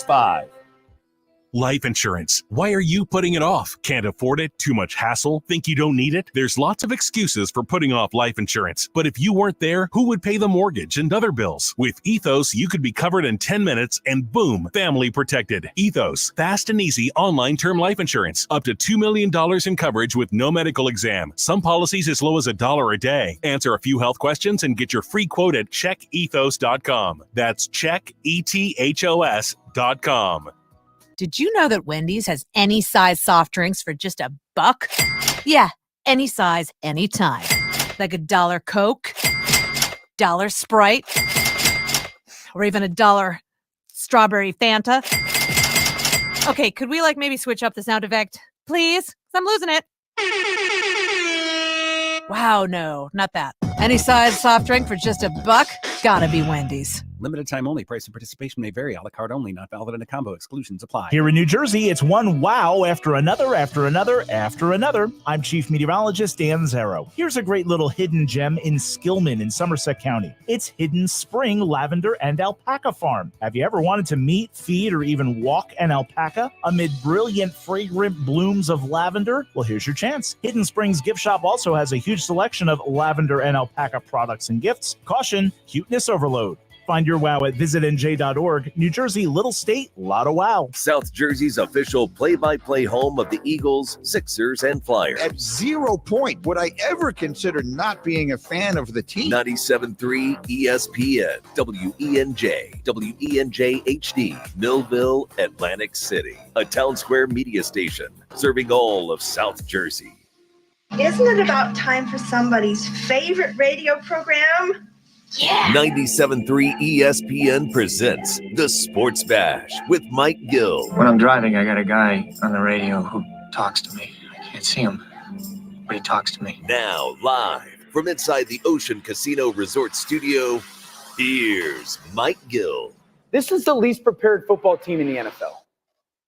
888-866-5. Life insurance. Why are you putting it off? Can't afford it? Too much hassle? Think you don't need it? There's lots of excuses for putting off life insurance. But if you weren't there, who would pay the mortgage and other bills? With Ethos, you could be covered in 10 minutes and boom, family protected. Ethos, fast and easy online term life insurance. Up to $2 million in coverage with no medical exam. Some policies as low as $1 a day. Answer a few health questions and get your free quote at checkethos.com. That's checkethos.com. Did you know that Wendy's has any size soft drinks for just $1? Yeah, any size, anytime. Like $1 Coke, $1 Sprite, or even $1 strawberry Fanta. Okay, could we maybe switch up the sound effect, please? 'Cause I'm losing it. Wow, no, not that. Any size soft drink for just $1? Gotta be Wendy's. Limited time only. Price and participation may vary. A la carte only. Not valid in a combo. Exclusions apply. Here in New Jersey, it's one wow after another, after another, after another. I'm Chief Meteorologist Dan Zero. Here's a great little hidden gem in Skillman in Somerset County. It's Hidden Spring Lavender and Alpaca Farm. Have you ever wanted to meet, feed, or even walk an alpaca amid brilliant, fragrant blooms of lavender? Well, here's your chance. Hidden Springs Gift Shop also has a huge selection of lavender and alpaca products and gifts. Caution, cuteness overload. Find your wow at visitnj.org. New Jersey, little state, lot of wow. South Jersey's official play-by-play home of the Eagles, Sixers, and Flyers. At 0 point would I ever consider not being a fan of the team. 97.3 ESPN, WENJ, WENJ HD, Millville, Atlantic City. A Town Square media station serving all of South Jersey. Isn't it about time for somebody's favorite radio program? Yeah. 97.3 ESPN presents The Sports Bash with Mike Gill. When I'm driving, I got a guy on the radio who talks to me. I can't see him, but he talks to me. Now, live from inside the Ocean Casino Resort Studio, here's Mike Gill. This is the least prepared football team in the NFL.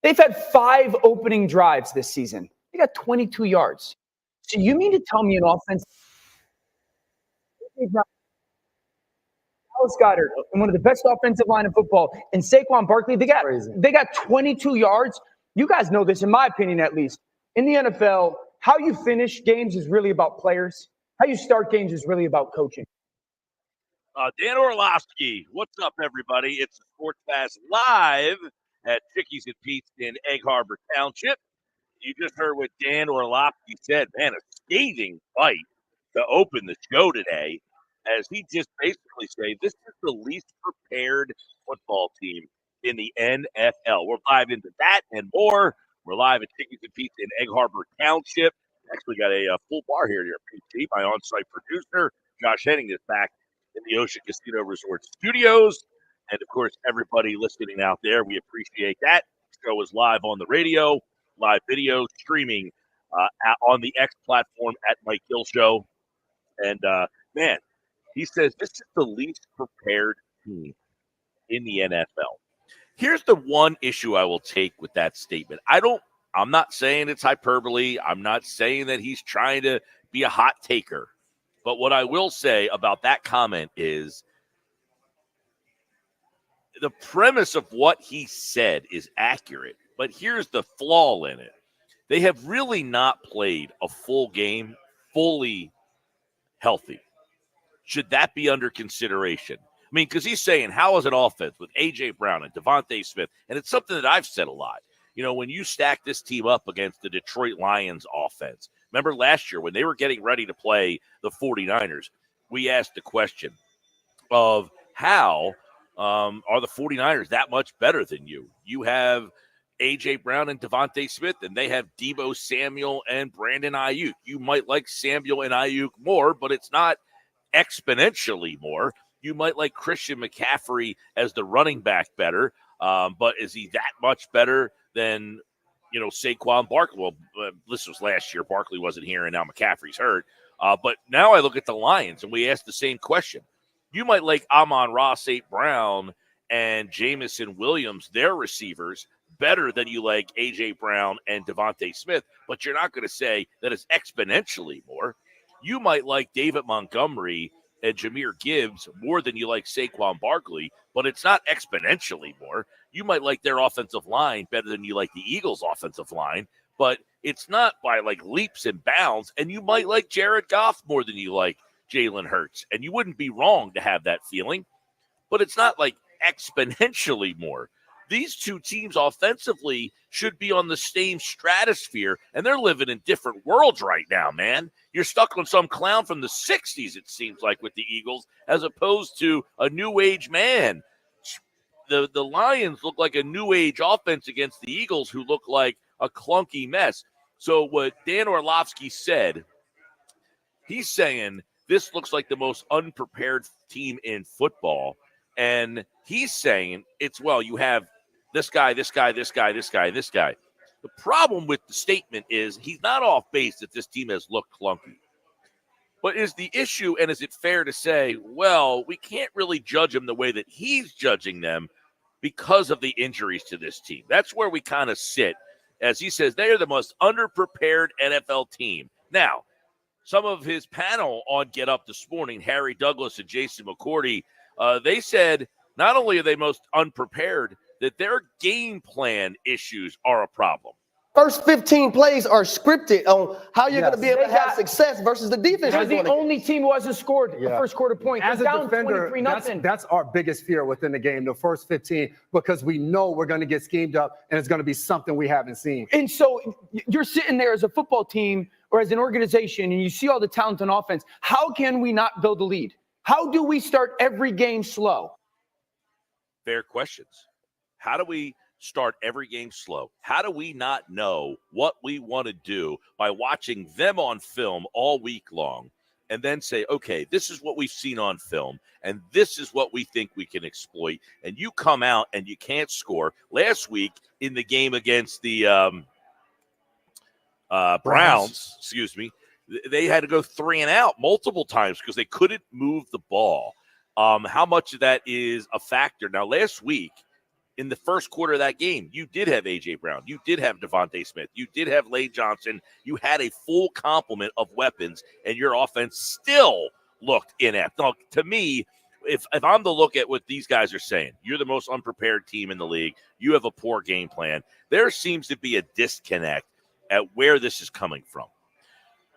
They've had 5 opening drives this season. They got 22 yards. So you mean to tell me an offense... Goddard, and one of the best offensive line in football, and Saquon Barkley, they got 22 yards. You guys know this, in my opinion, at least. In the NFL, how you finish games is really about players. How you start games is really about coaching. Dan Orlovsky, what's up, everybody? It's the Sports Bash live at Chickies and Pete's in Egg Harbor Township. You just heard what Dan Orlovsky said. Man, a scathing fight to open the show today. As he just basically said, this is the least prepared football team in the NFL. We're live into that and more. We're live at Chickies and Pete's in Egg Harbor Township. Actually got a full bar here at PT. My on-site producer, Josh Henning, is back in the Ocean Casino Resort Studios. And, of course, everybody listening out there, we appreciate that. The show is live on the radio, live video, streaming on the X platform at Mike Gill Show. And, man, he says this is the least prepared team in the NFL. Here's the one issue I will take with that statement. I'm not saying it's hyperbole. I'm not saying that he's trying to be a hot taker. But what I will say about that comment is the premise of what he said is accurate. But here's the flaw in it. They have really not played a full game fully healthy. Should that be under consideration? I mean, because he's saying, how is an offense with A.J. Brown and Devontae Smith? And it's something that I've said a lot. You know, when you stack this team up against the Detroit Lions offense, remember last year when they were getting ready to play the 49ers, we asked the question of how are the 49ers that much better than you? You have A.J. Brown and Devontae Smith, and they have Deebo Samuel and Brandon Ayuk. You might like Samuel and Ayuk more, but it's not exponentially more. You might like Christian McCaffrey as the running back better, but is he that much better than, you know, Saquon Barkley? Well, this was last year. Barkley wasn't here, and now McCaffrey's hurt. But now I look at the Lions, and we ask the same question. You might like Amon-Ra St. Brown and Jamison Williams, their receivers, better than you like A.J. Brown and Devontae Smith, but you're not going to say that it's exponentially more. You might like David Montgomery and Jahmyr Gibbs more than you like Saquon Barkley, but it's not exponentially more. You might like their offensive line better than you like the Eagles' offensive line, but it's not by like leaps and bounds. And you might like Jared Goff more than you like Jalen Hurts, and you wouldn't be wrong to have that feeling, but it's not like exponentially more. These two teams offensively should be on the same stratosphere, and they're living in different worlds right now, man. You're stuck on some clown from the 60s, it seems like, with the Eagles, as opposed to a new age man. The Lions look like a new age offense against the Eagles, who look like a clunky mess. So what Dan Orlovsky said, he's saying this looks like the most unprepared team in football. And he's saying it's, well, you have this guy, this guy, this guy, this guy, this guy. The problem with the statement is he's not off base that this team has looked clunky. But is the issue, and is it fair to say, well, we can't really judge them the way that he's judging them because of the injuries to this team? That's where we kind of sit. As he says, they are the most underprepared NFL team. Now, some of his panel on Get Up this morning, Harry Douglas and Jason McCourty, they said not only are they most unprepared, that their game plan issues are a problem. First 15 plays are scripted on how you're going to be able to have success versus the defense. They're the only team who hasn't scored the first quarter point. As a defender, that's our biggest fear within the game, the first 15, because we know we're going to get schemed up and it's going to be something we haven't seen. And so you're sitting there as a football team or as an organization and you see all the talent on offense. How can we not build a lead? How do we start every game slow? Fair questions. How do we start every game slow? How do we not know what we want to do by watching them on film all week long and then say, okay, this is what we've seen on film and this is what we think we can exploit, and you come out and you can't score? Last week in the game against the Browns, they had to go 3 and out multiple times because they couldn't move the ball. How much of that is a factor? Now, last week, in the first quarter of that game, you did have A.J. Brown. You did have Devontae Smith. You did have Lane Johnson. You had a full complement of weapons, and your offense still looked inept. Now, to me, if I'm to look at what these guys are saying, you're the most unprepared team in the league. You have a poor game plan. There seems to be a disconnect at where this is coming from.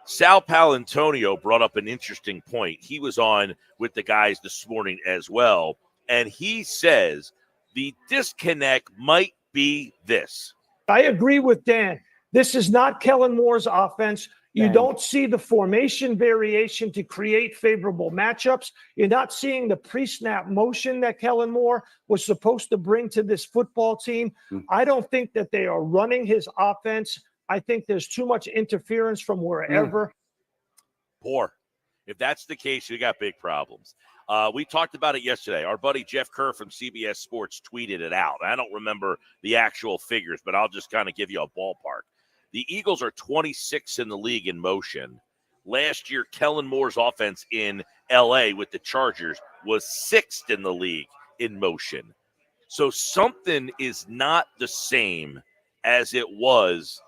Sal Palantonio brought up an interesting point. He was on with the guys this morning as well, and he says the disconnect might be this. I agree with Dan. This is not Kellen Moore's offense. You don't see the formation variation to create favorable matchups. You're not seeing the pre-snap motion that Kellen Moore was supposed to bring to this football team. I don't think that they are running his offense. I think there's too much interference from wherever. Poor. If that's the case, you got big problems. We talked about it yesterday. Our buddy Jeff Kerr from CBS Sports tweeted it out. I don't remember the actual figures, but I'll just kind of give you a ballpark. The Eagles are 26 in the league in motion. Last year, Kellen Moore's offense in L.A. with the Chargers was 6th in the league in motion. So something is not the same as it was.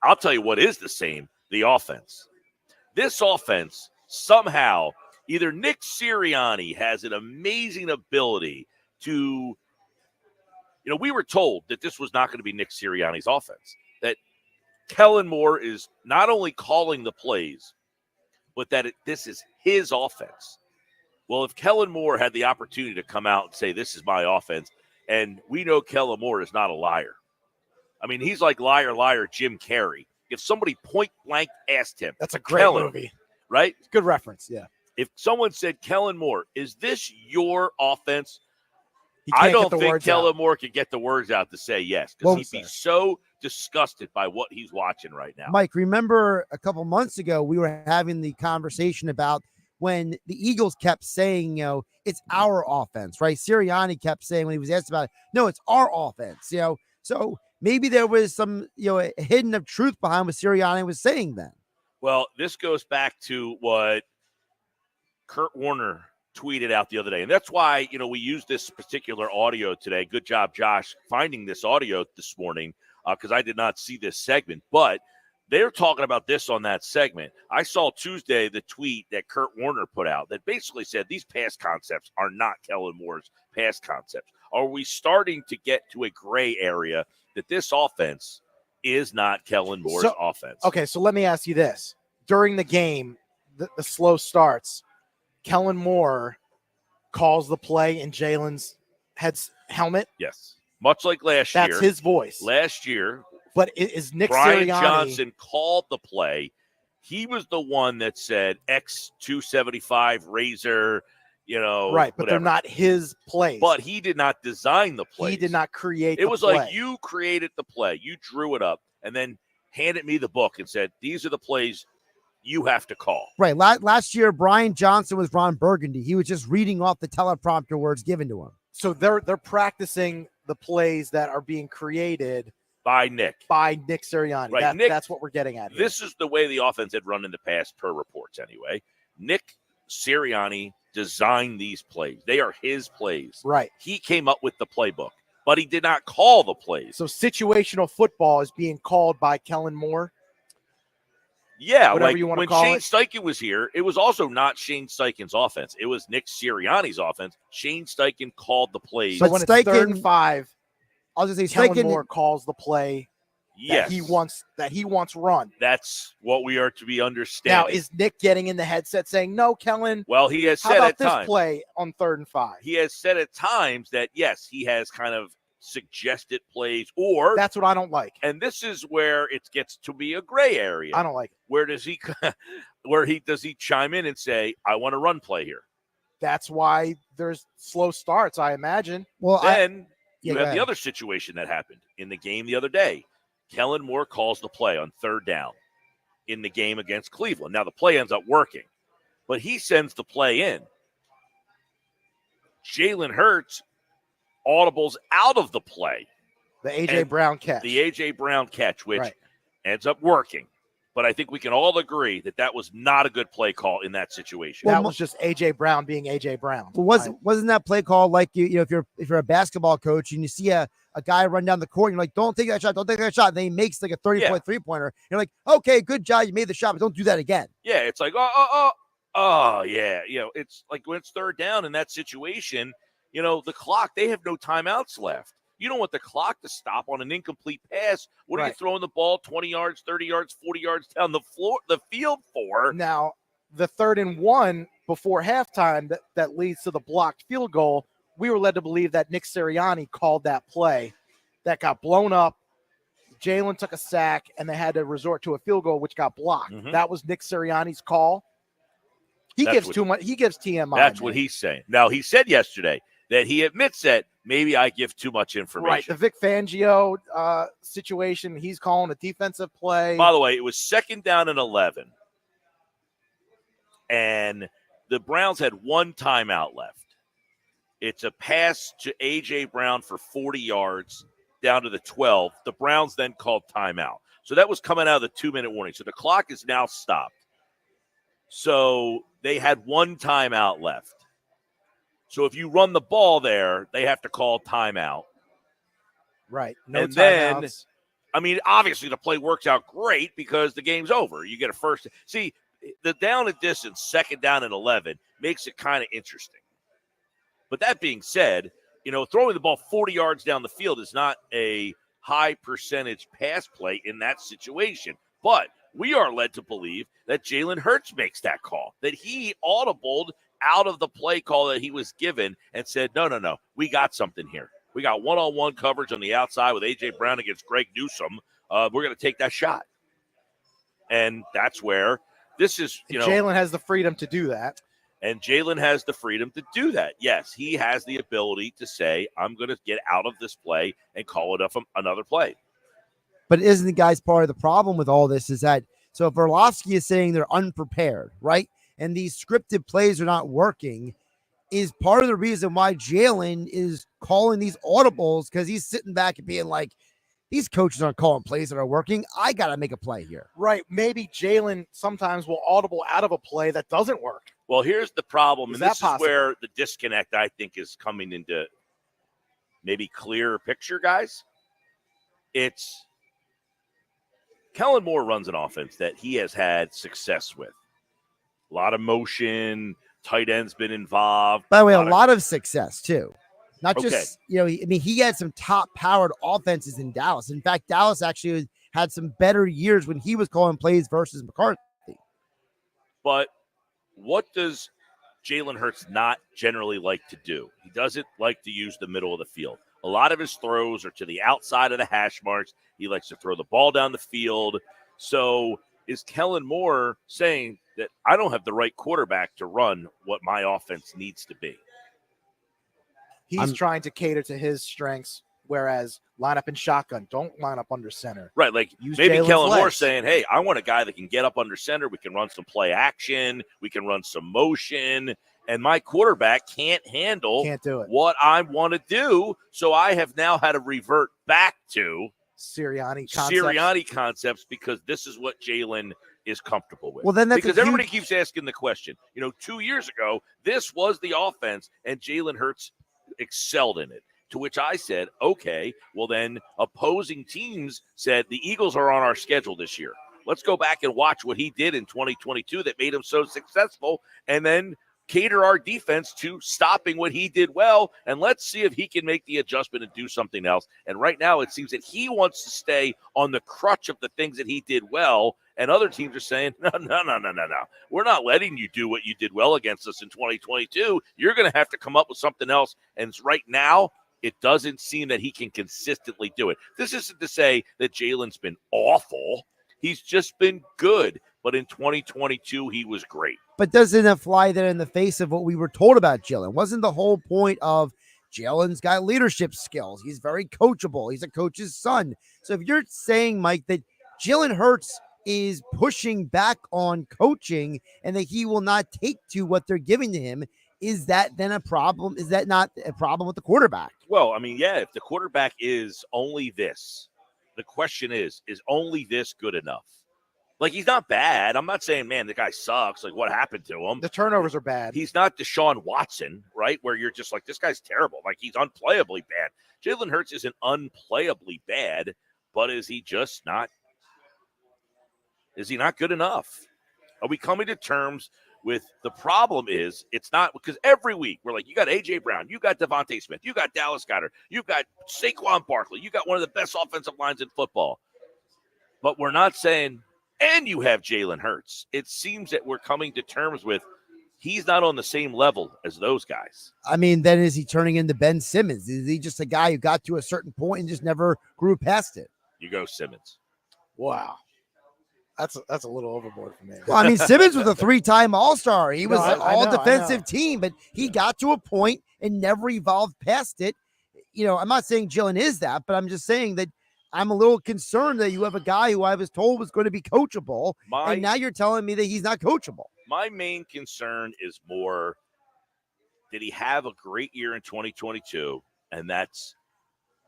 I'll tell you what is the same, the offense. This offense somehow, either Nick Sirianni has an amazing ability to, we were told that this was not going to be Nick Sirianni's offense, that Kellen Moore is not only calling the plays, but that this is his offense. Well, if Kellen Moore had the opportunity to come out and say, this is my offense, and we know Kellen Moore is not a liar. I mean, he's like liar, liar, Jim Carrey. If somebody point blank asked him. That's a great movie. Right? Good reference, yeah. If someone said, Kellen Moore, is this your offense? I don't think Kellen Moore could get the words out to say yes, because he'd be so disgusted by what he's watching right now. Mike, remember a couple months ago, we were having the conversation about when the Eagles kept saying, it's our offense, right? Sirianni kept saying when he was asked about it, no, it's our offense, So maybe there was some, a hidden of truth behind what Sirianni was saying then. Well, this goes back to what Kurt Warner tweeted out the other day. And that's why, we use this particular audio today. Good job, Josh, finding this audio this morning, because I did not see this segment. But they're talking about this on that segment. I saw Tuesday the tweet that Kurt Warner put out that basically said these pass concepts are not Kellen Moore's pass concepts. Are we starting to get to a gray area that this offense is not Kellen Moore's offense? Okay, so let me ask you this. During the game, the slow starts, Kellen Moore calls the play in Jalen's helmet. Yes. Much like last year. That's his voice. Last year. But is Nick Brian Sirianni, Johnson called the play. He was the one that said X275 Razor, right, but whatever. they're not his plays. But he did not design the play. He did not create it. The was play. like you created the play. You drew it up and then handed me the book and said, these are the plays you have to call. Right. Last year, Brian Johnson was Ron Burgundy. He was just reading off the teleprompter words given to him. So they're practicing the plays that are being created by Nick Sirianni. Right. That's what we're getting at here. This is the way the offense had run in the past per reports anyway. Nick Sirianni designed these plays. They are his plays. Right. He came up with the playbook, but he did not call the plays. So situational football is being called by Kellen Moore? Yeah, whatever like you want to when call Shane it. Steichen was here, it was also not Shane Steichen's offense. It was Nick Sirianni's offense. Shane Steichen called the plays. So when it's 3rd and 5, I'll just say Kellen Moore calls the play yes. that he wants run. That's what we are to be understanding. Now, is Nick getting in the headset saying, no, Kellen? Well, he has how said about at this times. Play on 3rd and 5? He has said at times that, yes, he has kind of suggested plays, or that's what I don't like. And this is where it gets to be a gray area. I don't like it. Where does he chime in and say, I want a run play here? That's why there's slow starts, I imagine. Well, then you have the other situation that happened in the game the other day. Kellen Moore calls the play on 3rd down in the game against Cleveland. Now the play ends up working, but he sends the play in. Jalen Hurts audibles out of the play. The A.J. Brown catch. The A.J. Brown catch, which ends up working. But I think we can all agree that was not a good play call in that situation. That was just A.J. Brown being A.J. Brown. Wasn't that play call like if you're a basketball coach and you see a guy run down the court and you're like, don't take that shot, and then he makes like a 30-point three-pointer. You're like, okay, good job, you made the shot, but don't do that again. Yeah, it's like, yeah. It's like when it's 3rd down in that situation, the clock, they have no timeouts left. You don't want the clock to stop on an incomplete pass. What are you throwing the ball 20 yards, 30 yards, 40 yards down the field for? Now, the 3rd and 1 before halftime that leads to the blocked field goal, we were led to believe that Nick Sirianni called that play that got blown up. Jalen took a sack, and they had to resort to a field goal, which got blocked. Mm-hmm. That was Nick Sirianni's call. He gives too much. He gives TMI. That's what he's saying. Now, he said yesterday that he admits that maybe I give too much information. Right, the Vic Fangio situation, he's calling a defensive play. By the way, it was 2nd down and 11. And the Browns had 1 timeout left. It's a pass to A.J. Brown for 40 yards down to the 12. The Browns then called timeout. So that was coming out of the 2-minute warning. So the clock is now stopped. So they had 1 timeout left. So if you run the ball there, they have to call timeout. Right. No and timeouts. Then, obviously the play works out great because the game's over. You get a first. See, the down and distance, 2nd down and 11, makes it kind of interesting. But that being said, throwing the ball 40 yards down the field is not a high percentage pass play in that situation. But we are led to believe that Jalen Hurts makes that call, that he audibled out of the play call that he was given and said, no, we got something here. We got one-on-one coverage on the outside with A.J. Brown against Greg Newsome. We're going to take that shot. And that's where this is, Jalen has the freedom to do that. And Jalen has the freedom to do that. Yes, he has the ability to say, I'm going to get out of this play and call it up another play. But isn't the guys part of the problem with all this is that, so if Orlovsky is saying they're unprepared, right? And these scripted plays are not working, is part of the reason why Jalen is calling these audibles, because he's sitting back and being like, these coaches aren't calling plays that are working. I got to make a play here. Right. Maybe Jalen sometimes will audible out of a play that doesn't work. Well, here's the problem, and this possible? is where the disconnect, I think, is coming into maybe clearer picture, guys. It's Kellen Moore runs an offense that he has had success with. A lot of motion, tight end's been involved. By the way, a lot of success too. Not Okay. just, he had some top-powered offenses in Dallas. In fact, Dallas actually had some better years when he was calling plays versus McCarthy. But what does Jalen Hurts not generally like to do? He doesn't like to use the middle of the field. A lot of his throws are to the outside of the hash marks. He likes to throw the ball down the field. So is Kellen Moore saying that I don't have the right quarterback to run what my offense needs to be? He's trying to cater to his strengths, whereas line up in shotgun. Don't line up under center. Right, like Use maybe Jalen's Kellen Moore legs. saying, hey, I want a guy that can get up under center. We can run some play action. We can run some motion. And my quarterback can't handle do it. what I want to do. So I have now had to revert back to Sirianni concepts because this is what Jalen is comfortable with. Well, then that's because a everybody huge- keeps asking the question. 2 years ago, this was the offense, and Jalen Hurts excelled in it. To which I said, okay, well then opposing teams said the Eagles are on our schedule this year. Let's go back and watch what he did in 2022 that made him so successful, and then cater our defense to stopping what he did well, and let's see if he can make the adjustment and do something else. And right now it seems that he wants to stay on the crutch of the things that he did well, and other teams are saying, no. We're not letting you do what you did well against us in 2022. You're going to have to come up with something else. And right now, it doesn't seem that he can consistently do it. This isn't to say that Jalen's been awful. He's just been good. But in 2022, he was great. But doesn't it fly there in the face of what we were told about Jalen? Wasn't the whole point of Jalen's got leadership skills? He's very coachable. He's a coach's son. So if you're saying, Mike, that Jalen Hurts is pushing back on coaching and that he will not take to what they're giving to him, is that then a problem? Is that not a problem with the quarterback? Well, I mean, yeah, if the quarterback is only this, the question is only this good enough? Like, he's not bad. I'm not saying, man, the guy sucks. Like, what happened to him? The turnovers are bad. He's not Deshaun Watson, right? Where you're just like, this guy's terrible. Like, he's unplayably bad. Jalen Hurts isn't unplayably bad, but is he just not? Is he not good enough? Are we coming to terms with the problem is it's not because every week we're like, you got A.J. Brown, you got Devontae Smith, you got Dallas Goedert, you got Saquon Barkley, you got one of the best offensive lines in football. But we're not saying, and you have Jalen Hurts. It seems that we're coming to terms with he's not on the same level as those guys. I mean, then is he turning into Ben Simmons? Is he just a guy who got to a certain point and just never grew past it? You go Simmons. Wow. That's a little overboard for me. Well, I mean, Simmons was a 3-time All-Star. He was an I know. all-defensive team, but he got to a point and never evolved past it. I'm not saying Jalen is that, but I'm just saying that I'm a little concerned that you have a guy who I was told was going to be coachable, and now you're telling me that he's not coachable. My main concern is more, did he have a great year in 2022? And that's,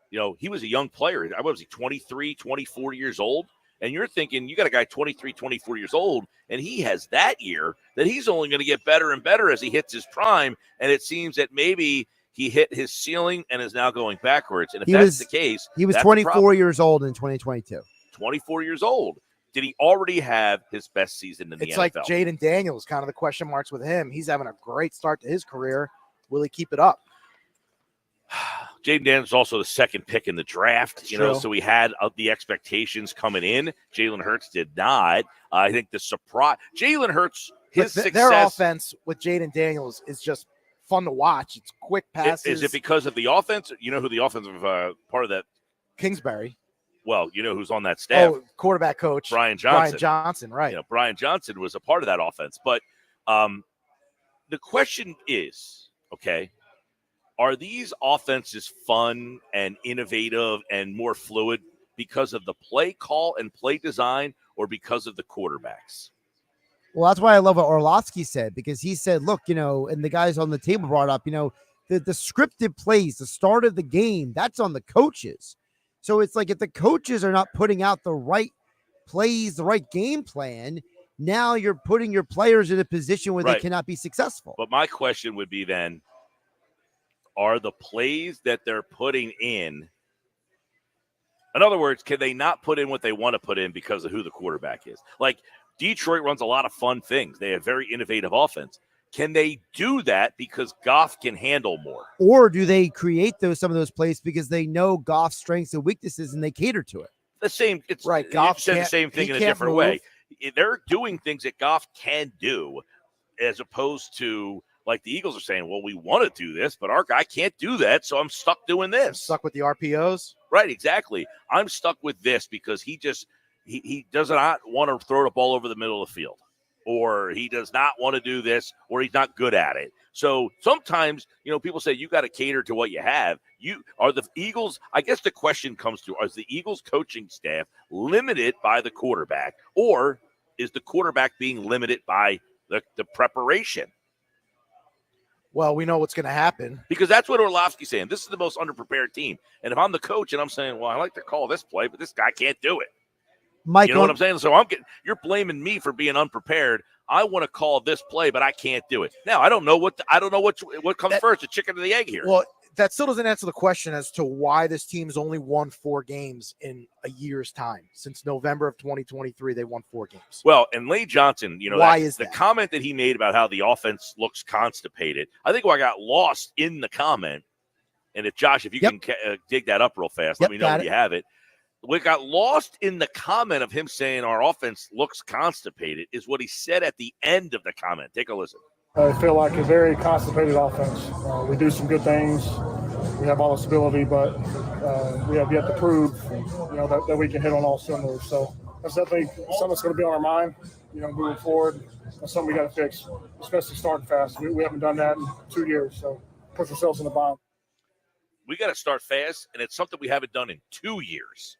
he was a young player. What was he, 23, 24 years old? And you're thinking, you got a guy 23, 24 years old, and he has that year that he's only going to get better and better as he hits his prime. And it seems that maybe he hit his ceiling and is now going backwards. And if that's the case, he was that's 24 years old in 2022. 24 years old. Did he already have his best season in the NFL? It's like Jaden Daniels, kind of the question marks with him. He's having a great start to his career. Will he keep it up? Jaden Daniels is also the second pick in the draft, True. so he had the expectations coming in. Jalen Hurts did not. I think the surprise, Jalen Hurts, his success. Their offense with Jaden Daniels is just fun to watch. It's quick passes. Is it because of the offense? You know who the offensive part of that? Kingsbury. Well, you know who's on that staff? Oh, quarterback coach. Brian Johnson. Brian Johnson, right. Brian Johnson was a part of that offense. But the question is, okay, are these offenses fun and innovative and more fluid because of the play call and play design or because of the quarterbacks? Well, that's why I love what Orlovsky said, because he said, look, and the guys on the table brought up, the scripted plays, the start of the game, that's on the coaches. So it's like if the coaches are not putting out the right plays, the right game plan, now you're putting your players in a position where they cannot be successful. But my question would be then, are the plays that they're putting in In other words, can they not put in what they want to put in because of who the quarterback is? Like, Detroit runs a lot of fun things. They have very innovative offense. Can they do that because Goff can handle more? Or do they create some of those plays because they know Goff's strengths and weaknesses and they cater to it? The same. It's right. Goff said the same thing in a different way. They're doing things that Goff can do, as opposed to like the Eagles are saying, well, we want to do this, but our guy can't do that, so I'm stuck doing this. Stuck with the RPOs? Right, exactly. I'm stuck with this because he does not want to throw the ball over the middle of the field, or he does not want to do this, or he's not good at it. So sometimes, people say you got to cater to what you have. Are the Eagles, I guess the question comes to, is the Eagles coaching staff limited by the quarterback, or is the quarterback being limited by the preparation? Well, we know what's going to happen. Because that's what Orlovsky's saying. This is the most underprepared team. And if I'm the coach and I'm saying, well, I like to call this play, but this guy can't do it. Mike, you know what I'm saying? So you're blaming me for being unprepared. I want to call this play, but I can't do it. Now, I don't know what comes first, the chicken or the egg here. Well, that still doesn't answer the question as to why this team's only won 4 games in a year's time. Since November of 2023, they won 4 games. Well, and Lane Johnson, why is the comment that he made about how the offense looks constipated, I think I got lost in the comment. And if Josh, if you can dig that up real fast, let me know when you have it. What got lost in the comment of him saying our offense looks constipated is what he said at the end of the comment. Take a listen. I feel like a very constipated offense. We do some good things. We have all the stability, but we have yet to prove, that we can hit on all cylinders. So that's definitely something that's going to be on our mind, moving forward. That's something we got to fix, especially starting fast. We haven't done that in 2 years, so push ourselves in the bind. We got to start fast, and it's something we haven't done in 2 years.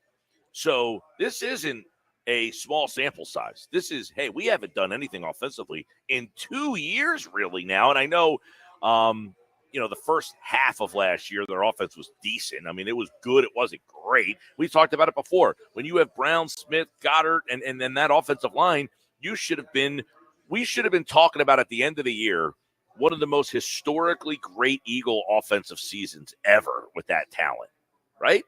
So this isn't a small sample size. This is, hey, we haven't done anything offensively in 2 years really now. And I know, the first half of last year, their offense was decent. I mean, it was good. It wasn't great. We talked about it before. When you have Brown, Smith, Goddard, and then that offensive line, we should have been talking about at the end of the year, one of the most historically great Eagle offensive seasons ever with that talent, right?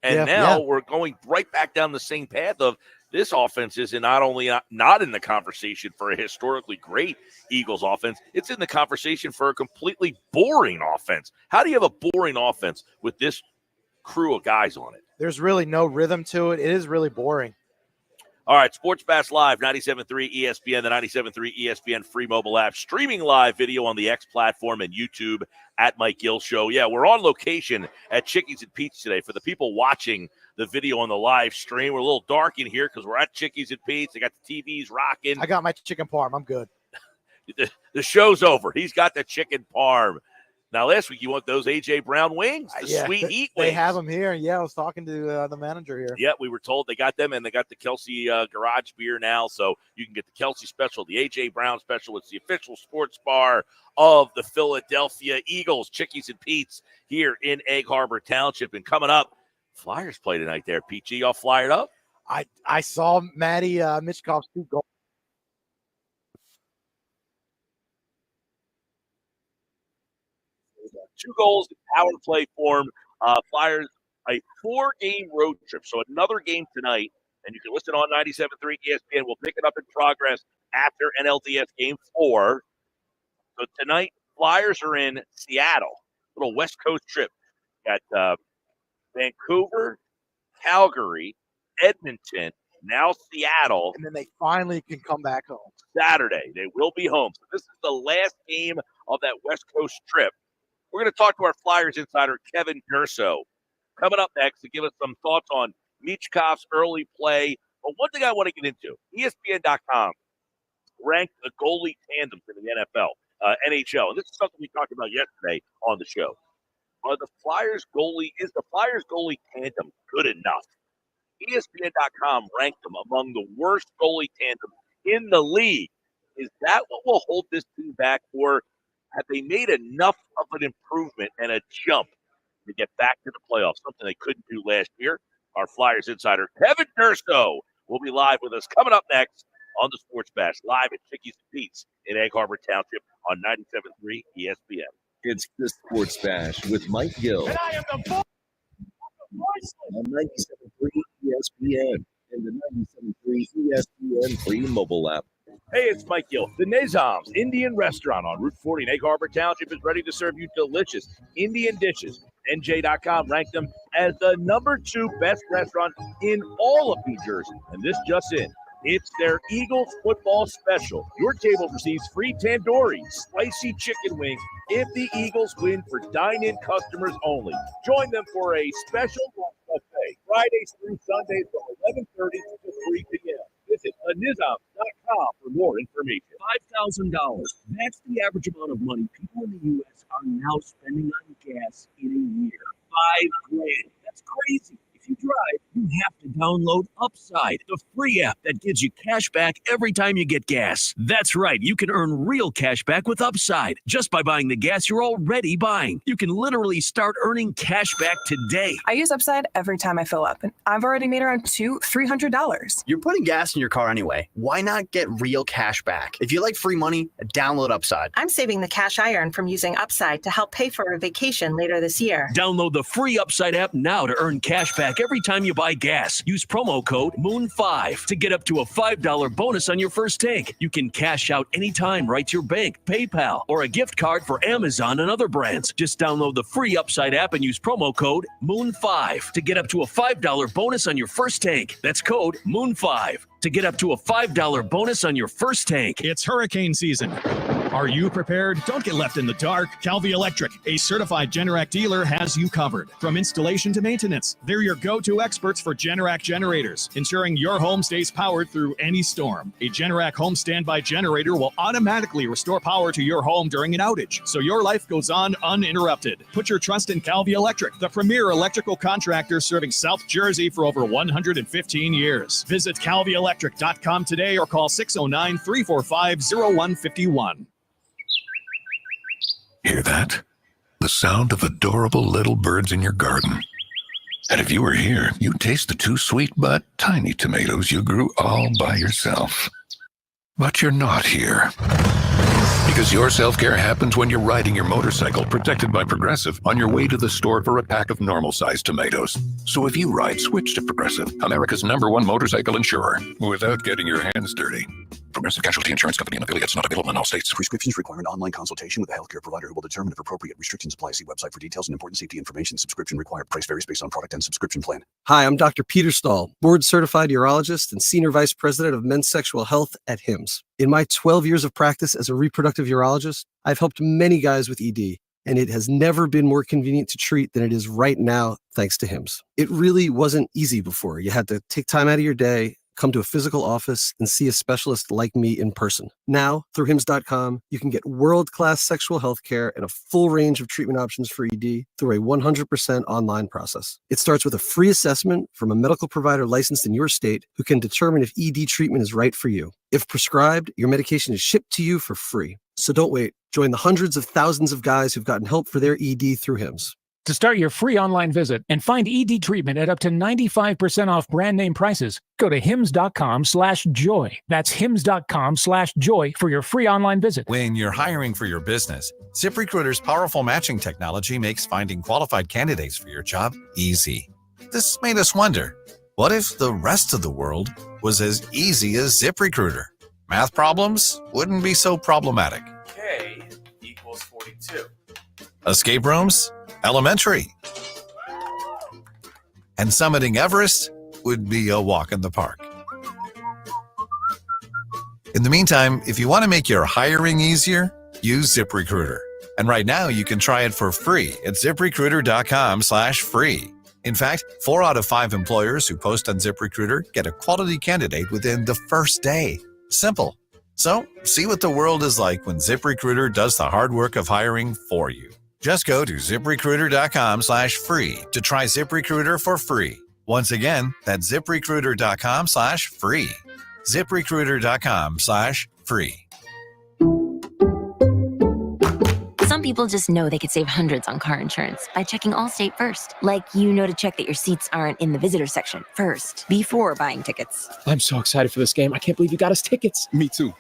And now we're going right back down the same path of this offense is not only not in the conversation for a historically great Eagles offense, it's in the conversation for a completely boring offense. How do you have a boring offense with this crew of guys on it? There's really no rhythm to it. It is really boring. All right, Sports Bash Live, 97.3 ESPN, the 97.3 ESPN free mobile app, streaming live video on the X platform and YouTube at Mike Gill Show. Yeah, we're on location at Chickies and Pete's today. For the people watching the video on the live stream, we're a little dark in here because we're at Chickies and Pete's. They got the TVs rocking. I got my chicken parm. I'm good. The show's over. He's got the chicken parm. Now, last week, you want those A.J. Brown wings, the sweet heat wings. They have them here. Yeah, I was talking to the manager here. Yeah, we were told they got them, and they got the Kelsey Garage beer now. So you can get the Kelsey special, the A.J. Brown special. It's the official sports bar of the Philadelphia Eagles, Chickies and Pete's here in Egg Harbor Township. And coming up, Flyers play tonight there. PG, y'all flyered up? I saw Matty Mitchkov's 2 goals. Two goals in power play form. Flyers, a 4-game road trip. So another game tonight, and you can listen on 97.3 ESPN. We'll pick it up in progress after NLDS Game 4. So tonight, Flyers are in Seattle. Little West Coast trip. Got Vancouver, Calgary, Edmonton, now Seattle. And then they finally can come back home. Saturday, they will be home. So this is the last game of that West Coast trip. We're going to talk to our Flyers insider, Kevin Durso, coming up next to give us some thoughts on Michkov's early play. But one thing I want to get into, ESPN.com ranked the goalie tandems in the NFL, NHL. And this is something we talked about yesterday on the show. Is the Flyers goalie tandem good enough? ESPN.com ranked them among the worst goalie tandems in the league. Is that what will hold this team back, or have they made enough of an improvement and a jump to get back to the playoffs, something they couldn't do last year? Our Flyers insider, Kevin Durso, will be live with us coming up next on the Sports Bash, live at Chickies and Pete's in Egg Harbor Township on 97.3 ESPN. It's the Sports Bash with Mike Gill. And I am the voice on 97.3 ESPN and the 97.3 ESPN free mobile app. Hey, it's Mike Gill. The Nizam's Indian Restaurant on Route 40 in Egg Harbor Township is ready to serve you delicious Indian dishes. NJ.com ranked them as the #2 best restaurant in all of New Jersey. And this just in. It's their Eagles football special. Your table receives free tandoori, spicy chicken wings if the Eagles win for dine-in customers only. Join them for a special lunch buffet Fridays through Sundays from 11:30 to 3 p.m. Visit thenizam.com for more information. $5,000. That's the average amount of money people in the U.S. are now spending on gas in a year. $5,000. That's crazy. If you drive, you have to download Upside, the free app that gives you cash back every time you get gas. That's right. You can earn real cash back with Upside just by buying the gas you're already buying. You can literally start earning cash back today. I use Upside every time I fill up, and I've already made around $300. You're putting gas in your car anyway. Why not get real cash back? If you like free money, download Upside. I'm saving the cash I earn from using Upside to help pay for a vacation later this year. Download the free Upside app now to earn cash back every time you buy gas. Use promo code MOON5 to get up to a $5 bonus on your first tank. You can cash out anytime right to your bank, PayPal, or a gift card for Amazon and other brands. Just download the free Upside app and use promo code MOON5 to get up to a $5 bonus on your first tank. That's code MOON5 to get up to a $5 bonus on your first tank. It's hurricane season. Are you prepared? Don't get left in the dark. Calvi Electric, a certified Generac dealer, has you covered. From installation to maintenance, they're your go-to experts for Generac generators, ensuring your home stays powered through any storm. A Generac home standby generator will automatically restore power to your home during an outage, so your life goes on uninterrupted. Put your trust in Calvi Electric, the premier electrical contractor serving South Jersey for over 115 years. Visit calvielectric.com today or call 609-345-0151. Hear that? The sound of adorable little birds in your garden. And if you were here, you'd taste the 2 sweet but tiny tomatoes you grew all by yourself. But you're not here. Because your self-care happens when you're riding your motorcycle, protected by Progressive, on your way to the store for a pack of normal-sized tomatoes. So if you ride, switch to Progressive, America's #1 motorcycle insurer, without getting your hands dirty. Progressive Casualty Insurance Company and affiliates, not available in all states. Prescriptions require an online consultation with a healthcare provider who will determine if appropriate. Restrictions apply. See website for details and important safety information. Subscription required. Price varies based on product and subscription plan. Hi, I'm Dr. Peter Stahl, board-certified urologist and Senior Vice President of Men's Sexual Health at HIMSS. In my 12 years of practice as a reproductive urologist, I've helped many guys with ED, and it has never been more convenient to treat than it is right now, thanks to HIMSS. It really wasn't easy before. You had to take time out of your day, come to a physical office, and see a specialist like me in person. Now, through HIMSS.com, you can get world-class sexual health care and a full range of treatment options for ED through a 100% online process. It starts with a free assessment from a medical provider licensed in your state who can determine if ED treatment is right for you. If prescribed, your medication is shipped to you for free. So don't wait. Join the hundreds of thousands of guys who've gotten help for their ED through HIMSS. To start your free online visit and find ED treatment at up to 95% off brand name prices, go to hims.com/joy. That's hims.com/joy for your free online visit. When you're hiring for your business, ZipRecruiter's powerful matching technology makes finding qualified candidates for your job easy. This made us wonder, what if the rest of the world was as easy as ZipRecruiter? Math problems wouldn't be so problematic. K equals 42. Escape rooms? Elementary. And summiting Everest would be a walk in the park. In the meantime, if you want to make your hiring easier, use ZipRecruiter. And right now you can try it for free at ZipRecruiter.com/free. In fact, 4 out of 5 employers who post on ZipRecruiter get a quality candidate within the first day. Simple. So, see what the world is like when ZipRecruiter does the hard work of hiring for you. Just go to ZipRecruiter.com/free to try ZipRecruiter for free. Once again, that's ZipRecruiter.com/free. ZipRecruiter.com/free. Some people just know they could save hundreds on car insurance by checking Allstate first. Like, to check that your seats aren't in the visitor section first, before buying tickets. I'm so excited for this game. I can't believe you got us tickets. Me too.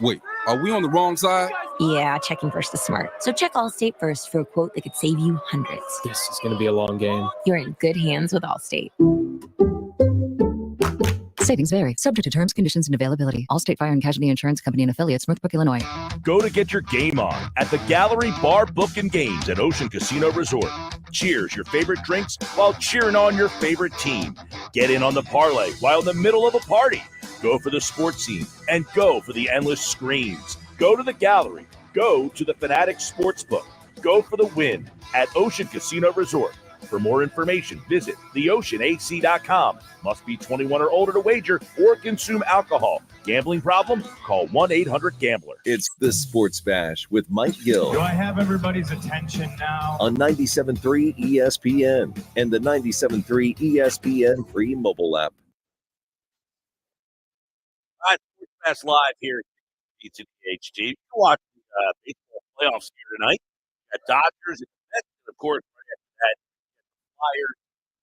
Wait, Are we on the wrong side? Yeah, checking first is smart. So check Allstate first for a quote that could save you hundreds. This is going to be a long game. You're in good hands with Allstate. Savings vary, subject to terms, conditions, and availability. Allstate Fire and Casualty Insurance Company and affiliates, Northbrook, Illinois. Go to get your game on at the Gallery Bar Book and Games at Ocean Casino Resort. Cheers your favorite drinks while cheering on your favorite team. Get in on the parlay while in the middle of a party. Go for the sports scene and go for the endless screens. Go to the Gallery. Go to the Fanatic Sportsbook. Go for the win at Ocean Casino Resort. For more information, visit theoceanac.com. Must be 21 or older to wager or consume alcohol. Gambling problem? Call 1-800-GAMBLER. It's the Sports Bash with Mike Gill. Do I have everybody's attention now? On 97.3 ESPN and the 97.3 ESPN free mobile app. All right, Sports Bash live here at HT. Watch the baseball playoffs here tonight. Got Dodgers and the Mets, and of course, right after that, Flyers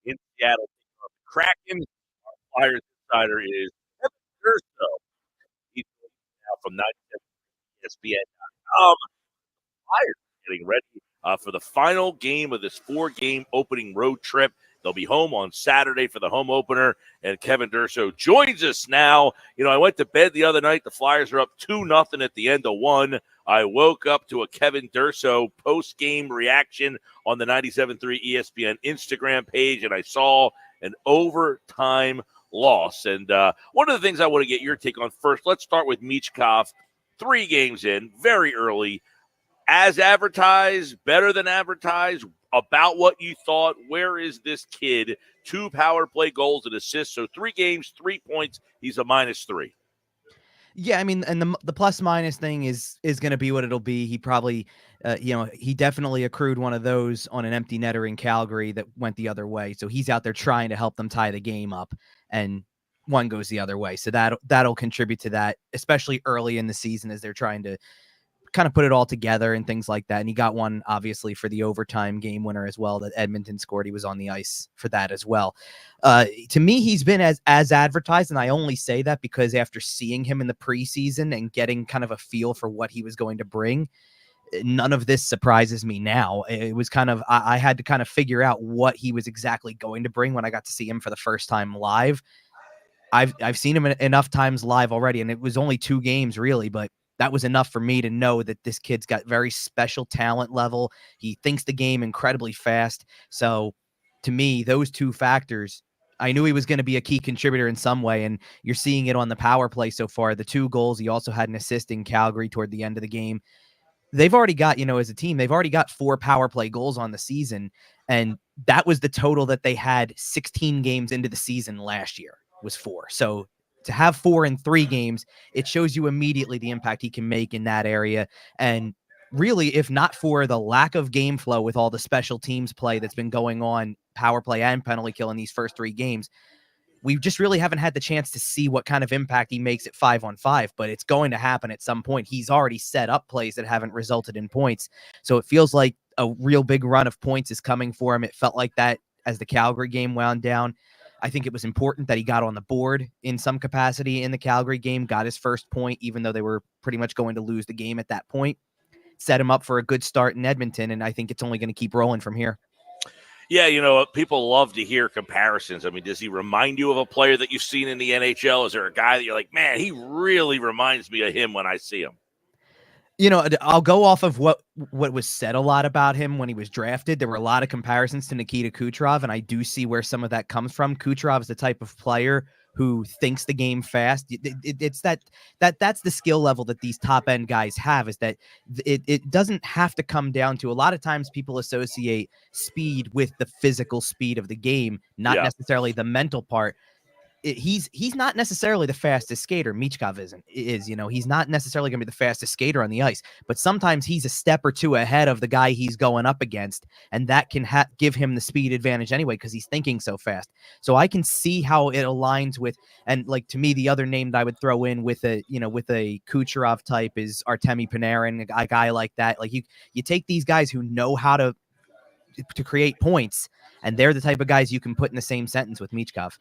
in Seattle. The Kraken. Our Flyers insider is Kevin Durso. He's now from 97 ESPN.com. Flyers getting ready for the final game of this 4-game opening road trip. They'll be home on Saturday for the home opener, and Kevin Durso joins us now. You know, I went to bed the other night. The Flyers are up 2-0 at the end of 1. I woke up to a Kevin Durso post-game reaction on the 97.3 ESPN Instagram page, and I saw an overtime loss. And one of the things I want to get your take on first, let's start with Michkov. 3 games in, very early. As advertised, better than advertised, about what you thought. Where is this kid? 2 power play goals and assists. So 3 games, 3 points. He's a -3. Yeah, I mean, and the plus minus thing is going to be what it'll be. He probably, he definitely accrued one of those on an empty netter in Calgary that went the other way. So he's out there trying to help them tie the game up, and one goes the other way. So that'll contribute to that, especially early in the season as they're trying to kind of put it all together and things like that. And he got one, obviously, for the overtime game winner as well that Edmonton scored. He was on the ice for that as well. To me, he's been as advertised, and I only say that because after seeing him in the preseason and getting kind of a feel for what he was going to bring, none of this surprises me now. It was kind of, I had to kind of figure out what he was exactly going to bring when I got to see him for the first time live. I've seen him enough times live already, and it was only 2 games really, but that was enough for me to know that this kid's got very special talent level. He thinks the game incredibly fast. So to me, those 2 factors, I knew he was going to be a key contributor in some way, and you're seeing it on the power play so far. The 2 goals, he also had an assist in Calgary toward the end of the game. They've already got, as a team, they've already got 4 power play goals on the season, and that was the total that they had 16 games into the season last year was 4. So to have 4 in 3 games, it shows you immediately the impact he can make in that area. And really, if not for the lack of game flow with all the special teams play that's been going on, power play and penalty kill in these first 3 games, we just really haven't had the chance to see what kind of impact he makes at 5-on-5, but it's going to happen at some point. He's already set up plays that haven't resulted in points. So it feels like a real big run of points is coming for him. It felt like that as the Calgary game wound down. I think it was important that he got on the board in some capacity in the Calgary game, got his first point, even though they were pretty much going to lose the game at that point. Set him up for a good start in Edmonton, and I think it's only going to keep rolling from here. Yeah, people love to hear comparisons. I mean, does he remind you of a player that you've seen in the NHL? Is there a guy that you're like, man, he really reminds me of him when I see him? I'll go off of what was said a lot about him when he was drafted. There were a lot of comparisons to Nikita Kucherov, and I do see where some of that comes from. Kucherov is the type of player who thinks the game fast. It's that's the skill level that these top end guys have, is that it doesn't have to come down to, a lot of times people associate speed with the physical speed of the game, not necessarily the mental part. He's not necessarily the fastest skater. Michkov is, he's not necessarily going to be the fastest skater on the ice, but sometimes he's a step or 2 ahead of the guy he's going up against, and that can give him the speed advantage anyway because he's thinking so fast. So I can see how it aligns with, and like to me, the other name that I would throw in with a Kucherov type is Artemi Panarin, a guy like that. Like you take these guys who know how to create points, and they're the type of guys you can put in the same sentence with Michkov.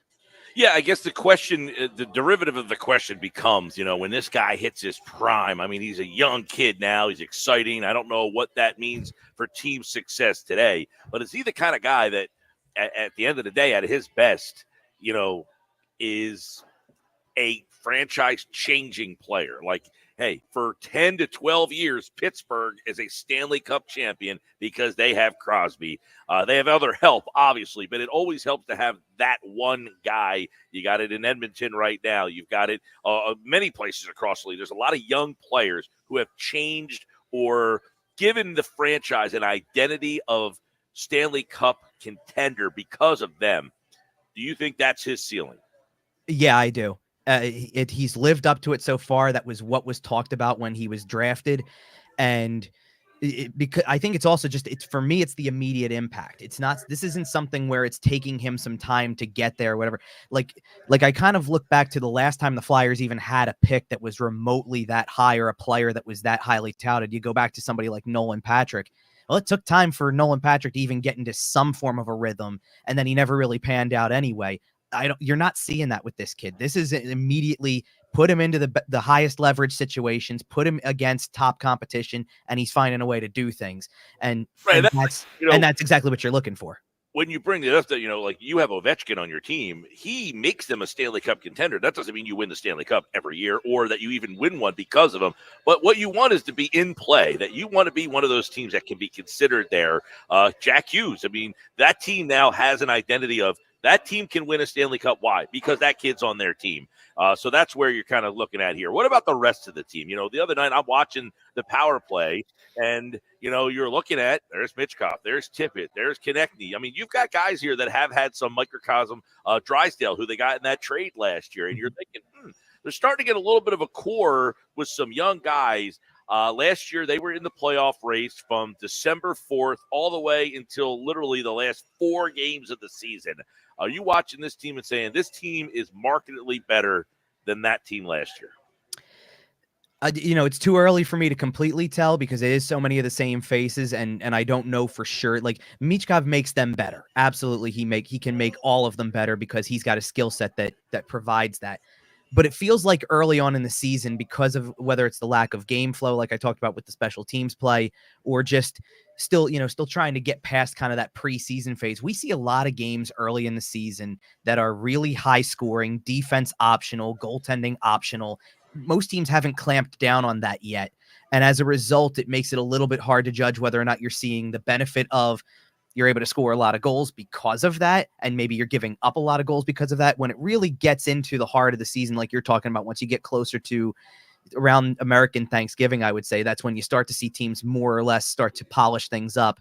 Yeah, I guess the question, the derivative of the question becomes, when this guy hits his prime, I mean, he's a young kid now. He's exciting. I don't know what that means for team success today, but is he the kind of guy that at the end of the day, at his best, is a franchise-changing player? Like, hey, for 10 to 12 years, Pittsburgh is a Stanley Cup champion because they have Crosby. They have other help, obviously, but it always helps to have that one guy. You got it in Edmonton right now. You've got it many places across the league. There's a lot of young players who have changed or given the franchise an identity of Stanley Cup contender because of them. Do you think that's his ceiling? Yeah, I do. He's lived up to it so far. That was what was talked about when he was drafted. And because I think it's also for me, it's the immediate impact. This isn't something where it's taking him some time to get there or whatever. Like I kind of look back to the last time the Flyers even had a pick that was remotely that high or a player that was that highly touted. You go back to somebody like Nolan Patrick. Well, it took time for Nolan Patrick to even get into some form of a rhythm, and then he never really panned out anyway. You're not seeing that with this kid. This is immediately put him into the highest leverage situations, put him against top competition, and he's finding a way to do things. And that's exactly what you're looking for. When you bring it up that, like you have Ovechkin on your team, he makes them a Stanley Cup contender. That doesn't mean you win the Stanley Cup every year or that you even win one because of him. But what you want is to be in play, that you want to be one of those teams that can be considered there. Jack Hughes, I mean, that team now has an identity of that team can win a Stanley Cup. Why? Because that kid's on their team. So that's where you're kind of looking at here. What about the rest of the team? The other night I'm watching the power play, and, you're looking at, there's Mitchkov, there's Tippett, there's Konechny. I mean, you've got guys here that have had some microcosm. Drysdale, who they got in that trade last year, and you're thinking, they're starting to get a little bit of a core with some young guys. Last year, they were in the playoff race from December 4th all the way until literally the last 4 games of the season. Are you watching this team and saying this team is markedly better than that team last year? It's too early for me to completely tell because it is so many of the same faces, and I don't know for sure. Like, Michkov makes them better. Absolutely, he can make all of them better because he's got a skill set that provides that. But it feels like early on in the season, because of whether it's the lack of game flow, like I talked about with the special teams play, or just still trying to get past kind of that preseason phase. We see a lot of games early in the season that are really high scoring, defense optional, goaltending optional. Most teams haven't clamped down on that yet. And as a result, it makes it a little bit hard to judge whether or not you're seeing the benefit of you're able to score a lot of goals because of that, and maybe you're giving up a lot of goals because of that. When it really gets into the heart of the season, like you're talking about, once you get closer to around American Thanksgiving, I would say that's when you start to see teams more or less start to polish things up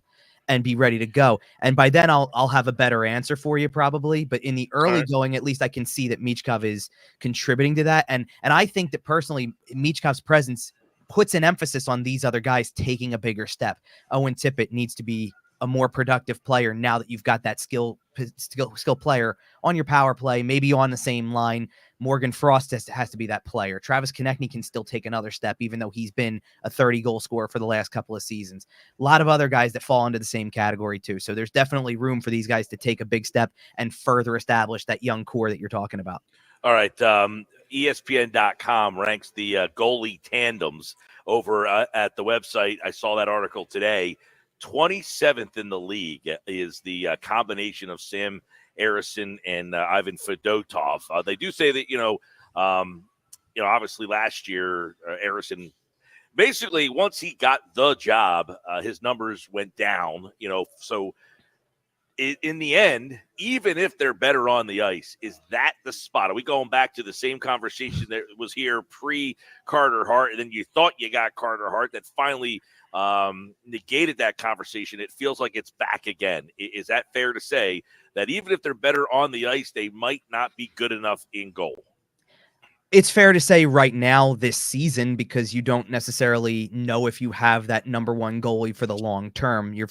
and be ready to go. And by then I'll have a better answer for you probably. But in the early going, at least I can see that Michkov is contributing to that. And I think that personally, Michkov's presence puts an emphasis on these other guys taking a bigger step. Owen Tippett needs to be a more productive player now that you've got that skill player on your power play, maybe on the same line. Morgan Frost has to be that player. Travis Konechny can still take another step, even though he's been a 30-goal scorer for the last couple of seasons. A lot of other guys that fall into the same category too. So there's definitely room for these guys to take a big step and further establish that young core that you're talking about. All right. ESPN.com ranks the goalie tandems over at the website. I saw that article today. 27th in the league is the combination of Sam Ersson and Ivan Fedotov. They do say that, obviously last year, Ersson, basically once he got the job, his numbers went down, so in the end, even if they're better on the ice, is that the spot? Are we going back to the same conversation that was here pre-Carter Hart, and then you thought you got Carter Hart that finally negated that conversation? It feels like it's back again. Is that fair to say that even if they're better on the ice, they might not be good enough in goal? It's fair to say right now this season, because you don't necessarily know if you have that number one goalie for the long term. You're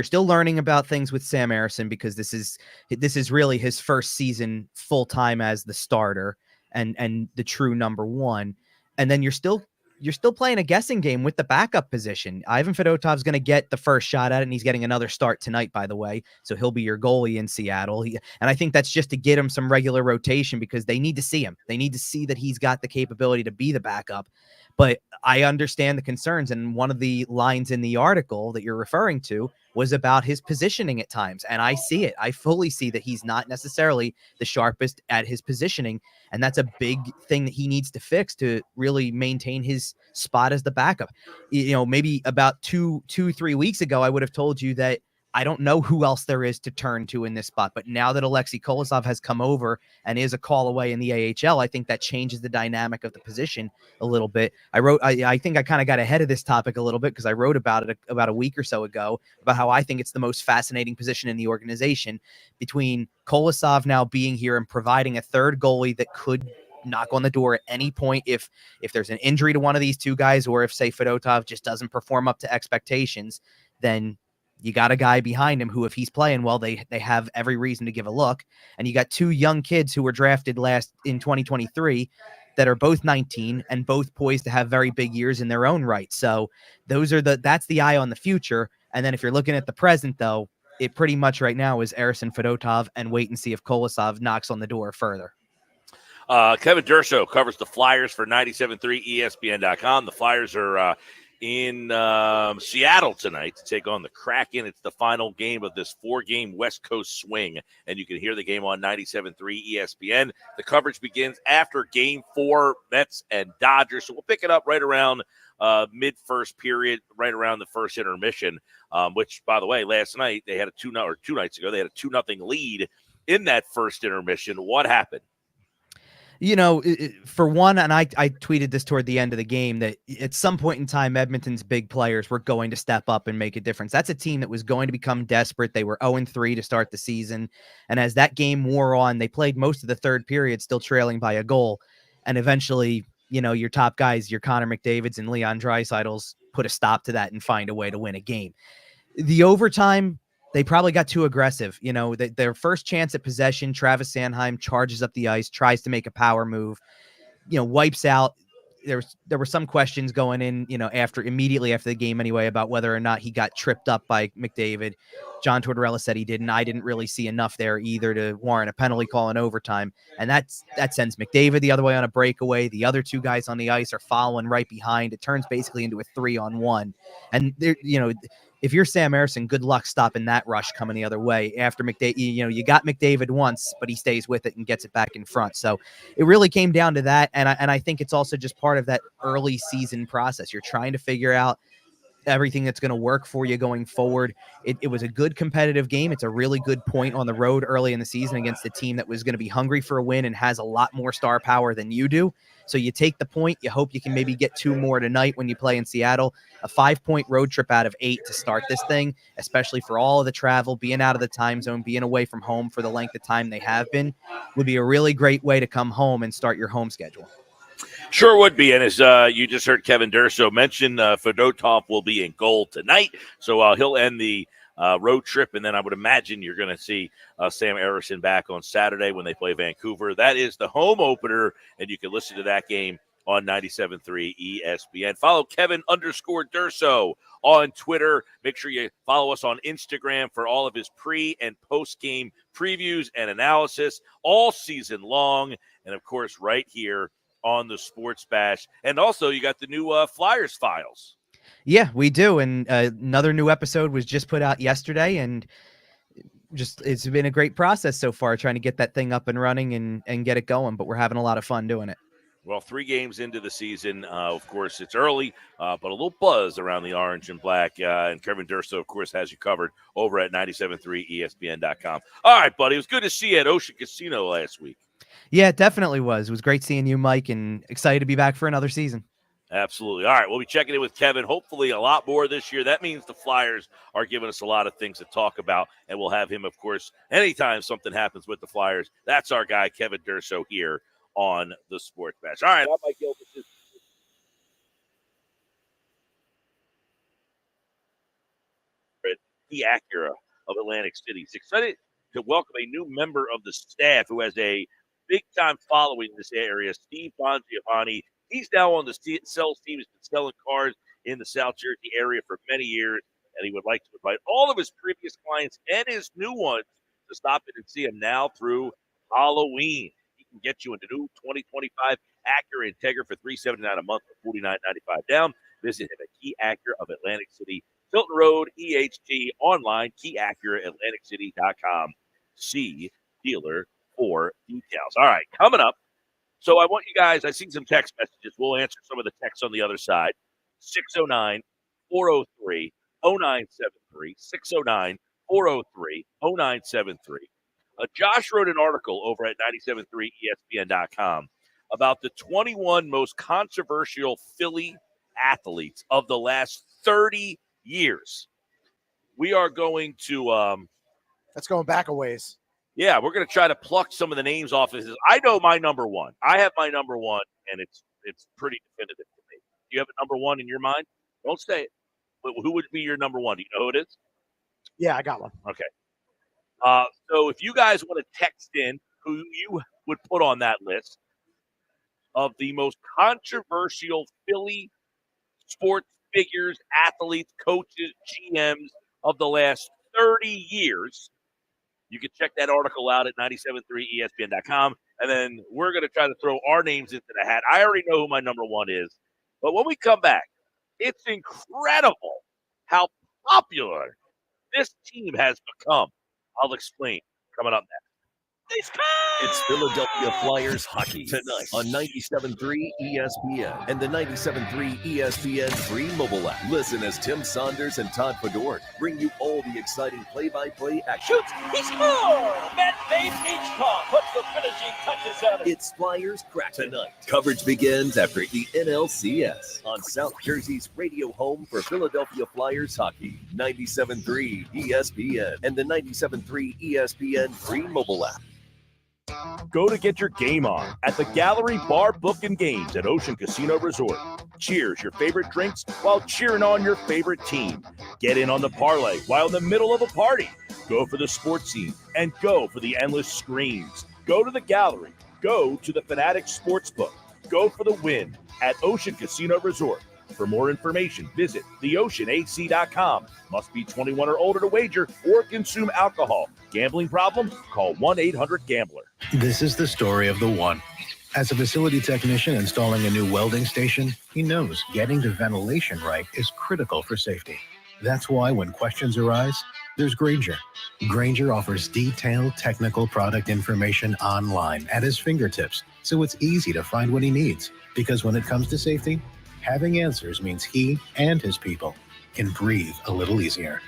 still learning about things with Sam Ersson because this is really his first season full time as the starter and the true number one. And then you're still you're still playing a guessing game with the backup position. Ivan Fedotov's going to get the first shot at it, and he's getting another start tonight, by the way. So he'll be your goalie in Seattle. And I think that's just to get him some regular rotation because they need to see him. They need to see that he's got the capability to be the backup. But I understand the concerns. And one of the lines in the article that you're referring to was about his positioning at times. And I see it. I fully see that he's not necessarily the sharpest at his positioning. And that's a big thing that he needs to fix to really maintain his spot as the backup. Maybe about 3 weeks ago, I would have told you that I don't know who else there is to turn to in this spot. But now that Alexei Kolosov has come over and is a call away in the AHL, I think that changes the dynamic of the position a little bit. I think I kind of got ahead of this topic a little bit because I wrote about it about a week or so ago about how I think it's the most fascinating position in the organization, between Kolosov now being here and providing a third goalie that could knock on the door at any point if there's an injury to one of these two guys, or if, say, Fedotov just doesn't perform up to expectations. Then you got a guy behind him who, if he's playing well, they have every reason to give a look. And you got two young kids who were drafted in 2023 that are both 19 and both poised to have very big years in their own right. So that's the eye on the future. And then if you're looking at the present, though, it pretty much right now is Ersin Fedotov and wait and see if Kolosov knocks on the door further. Kevin Durso covers the Flyers for 97.3 ESPN.com. The Flyers are in Seattle tonight to take on the Kraken. It's the final game of this 4-game West Coast swing, and you can hear the game on 97.3 ESPN. The coverage begins after Game 4, Mets and Dodgers, so we'll pick it up right around mid-first period, right around the first intermission, which, by the way, last night they had two nights ago, they had a 2-0 lead in that first intermission. What happened? For one, and I tweeted this toward the end of the game, that at some point in time, Edmonton's big players were going to step up and make a difference. That's a team that was going to become desperate. They were 0-3 to start the season. And as that game wore on, they played most of the third period still trailing by a goal. And eventually, your top guys, your Connor McDavids and Leon Draisaitl's, put a stop to that and find a way to win a game. The overtime, they probably got too aggressive. Their first chance at possession, Travis Sanheim charges up the ice, tries to make a power move, wipes out. There were some questions going in, immediately after the game anyway, about whether or not he got tripped up by McDavid. John Tortorella said he didn't. I didn't really see enough there either to warrant a penalty call in overtime. And that sends McDavid the other way on a breakaway. The other two guys on the ice are following right behind. It turns basically into a 3-on-1. And there, if you're Sam Ersson, good luck stopping that rush coming the other way. After McDavid, you got McDavid once, but he stays with it and gets it back in front. So it really came down to that. And I think it's also just part of that early season process. You're trying to figure out everything that's going to work for you going forward. It was a good competitive game. It's a really good point on the road early in the season against a team that was going to be hungry for a win and has a lot more star power than you do. So you take the point. You hope you can maybe get 2 more tonight when you play in Seattle. A 5-point road trip out of 8 to start this thing, especially for all of the travel, being out of the time zone, being away from home for the length of time they have been, would be a really great way to come home and start your home schedule. Sure would be. And as you just heard Kevin Durso mention, Fedotov will be in goal tonight. So he'll end the road trip. And then I would imagine you're going to see Sam Ersson back on Saturday when they play Vancouver. That is the home opener. And you can listen to that game on 97.3 ESPN. Follow Kevin_Durso on Twitter. Make sure you follow us on Instagram for all of his pre- and post-game previews and analysis all season long. And, of course, right here on the Sports Bash. And also, you got the new Flyers files. Yeah, we do. And another new episode was just put out yesterday, and it's been a great process so far trying to get that thing up and running and get it going, but we're having a lot of fun doing it. Well, 3 games into the season, of course, it's early, but a little buzz around the orange and black. And Kevin Durso, of course, has you covered over at 97.3 ESPN.com. All right, buddy. It was good to see you at Ocean Casino last week. Yeah, it definitely was. It was great seeing you, Mike, and excited to be back for another season. Absolutely. All right, we'll be checking in with Kevin, hopefully a lot more this year. That means the Flyers are giving us a lot of things to talk about, and we'll have him, of course, anytime something happens with the Flyers. That's our guy, Kevin Durso, here on the Sports Bash. All right, I'm Mike Gill. The Acura of Atlantic City. He's excited to welcome a new member of the staff who has a big-time following in this area, Steve Bongiovanni. He's now on the sales team. He's been selling cars in the South Jersey area for many years, and he would like to invite all of his previous clients and his new ones to stop in and see him now through Halloween. He can get you into new 2025 Acura Integra for $379 a month for $49.95 down. Visit him at Key Acura of Atlantic City, Tilton Road, EHT, online, KeyAcuraAtlanticCity.com. See dealer for details. All right, coming up. So I want you guys, I see some text messages. We'll answer some of the texts on the other side. 609-403-0973. 609-403-0973. Josh wrote an article over at 973ESPN.com about the 21 most controversial Philly athletes of the last 30 years. We are going to that's going back a ways. Yeah, we're going to try to pluck some of the names off of this. I know my number one. I have my number one, and it's pretty definitive to me. Do you have a number one in your mind? Don't say it. But who would be your number one? Do you know who it is? Yeah, I got one. Okay. So if you guys want to text in who you would put on that list of the most controversial Philly sports figures, athletes, coaches, GMs of the last 30 years, you can check that article out at 973ESPN.com. And then we're going to try to throw our names into the hat. I already know who my number one is. But when we come back, it's incredible how popular this team has become. I'll explain coming up next. It's Philadelphia Flyers hockey tonight on 97.3 ESPN and the 97.3 ESPN free mobile app. Listen as Tim Saunders and Todd Fedor bring you all the exciting play-by-play action. Shoots, he scores! Matt Hitchcock puts the finishing touches on it. It's Flyers Crack tonight. Coverage begins after the NLCS on South Jersey's radio home for Philadelphia Flyers hockey. 97.3 ESPN and the 97.3 ESPN free mobile app. Go to get your game on at the Gallery Bar Book and Games at Ocean Casino Resort. Cheers your favorite drinks while cheering on your favorite team. Get in on the parlay while in the middle of a party. Go for the sports scene and go for the endless screens. Go to the Gallery. Go to the Fanatic Sportsbook. Go for the win at Ocean Casino Resort. For more information, visit theoceanac.com. Must be 21 or older to wager or consume alcohol. Gambling problem? Call 1-800-GAMBLER. This is the story of the one. As a facility technician installing a new welding station, he knows getting the ventilation right is critical for safety. That's why when questions arise, there's Grainger. Grainger offers detailed technical product information online at his fingertips, so it's easy to find what he needs. Because when it comes to safety, having answers means he and his people can breathe a little easier.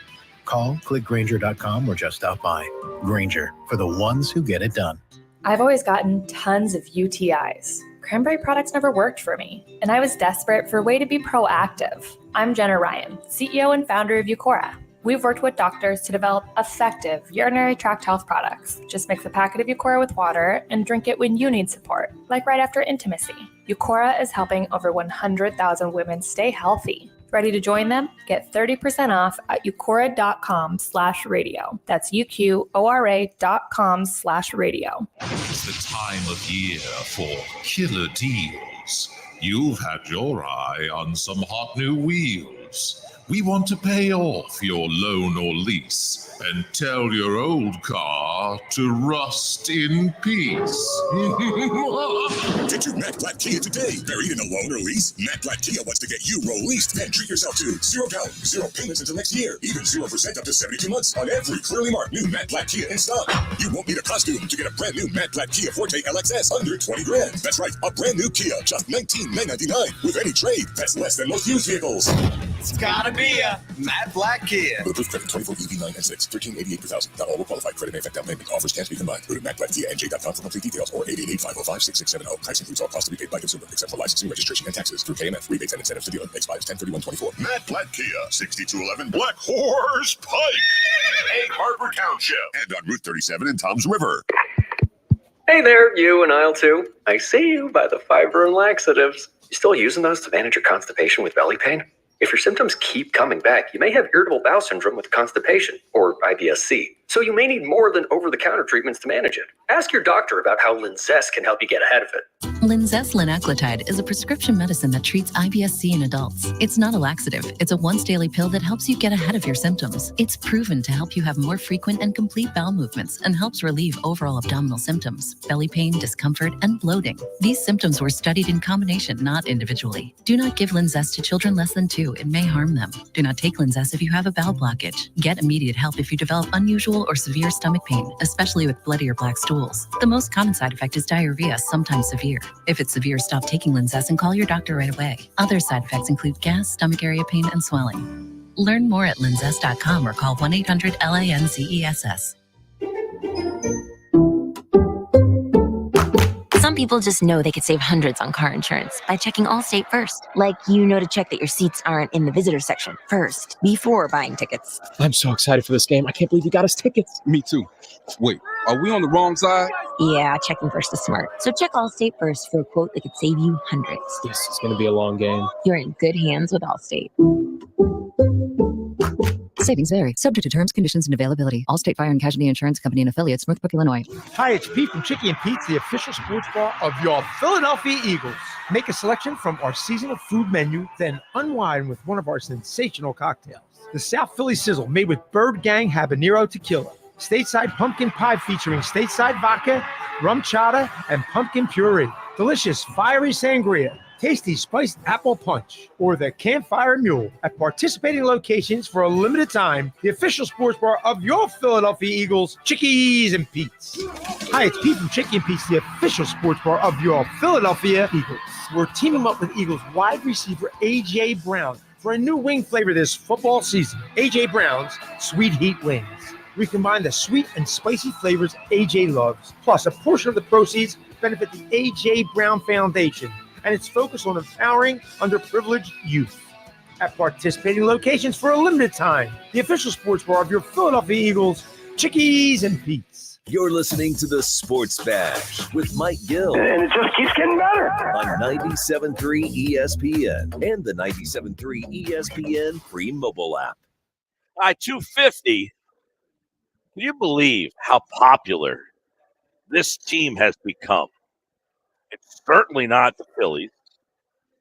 Call, click Grainger.com, or just stop by. Grainger, for the ones who get it done. I've always gotten tons of UTIs. Cranberry products never worked for me, and I was desperate for a way to be proactive. I'm Jenna Ryan, CEO and founder of Eucora. We've worked with doctors to develop effective urinary tract health products. Just mix a packet of Eucora with water and drink it when you need support, like right after intimacy. Eucora is helping over 100,000 women stay healthy. Ready to join them? Get 30% off at eucora.com/radio. That's UQORA.com/radio. It's the time of year for killer deals. You've had your eye on some hot new wheels. We want to pay off your loan or lease and tell your old car to rust in peace. Get your Matt Black Kia today. Buried in a loan or lease? Matt Black Kia wants to get you released and treat yourself to 0 down, 0 payments until next year, even 0% up to 72 months on every clearly marked new Matt Black Kia in stock. You won't need a costume to get a brand new Matt Black Kia Forte LXS under 20 grand. That's right, a brand new Kia, just $19,999 with any trade. That's less than most used vehicles. It's gotta be a Matt Black Kia. Bulletproof credit 24 EV9 and 6, $13.88 per thousand. Not all will qualify. Credit may affect down payment. Offers can't be combined. Go to MattBlackKiaNJ.com for complete details or 888-505-6670. Price includes all costs to be paid by consumer except for licensing, registration, and taxes through KMF. Rebates and incentives to dealer. Expires 10/31/24. Matt Black Kia, 6211 Black Horse Pike, Egg Harbor Township, and on Route 37 in Toms River. Hey there, you and aisle 2. I see you by the fiber and laxatives. You still using those to manage your constipation with belly pain? If your symptoms keep coming back, you may have irritable bowel syndrome with constipation, or IBS-C. So you may need more than over-the-counter treatments to manage it. Ask your doctor about how Linzess can help you get ahead of it. Linzess linaclotide is a prescription medicine that treats IBS-C in adults. It's not a laxative. It's a once-daily pill that helps you get ahead of your symptoms. It's proven to help you have more frequent and complete bowel movements and helps relieve overall abdominal symptoms, belly pain, discomfort, and bloating. These symptoms were studied in combination, not individually. Do not give Linzess to children less than 2. It may harm them. Do not take Linzess if you have a bowel blockage. Get immediate help if you develop unusual or severe stomach pain, especially with bloody or black stools. The most common side effect is diarrhea, sometimes severe. If it's severe, stop taking Linzess and call your doctor right away. Other side effects include gas, stomach area pain, and swelling. Learn more at linzess.com or call 1-800-LINZESS. Some people just know they could save hundreds on car insurance by checking Allstate first. Like, to check that your seats aren't in the visitor section first, before buying tickets. I'm so excited for this game. I can't believe you got us tickets. Me too. Wait, are we on the wrong side? Yeah, checking first is smart. So check Allstate first for a quote that could save you hundreds. This is going to be a long game. You're in good hands with Allstate. Savings vary. Subject to terms, conditions, and availability. Allstate Fire and Casualty Insurance Company and Affiliates, Northbrook, Illinois. Hi, it's Pete from Chicky and Pete's, the official sports bar of your Philadelphia Eagles. Make a selection from our seasonal food menu, then unwind with one of our sensational cocktails. The South Philly Sizzle, made with Bird Gang Habanero Tequila. Stateside pumpkin pie featuring stateside vodka, rum chata, and pumpkin puree. Delicious fiery sangria. Tasty spiced apple punch, or the Campfire Mule at participating locations for a limited time. The official sports bar of your Philadelphia Eagles, Chickies and Pete's. Hi, it's Pete from Chicky and Pete's, the official sports bar of your Philadelphia Eagles. We're teaming up with Eagles wide receiver A.J. Brown for a new wing flavor this football season. A.J. Brown's Sweet Heat Wings. We combine the sweet and spicy flavors A.J. loves, plus a portion of the proceeds benefit the A.J. Brown Foundation, and it's focused on empowering underprivileged youth. At participating locations for a limited time, the official sports bar of your Philadelphia Eagles, Chickies and Pete's. You're listening to the Sports Bash with Mike Gill. And it just keeps getting better. On 97.3 ESPN and the 97.3 ESPN free mobile app. All right, 250. Can you believe how popular this team has become? It's certainly not the Phillies.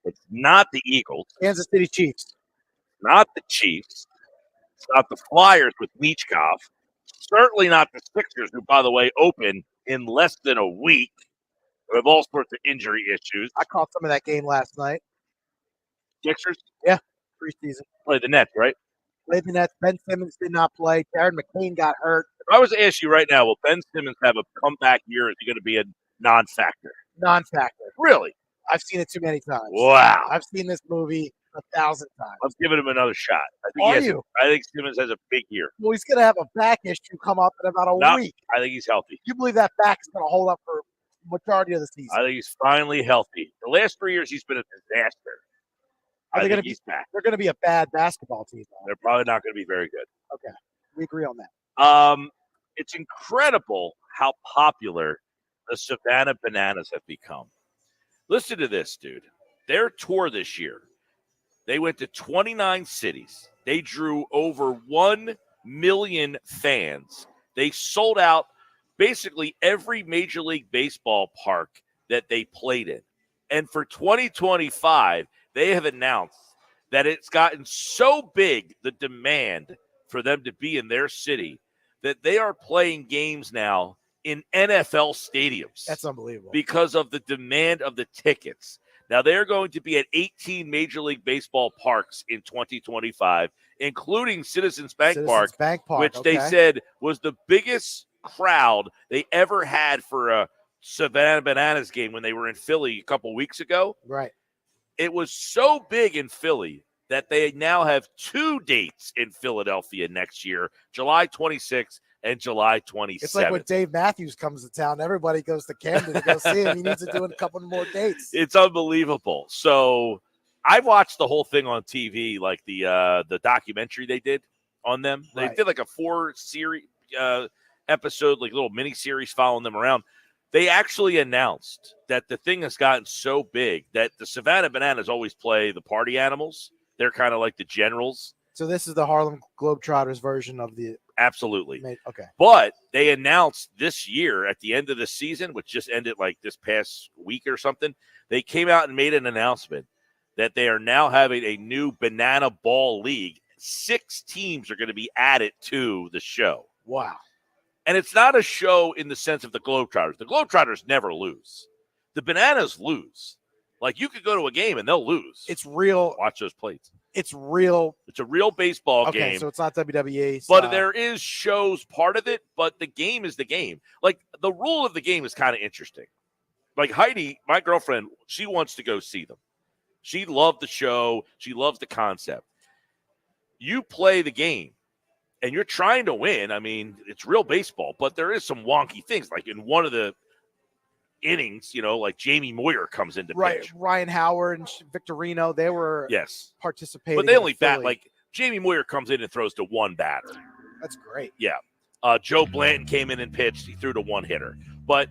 It's not the Eagles. Kansas City Chiefs. Not the Chiefs. It's not the Flyers with Michkov. Certainly not the Sixers, who, by the way, open in less than a week with all sorts of injury issues. I caught some of that game last night. Sixers? Yeah, preseason. Played the Nets, right? Played the Nets. Ben Simmons did not play. Jared McCain got hurt. If I was to ask you right now, will Ben Simmons have a comeback year? Is he going to be a non-factor? Non-factor. Really? I've seen it too many times. Wow. I've seen this movie 1,000 times. I'm giving him another shot. I think Simmons has a big year. Well, he's going to have a back issue come up in about a week. I think he's healthy. You believe that back is going to hold up for the majority of the season? I think he's finally healthy. The last 3 years, he's been a disaster. I think he's back. They're going to be a bad basketball team, though. They're probably not going to be very good. Okay. We agree on that. It's incredible how popular the Savannah Bananas have become. Listen to this, dude. Their tour this year, they went to 29 cities. They drew over 1 million fans. They sold out basically every Major League Baseball park that they played in. And for 2025, they have announced that it's gotten so big, the demand for them to be in their city, that they are playing games now in NFL stadiums. That's unbelievable. Because of the demand of the tickets. Now, they're going to be at 18 Major League Baseball parks in 2025, including Citizens Bank Park, which they said was the biggest crowd they ever had for a Savannah Bananas game when they were in Philly a couple weeks ago. Right. It was so big in Philly that they now have 2 dates in Philadelphia next year, July 26th and July 27th. It's like when Dave Matthews comes to town, everybody goes to Camden to go see him. He needs to do a couple more dates. It's unbelievable. So I watched the whole thing on TV, like the documentary they did on them. They did like a 4-series episode, like little mini series following them around. They actually announced that the thing has gotten so big that the Savannah Bananas always play the party animals. They're kind of like the generals So this is the Harlem Globetrotters version of the. Absolutely. Okay. But they announced this year at the end of the season, which just ended like this past week or something, they came out and made an announcement that they are now having a new Banana Ball League. 6 teams are going to be added to the show. Wow. And it's not a show in the sense of the Globetrotters. The Globetrotters never lose. The Bananas lose. Like, you could go to a game and they'll lose. It's real. Watch those plates. It's real. It's a real baseball game. Okay, so it's not WWE. But there is shows part of it, but the game is the game. Like, the rule of the game is kind of interesting. Like, Heidi, my girlfriend, she wants to go see them. She loved the show. She loves the concept. You play the game, and you're trying to win. I mean, it's real baseball, but there is some wonky things. Like, in one of the innings, like Jamie Moyer comes into pitch. Ryan Howard and Victorino, they were participating. But they only bat, like, Jamie Moyer comes in and throws to one batter. That's great. Yeah. Joe Blanton came in and pitched. He threw to one hitter. But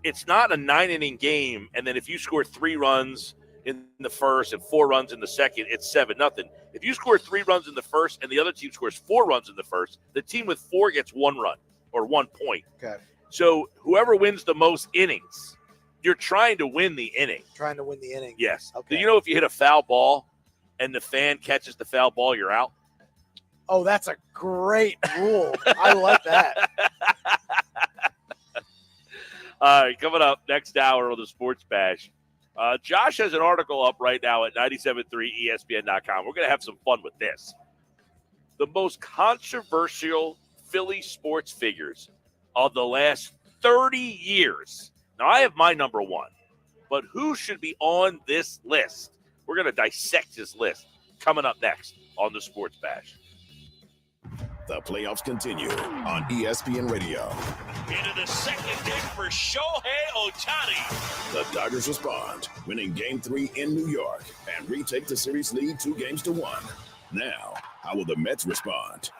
it's not a 9-inning game, and then if you score 3 runs in the first and 4 runs in the second, it's 7-0. If you score 3 runs in the first and the other team scores 4 runs in the first, the team with 4 gets 1 run or 1 point. Okay. So whoever wins the most innings, you're trying to win the inning. Trying to win the inning. Yes. Okay. Do you know if you hit a foul ball and the fan catches the foul ball, you're out? Oh, that's a great rule. I like that. All right, coming up next hour on the Sports Bash. Josh has an article up right now at 973ESPN.com. We're going to have some fun with this. The most controversial Philly sports figures of the last 30 years. Now, I have my number 1, but who should be on this list? We're going to dissect his list coming up next on the Sports Bash. The playoffs continue on ESPN Radio. Into the second inning for Shohei Ohtani. The Dodgers respond, winning Game 3 in New York and retake the series lead 2-1. Now, how will the Mets respond?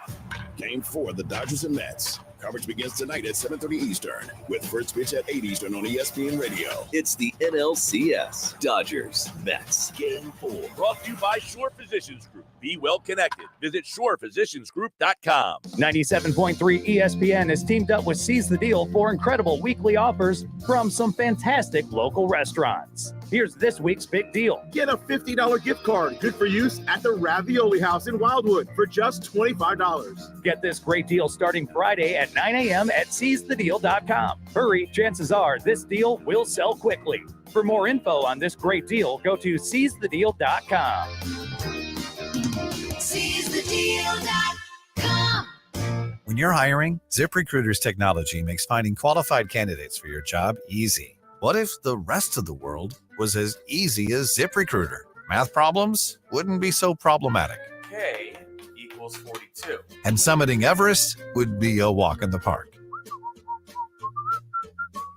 Game 4, the Dodgers and Mets. Coverage begins tonight at 7:30 Eastern with first pitch at 8 Eastern on ESPN Radio. It's the NLCS. Dodgers, Mets, Game 4. Brought to you by Shore Physicians Group. Be well connected. Visit shorephysiciansgroup.com. 97.3 ESPN has teamed up with Seize the Deal for incredible weekly offers from some fantastic local restaurants. Here's this week's big deal. Get a $50 gift card, good for use at the Ravioli House in Wildwood for just $25. Get this great deal starting Friday at 9 a.m. at seizethedeal.com. Hurry, chances are this deal will sell quickly. For more info on this great deal, go to seizethedeal.com. Seizethedeal.com. When you're hiring, ZipRecruiter's technology makes finding qualified candidates for your job easy. What if the rest of the world was as easy as ZipRecruiter? Math problems wouldn't be so problematic. K equals 42. And summiting Everest would be a walk in the park.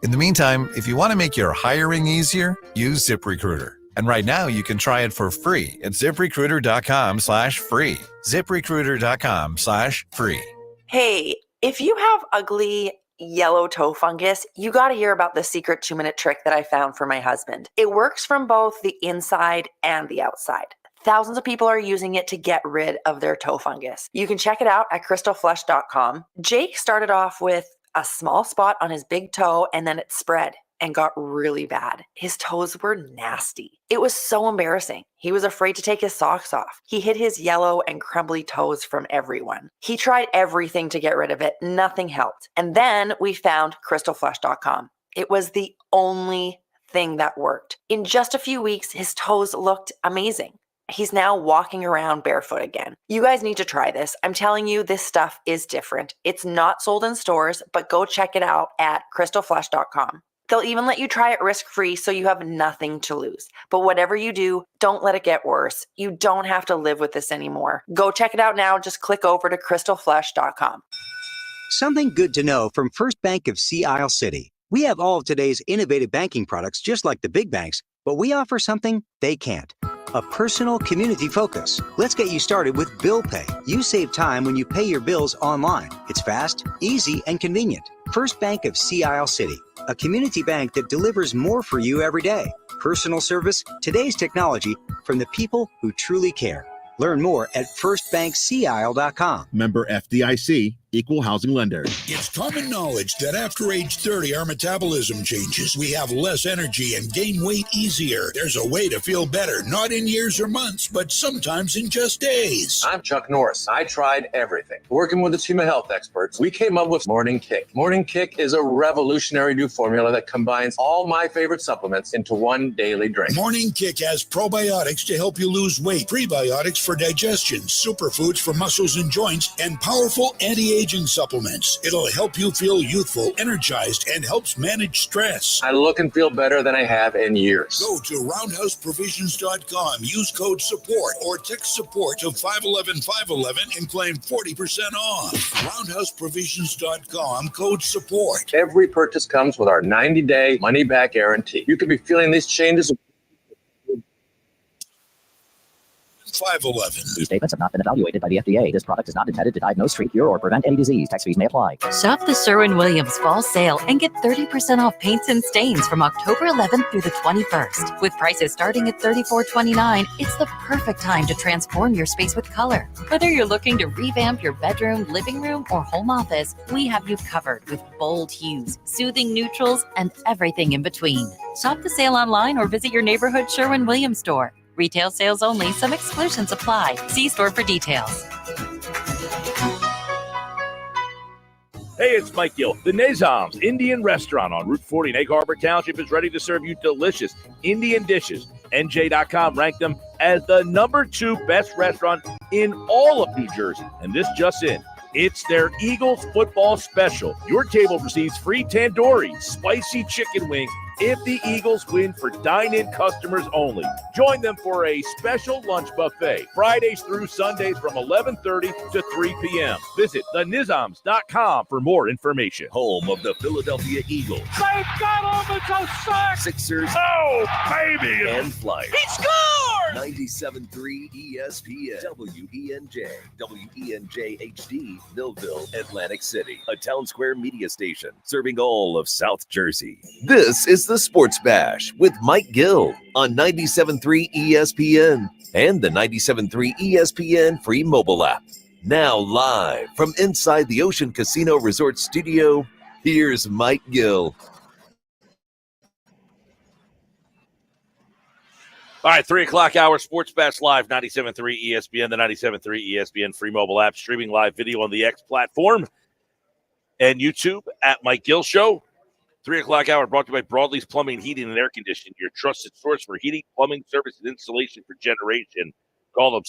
In the meantime, if you want to make your hiring easier, use ZipRecruiter. And right now, you can try it for free at ZipRecruiter.com/free. ZipRecruiter.com/free. Hey, if you have ugly yellow toe fungus, you got to hear about the secret 2-minute trick that I found for my husband. It works from both the inside and the outside. Thousands of people are using it to get rid of their toe fungus. You can check it out at crystalflush.com. Jake started off with a small spot on his big toe, and then it spread and got really bad. His toes were nasty. It was so embarrassing. He was afraid to take his socks off. He hid his yellow and crumbly toes from everyone. He tried everything to get rid of it. Nothing helped. And then we found crystalflush.com. It was the only thing that worked. In just a few weeks, his toes looked amazing. He's now walking around barefoot again. You guys need to try this. I'm telling you, this stuff is different. It's not sold in stores, but go check it out at crystalflush.com. They'll even let you try it risk-free, so you have nothing to lose. But whatever you do, don't let it get worse. You don't have to live with this anymore. Go check it out now. Just click over to crystalflush.com. Something good to know from First Bank of Sea Isle City. We have all of today's innovative banking products just like the big banks, but we offer something they can't. A personal community focus. Let's get you started with Bill Pay. You save time when you pay your bills online. It's fast, easy, and convenient. First Bank of Sea Isle City. A community bank that delivers more for you every day. Personal service, today's technology, from the people who truly care. Learn more at firstbankseaisle.com. Member FDIC, equal housing lender. It's common knowledge that after age 30, our metabolism changes. We have less energy and gain weight easier. There's a way to feel better, not in years or months, but sometimes in just days. I'm Chuck Norris. I tried everything. Working with a team of health experts, we came up with Morning Kick. Morning Kick is a revolutionary new formula that combines all my favorite supplements into one daily drink. Morning Kick has probiotics to help you lose weight, prebiotics for digestion, superfoods for muscles and joints, and powerful anti-aging supplements. It'll help you feel youthful, energized, and helps manage stress. I look and feel better than I have in years. Go to roundhouseprovisions.com, use code SUPPORT, or text SUPPORT to 511-511 and claim 40% off. roundhouseprovisions.com, code SUPPORT. Every purchase comes with our 90-day money-back guarantee. You could be feeling these changes. 511. These statements have not been evaluated by the FDA. This product is not intended to diagnose, treat, cure, or prevent any disease. Tax fees may apply. Shop the Sherwin-Williams Fall Sale and get 30% off paints and stains from October 11th through the 21st. With prices starting at $34.29, it's the perfect time to transform your space with color. Whether you're looking to revamp your bedroom, living room, or home office, we have you covered with bold hues, soothing neutrals, and everything in between. Shop the sale online or visit your neighborhood Sherwin-Williams store. Retail sales only. Some exclusions apply. See store for details. Hey, it's Mike Gill. The Nizam's Indian Restaurant on Route 40 in Egg Harbor Township is ready to serve you delicious Indian dishes. NJ.com ranked them as the #2 best restaurant in all of New Jersey. And this just in. It's their Eagles football special. Your table receives free tandoori, spicy chicken wings, if the Eagles win for dine-in customers only. Join them for a special lunch buffet, Fridays through Sundays from 11:30 to 3 p.m. Visit thenizams.com for more information. Home of the Philadelphia Eagles, They've got him. It's a sack. Sixers, Oh, baby. and Flyers. He scored. 97.3 ESPN, WENJ HD, Millville, Atlantic City, a Town Square media station serving all of South Jersey. This is the Sports Bash with Mike Gill on 97.3 ESPN and the 97.3 ESPN free mobile app. Now live from inside the Ocean Casino Resort studio, here's Mike Gill. All right, 3 o'clock hour, Sports Bash Live, 97.3 ESPN, the 97.3 ESPN free mobile app, streaming live video on the X platform and YouTube at Mike Gill Show. 3 o'clock hour brought to you by Broadlee's Plumbing, Heating, and Air Conditioning, your trusted source for heating, plumbing, service, and installation for generation. Call them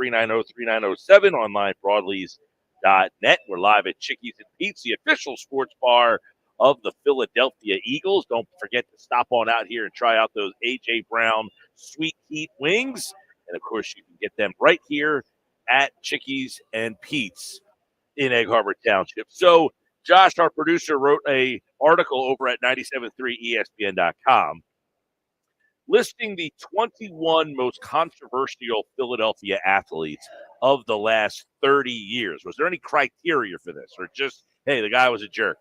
609-390-3907, online broadlees.net. We're live at Chickies and Pete's, the official sports bar of the Philadelphia Eagles. Don't forget to stop on out here and try out those A.J. Brown Sweet Heat Wings. And, of course, you can get them right here at Chickies and Pete's in Egg Harbor Township. So, Josh, our producer, wrote a article over at 97.3ESPN.com listing the 21 most controversial Philadelphia athletes of the last 30 years. Was there any criteria for this, or just, hey, the guy was a jerk?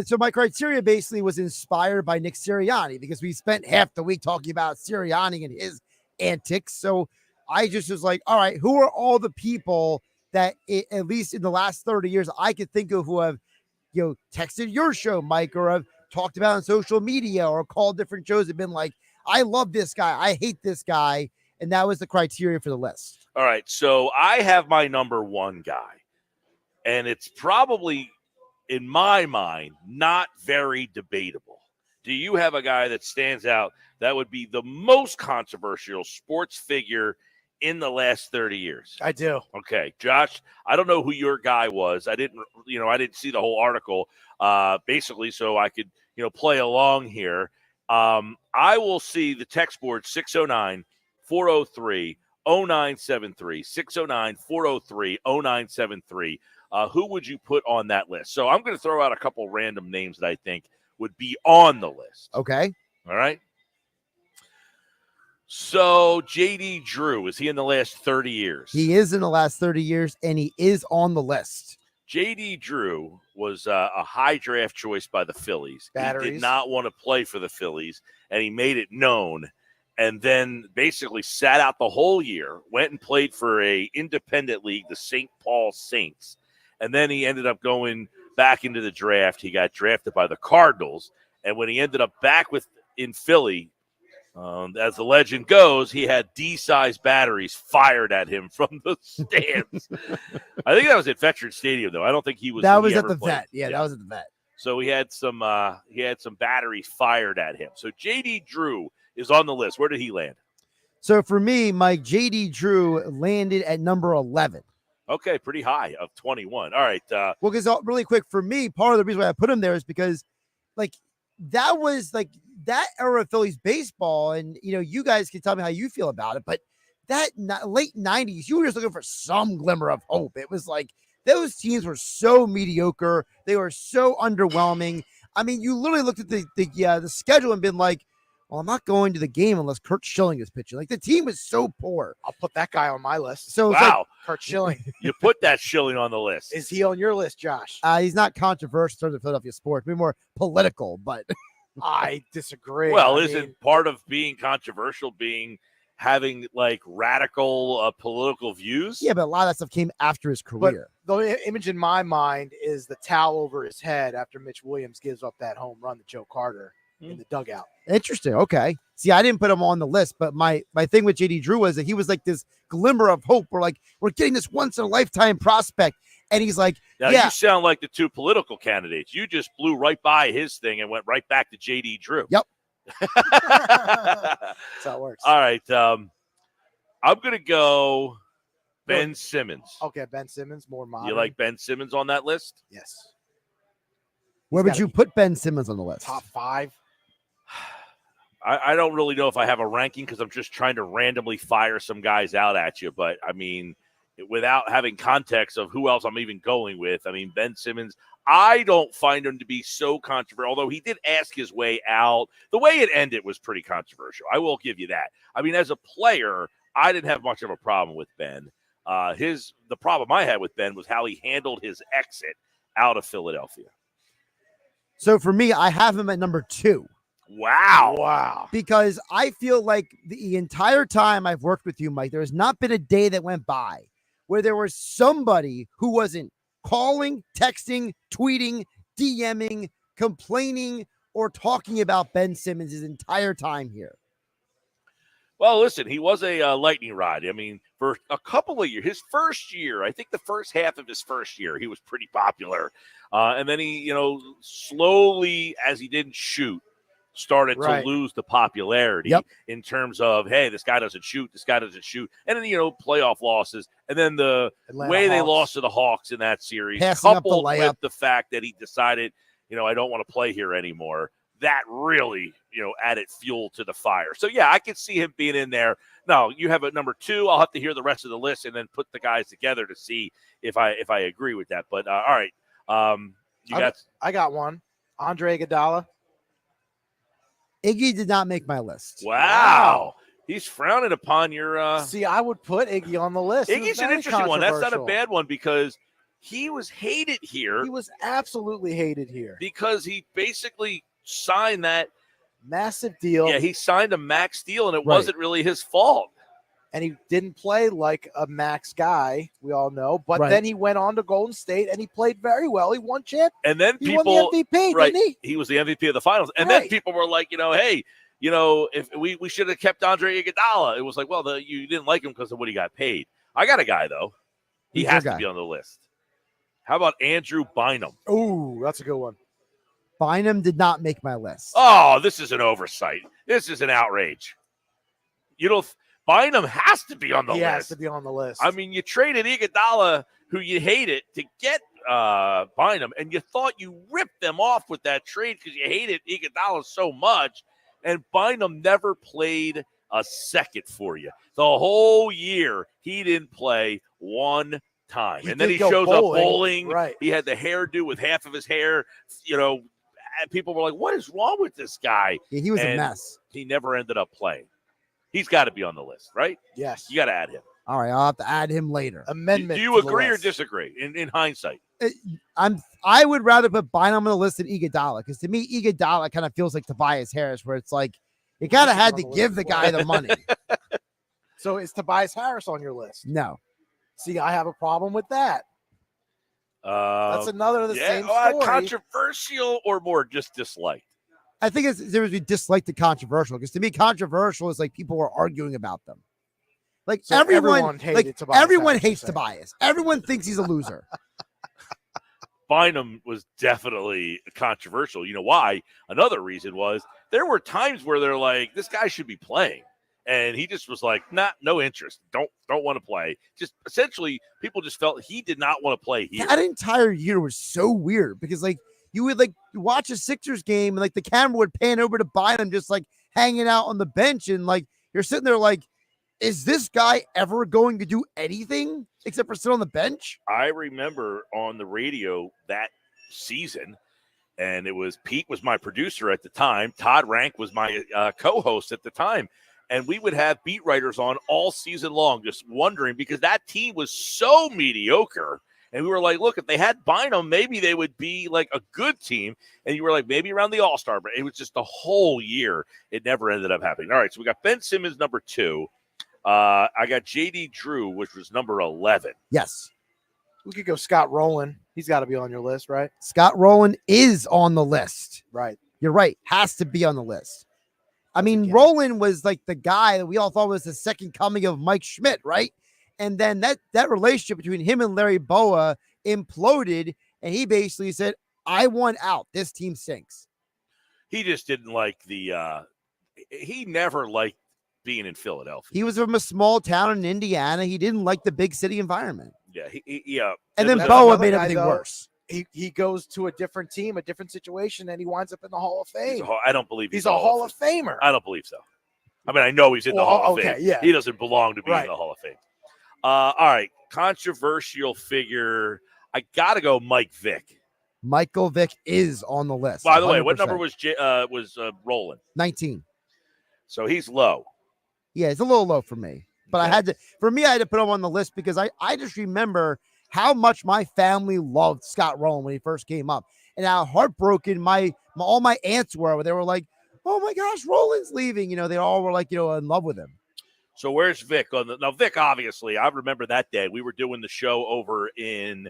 So my criteria basically was inspired by Nick Sirianni, because we spent half the week talking about Sirianni and his antics. So I just was like, all right, who are all the people that at least in the last 30 years I could think of who have, texted your show, Mike, or have talked about on social media or called different shows and been like, I love this guy, I hate this guy. And that was the criteria for the list. All right. So I have my number one guy, and it's probably, in my mind, not very debatable. Do you have a guy that stands out that would be the most controversial sports figure in the last 30 years? I do. Okay, Josh, I don't know who your guy was. I didn't see the whole article, basically, so I could, play along here. I will see the text board 609-403-0973, 609-403-0973. Who would you put on that list? So I'm going to throw out a couple random names that I think would be on the list. Okay. All right. So J.D. Drew, is he in the last 30 years? He is in the last 30 years, and he is on the list. J.D. Drew was a high draft choice by the Phillies. Batteries. He did not want to play for the Phillies, and he made it known. and then basically sat out the whole year, went and played for a independent league, the St. Paul Saints. And then he ended up going back into the draft. He got drafted by the Cardinals. And when he ended up back in Philly, as the legend goes, he had D-sized batteries fired at him from the stands. I think that was at Veterans Stadium, though. I don't think he was. That was at the Vet. Yeah, that was at the Vet. So he had some batteries fired at him. So J.D. Drew is on the list. Where did he land? So for me, Mike, J.D. Drew landed at number 11. Okay, pretty high of 21. All right. Well, because really quick, for me, part of the reason why I put him there is because, like, that was, like, that era of Phillies baseball, and, you know, you guys can tell me how you feel about it, but that late 90s, you were just looking for some glimmer of hope. It was like those teams were so mediocre. They were so underwhelming. I mean, you literally looked at the schedule and been like, well, I'm not going to the game unless Kurt Schilling is pitching. Like, the team was so poor. I'll put that guy on my list. So wow. Like Kurt Schilling. You put that Schilling on the list. Is he on your list, Josh? He's not controversial in terms of Philadelphia sports. Maybe more political, but I disagree. Well, isn't part of being controversial having like radical political views? Yeah, but a lot of that stuff came after his career. But the image in my mind is the towel over his head after Mitch Williams gives up that home run to Joe Carter in the dugout. Interesting. Okay. See, I didn't put him on the list, but my thing with JD Drew was that he was like this glimmer of hope. We're getting this once in a lifetime prospect. And he's like, now you sound like the two political candidates. You just blew right by his thing and went right back to JD Drew. Yep. That's how it works. All right. I'm going to go Ben Simmons. Okay. Ben Simmons, more modern. You like Ben Simmons on that list? Yes. Where would you put Ben Simmons on the list? Top 5. I don't really know if I have a ranking because I'm just trying to randomly fire some guys out at you. But, I mean, without having context of who else I'm even going with, I mean, Ben Simmons, I don't find him to be so controversial, although he did ask his way out. The way it ended was pretty controversial. I will give you that. I mean, as a player, I didn't have much of a problem with Ben. The problem I had with Ben was how he handled his exit out of Philadelphia. So for me, I have him at number 2. Wow. Because I feel like the entire time I've worked with you, Mike, there has not been a day that went by where there was somebody who wasn't calling, texting, tweeting, DMing, complaining, or talking about Ben Simmons his entire time here. Well, listen, he was a lightning rod. I mean, for a couple of years, his first year, I think the first half of his first year, he was pretty popular. And then he, slowly, as he didn't shoot, started to lose the popularity in terms of, hey, this guy doesn't shoot. And then, playoff losses. And then the way they lost to the Hawks in that series, coupled with the fact that he decided, I don't want to play here anymore. That really, added fuel to the fire. So, yeah, I could see him being in there. Now, you have it number 2. I'll have to hear the rest of the list and then put the guys together to see if I agree with that. But, all right. I got one. Andre Iguodala. Iggy did not make my list. Wow. He's frowning upon your See, I would put Iggy on the list. Iggy's an interesting one. That's not a bad one because he was hated here. He was absolutely hated here. Because he basically signed that massive deal. Yeah, he signed a max deal, and it wasn't really his fault. And he didn't play like a max guy, we all know. But then he went on to Golden State, and he played very well. He won champ. And then he won the MVP, didn't he? He was the MVP of the finals. And then people were like, hey, if we should have kept Andre Iguodala. It was like, well, you didn't like him because of what he got paid. I got a guy, though. He has to be on the list. How about Andrew Bynum? Oh, that's a good one. Bynum did not make my list. Oh, this is an oversight. This is an outrage. Bynum has to be on the list. He has to be on the list. I mean, you traded Iguodala, who you hated, to get Bynum, and you thought you ripped them off with that trade because you hated Iguodala so much, and Bynum never played a second for you. The whole year, he didn't play one time. And then he shows up bowling. Right. He had the hairdo with half of his hair, and people were like, what is wrong with this guy? Yeah, he was a mess. He never ended up playing. He's got to be on the list, right? Yes. You got to add him. All right, I'll have to add him later. Amendment. Do you agree or disagree in hindsight? I would rather put Bynum on the list than Iguodala because to me, Iguodala kind of feels like Tobias Harris, where it's like You kind of had to give the guy the money. So is Tobias Harris on your list? No. See, I have a problem with that. That's another of the same story. Controversial or more just disliked? I think there would be disliked to controversial, because to me, controversial is like people were arguing about them. Like So everyone hated Tobias everyone Harris, hates you're saying. Tobias. Everyone thinks he's a loser. Bynum was definitely controversial. You know why? Another reason was there were times where they're like, this guy should be playing. And he just was like, no interest. Don't want to play. Just essentially, people just felt he did not want to play here. That entire year was so weird, because like you would like watch a Sixers game and like the camera would pan over to Bynum just like hanging out on the bench, and like you're sitting there like, is this guy ever going to do anything except for sit on the bench? I remember on the radio that season, and it was Pete was my producer at the time. Todd Rank was my co-host at the time. And we would have beat writers on all season long, just wondering, because that team was so mediocre. And we were like, look, if they had Bynum, maybe they would be like a good team. And you were like, maybe around the All-Star break. It was just the whole year. It never ended up happening. All right, so we got Ben Simmons, number 2. I got J.D. Drew, which was number 11. Yes. We could go Scott Rowland. He's got to be on your list, right? Scott Rowland is on the list. Right. You're right. Has to be on the list. I mean, Rowland was like the guy that we all thought was the second coming of Mike Schmidt, right? And then that relationship between him and Larry Boa imploded, and he basically said, I want out. This team stinks. He just didn't like he never liked being in Philadelphia. He was from a small town in Indiana. He didn't like the big city environment. Yeah, yeah. And then Boa made everything worse. He goes to a different team, a different situation, and he winds up in the Hall of Fame. I don't believe he's a Hall of Famer. I don't believe so. I mean, I know he's in the Hall of Fame. Yeah. He doesn't belong to be in the Hall of Fame. All right, controversial figure. I got to go Mike Vick. Michael Vick is on the list. By the way, 100%. what number was Rowland? 19. So he's low. Yeah, it's a little low for me. But I had to put him on the list because I just remember how much my family loved Scott Rowland when he first came up, and how heartbroken all my aunts were when they were like, oh my gosh, Rowland's leaving. You know, they all were like, in love with him. So where's Vic? Now, Vic, obviously, I remember that day. We were doing the show over in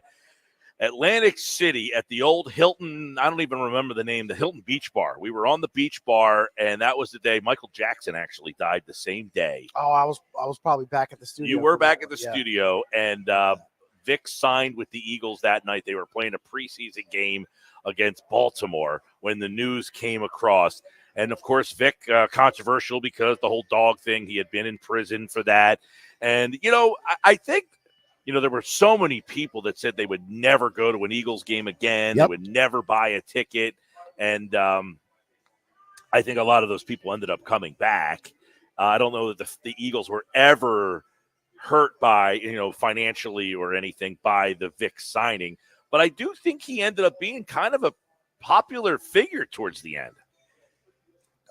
Atlantic City at the old Hilton. I don't even remember the name, the Hilton Beach Bar. We were on the beach bar, and that was the day Michael Jackson actually died the same day. Oh, I was probably back at the studio. You were back at the studio, and Vic signed with the Eagles that night. They were playing a preseason game against Baltimore when the news came across. And, of course, Vic, controversial because the whole dog thing. He had been in prison for that. And, I think, there were so many people that said they would never go to an Eagles game again. Yep. They would never buy a ticket. And I think a lot of those people ended up coming back. I don't know that the Eagles were ever hurt by, financially or anything by the Vic signing. But I do think he ended up being kind of a popular figure towards the end.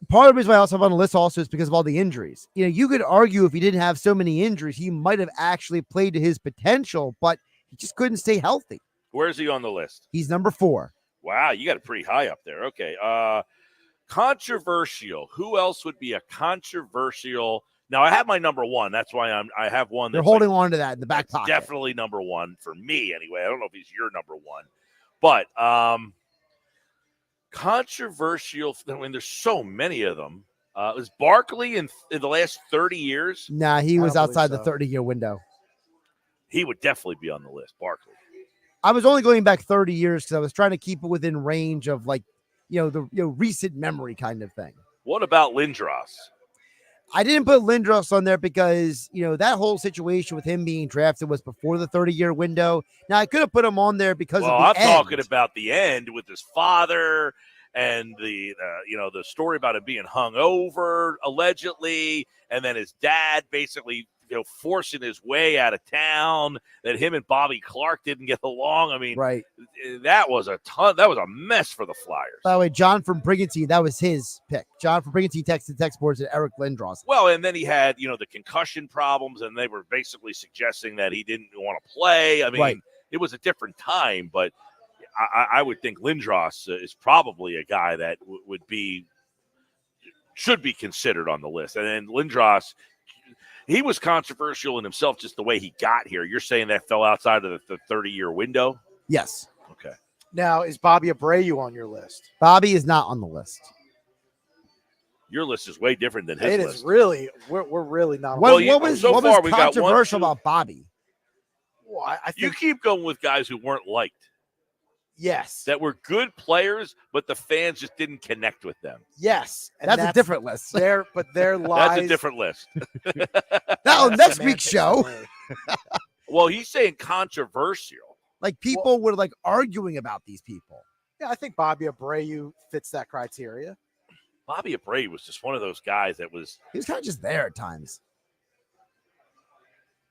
Part of the reason why I also have on the list also is because of all the injuries. You could argue if he didn't have so many injuries, he might have actually played to his potential, but he just couldn't stay healthy. Where's he on the list? He's number 4. Wow, you got it pretty high up there. Okay. Controversial. Who else would be a controversial? Now, I have my number 1. That's why I have one. They're holding on to that in the back pocket. Definitely number 1 for me anyway. I don't know if he's your number 1. But controversial. I mean, there's so many of them. Was Barkley in the last 30 years? Nah, he was outside the 30-year window. He would definitely be on the list, Barkley. I was only going back 30 years because I was trying to keep it within range of the recent memory kind of thing. What about Lindros? I didn't put Lindros on there because, that whole situation with him being drafted was before the 30-year window. Now, I could have put him on there because of the I'm end. talking about the end with his father and the story about him being hung over, allegedly, and then his dad basically, forcing his way out of town, that him and Bobby Clark didn't get along. I mean, right. That was a mess for the Flyers. By the way, John from Brigantine, that was his pick. John from Brigantine texted text boards at Eric Lindros. Well, and then he had, the concussion problems, and they were basically suggesting that he didn't want to play. I mean, It was a different time, but I would think Lindros is probably a guy that would be should be considered on the list. And then Lindros, he was controversial in himself just the way he got here. You're saying that fell outside of the 30-year window? Yes. Okay. Now, is Bobby Abreu on your list? Bobby is not on the list. Your list is way different than his It list. is really, we're really not. What was controversial about Bobby? Well, I think you keep going with guys who weren't liked. Yes. That were good players, but the fans just didn't connect with them. Yes. And That's a different list. Their lies. That's a different list. That'll next week's show. Well, he's saying controversial. Like people were like arguing about these people. Yeah, I think Bobby Abreu fits that criteria. Bobby Abreu was just one of those guys that was. He was kind of just there at times.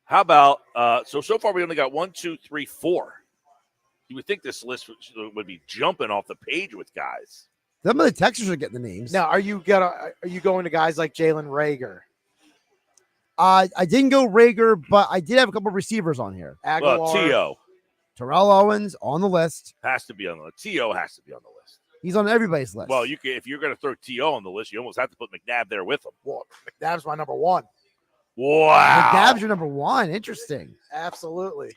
How about so far we only got 1, 2, 3, 4. You would think this list would be jumping off the page with guys. Some of the Texans are getting the names. Now, are you going to guys like Jalen Reagor? I didn't go Rager, but I did have a couple of receivers on here. Aguilar, T.O. Terrell Owens on the list. Has to be on the list. T.O. has to be on the list. He's on everybody's list. Well, if you're going to throw T.O. on the list, you almost have to put McNabb there with him. Well, McNabb's my number one. Wow. McNabb's your number one. Interesting. Absolutely.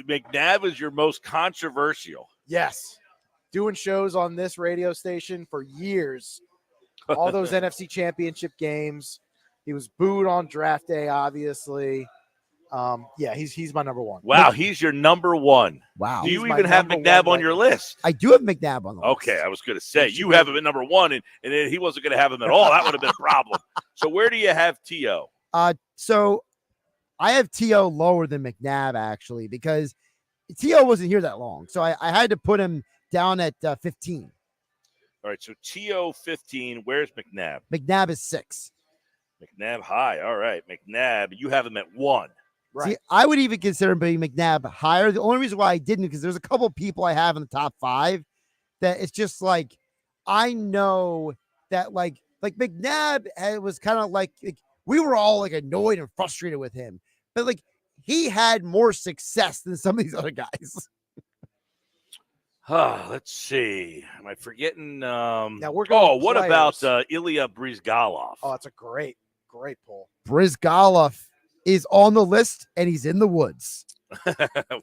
McNabb is your most controversial. Yes. Doing shows on this radio station for years. All those NFC championship games. He was booed on draft day, obviously. He's my number one. Wow, he's your number one. Wow. Do you even have McNabb on your list? I do have McNabb on the list. Okay, I was going to say, you have him at number one, and then he wasn't going to have him at all. That would have been a problem. So where do you have T.O.? So I have T.O. lower than McNabb, actually, because T.O. wasn't here that long. So I had to put him down at 15. All right, so T.O. 15. Where's McNabb? McNabb is 6. McNabb high. All right, McNabb, you have him at 1. Right. See, I would even consider being McNabb higher. The only reason why I didn't, because there's a couple of people I have in the top 5 that it's just like, I know that like McNabb was kind of like we were all like annoyed and frustrated with him, but like he had more success than some of these other guys. Let's see. Am I forgetting? Now we're going what players. about Ilya Brizgalov? Oh, it's a great poll. Brizgalov is on the list and he's in the woods.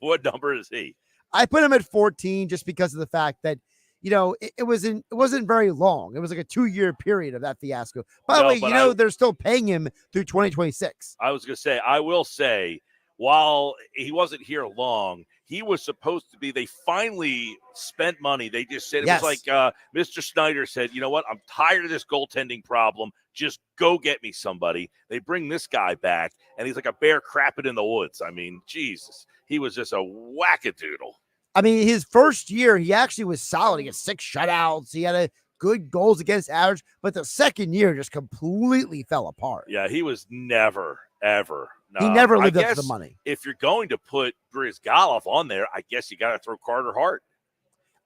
What number is he? I put him at 14 just because of the fact that, it wasn't very long. It was like a 2-year period of that fiasco. By the way, they're still paying him through 2026. I was going to say, I will say, while he wasn't here long, he was supposed to be, they finally spent money. They just said, it was like Mr. Snyder said, you know what? I'm tired of this goaltending problem. Just go get me somebody. They bring this guy back, and he's like a bear crapping in the woods. I mean, Jesus. He was just a wackadoodle. I mean, his first year, he actually was solid. He had 6 shutouts. He had a good goals against average, but the second year just completely fell apart. Yeah, he was never, ever. He never lived up to the money. If you're going to put Brizgalov on there, I guess you got to throw Carter Hart.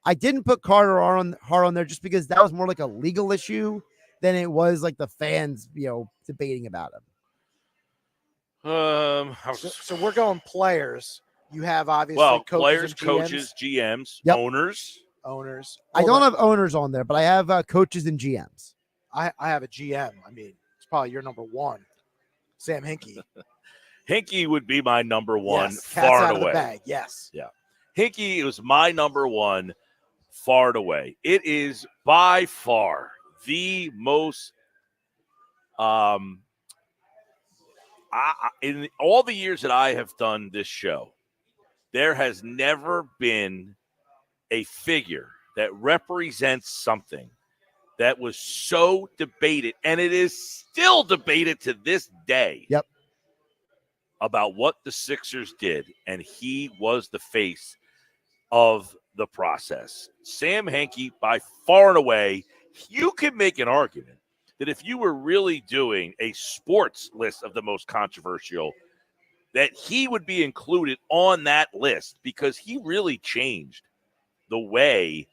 I didn't put Carter Hart on there just because that was more like a legal issue than it was like the fans, debating about him. So we're going players. You have obviously players, coaches, GMs, Yep. owners. I don't have owners on there, but I have coaches and GMs. I have a GM. I mean, it's probably your number one, Sam Hinkie. Hinkie would be my number one, Yes, far cat's out and of the away. bag. Yes. Yeah. Hinkie was my number one, far and away. It is by far the most in all the years that I have done this show, there has never been a figure that represents something that was so debated, and it is still debated to this day. Yep. About what the Sixers did, and he was the face of the process. Sam Hinkie, by far and away, you can make an argument that if you were really doing a sports list of the most controversial, that he would be included on that list because he really changed the way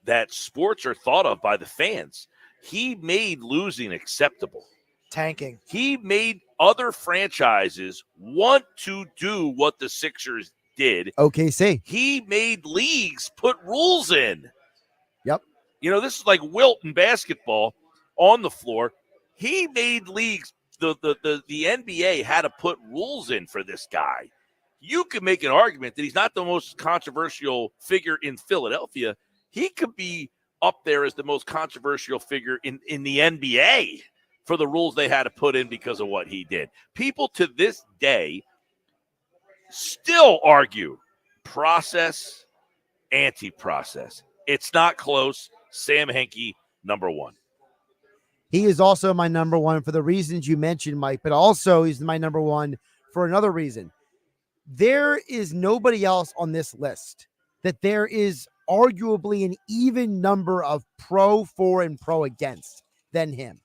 that sports are thought of by the fans. He made losing acceptable. Tanking. He made other franchises want to do what the Sixers did. OKC. He made leagues put rules in. Yep. This is like Wilt in basketball. on the floor. He made leagues. The NBA had to put rules in for this guy. You could make an argument that he's not the most controversial figure in Philadelphia. He could be up there as the most controversial figure in the NBA for the rules they had to put in because of what he did. People to this day still argue process, anti-process. It's not close. Sam Hinkie, number one. He is also my number one for the reasons you mentioned, Mike, but also he's my number one for another reason. There is nobody else on this list that there is arguably an even number of pro for and pro against than him.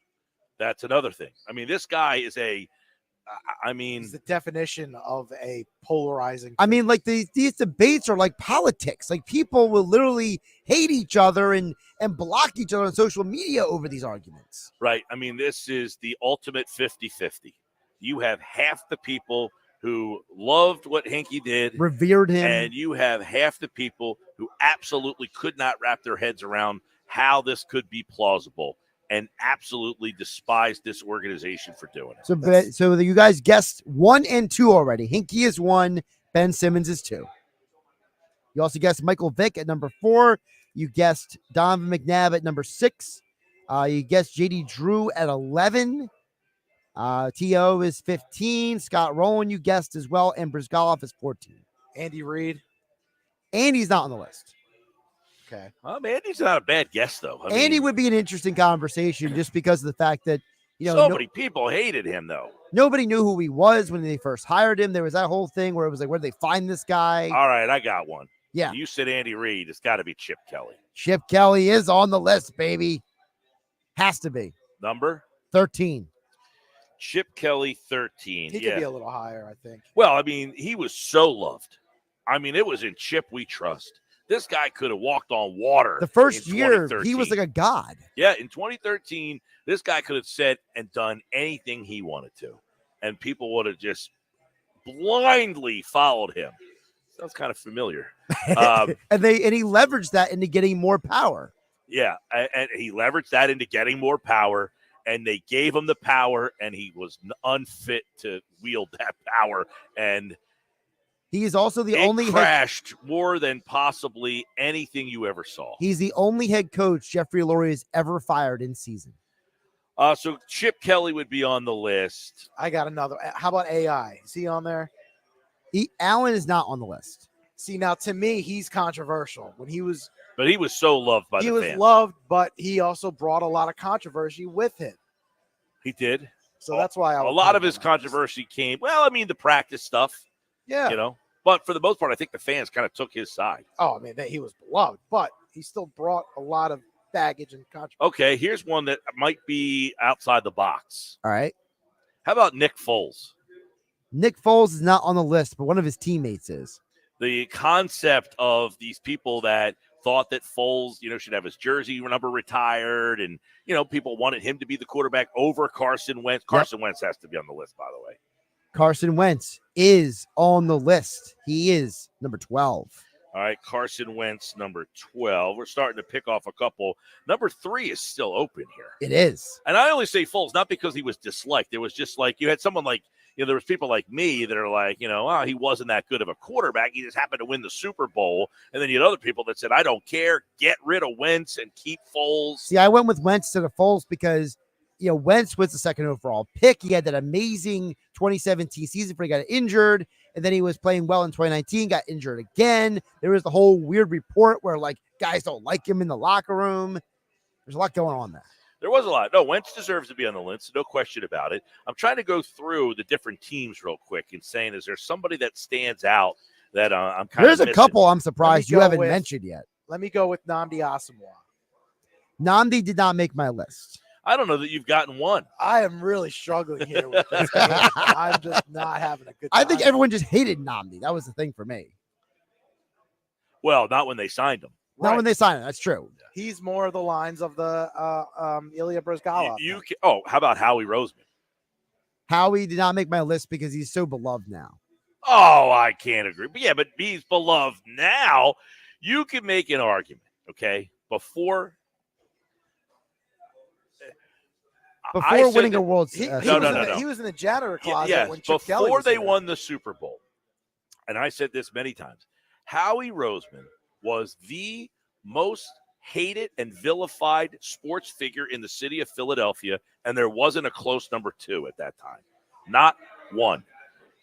That's another thing. I mean, this guy is he's the definition of a polarizing. I mean, like these debates are like politics. Like people will literally hate each other and block each other on social media over these arguments. Right. I mean, this is the ultimate 50-50. You have half the people who loved what Hinkie did, revered him, and you have half the people who absolutely could not wrap their heads around how this could be plausible and absolutely despised this organization for doing it. So you guys guessed 1 and 2 already. Hinkie is 1, Ben Simmons is 2. You also guessed Michael Vick at number 4. You guessed Donovan McNabb at number 6. You guessed JD Drew at 11. T.O. is 15. Scott Rowland, you guessed as well. And Brizgalov is 14. Andy Reid. Andy's not on the list. Okay. Andy's not a bad guess, though. Andy would be an interesting conversation just because of the fact that, so many people hated him, though. Nobody knew who he was when they first hired him. There was that whole thing where it was like, where did they find this guy? All right, I got one. Yeah. You said Andy Reid. It's got to be Chip Kelly. Chip Kelly is on the list, baby. Has to be. Number? 13. Chip Kelly, 13. He could be a little higher, I think. Well, I mean, he was so loved. I mean, it was in Chip we trust. This guy could have walked on water. The first year, he was like a god. Yeah, in 2013, this guy could have said and done anything he wanted to, and people would have just blindly followed him. Sounds kind of familiar. And he leveraged that into getting more power. Yeah, and he leveraged that into getting more power, and they gave him the power, and he was unfit to wield that power, and he is also the only crashed more than possibly anything you ever saw. He's the only head coach Jeffrey Lurie has ever fired in season. So Chip Kelly would be on the list. I got another. How about AI? Is he on there? Allen is not on the list. See, now to me, he's controversial. But he was so loved by the fans. He was loved, but he also brought a lot of controversy with him. He did. So that's why a lot of his controversy came. Well, I mean, the practice stuff. Yeah. But for the most part, I think the fans kind of took his side. Oh, I mean, he was beloved, but he still brought a lot of baggage and controversy. Okay, here's one that might be outside the box. All right. How about Nick Foles? Nick Foles is not on the list, but one of his teammates is. The concept of these people that thought that Foles, should have his jersey number retired, and, people wanted him to be the quarterback over Carson Wentz. Carson Wentz has to be on the list, by the way. Carson Wentz is on the list. He is number 12. All right, Carson Wentz, number 12. We're starting to pick off a couple. Number 3 is still open here. It is. And I only say Foles, not because he was disliked. It was just like you had someone like, there was people like me that are like, he wasn't that good of a quarterback. He just happened to win the Super Bowl. And then you had other people that said, I don't care. Get rid of Wentz and keep Foles. See, I went with Wentz instead of Foles because Wentz was the second overall pick. He had that amazing 2017 season before he got injured, and then he was playing well in 2019, got injured again. There was the whole weird report where, guys don't like him in the locker room. There's a lot going on there. There was a lot. No, Wentz deserves to be on the list, no question about it. I'm trying to go through the different teams real quick and saying, is there somebody that stands out that I'm kind of There's a couple I'm surprised you haven't mentioned yet. Let me go with Nnamdi Asomugha. Nnamdi did not make my list. I don't know that you've gotten one. I am really struggling here with this game. I'm just not having a good time. I think everyone just hated Nnamdi. That was the thing for me. Well, not when they signed him. Not when they signed him. That's true. He's more of the lines of the Ilya Brizgalov. How about Howie Roseman? Howie did not make my list because he's so beloved now. Oh, I can't agree. But he's beloved now. You can make an argument, okay? Before Before winning a World Series. No. He was in the janitor closet Yes, when Chip Kelly before was they here. won the Super Bowl. And I said this many times. Howie Roseman was the most hated and vilified sports figure in the city of Philadelphia, and there wasn't a close number 2 at that time. Not one.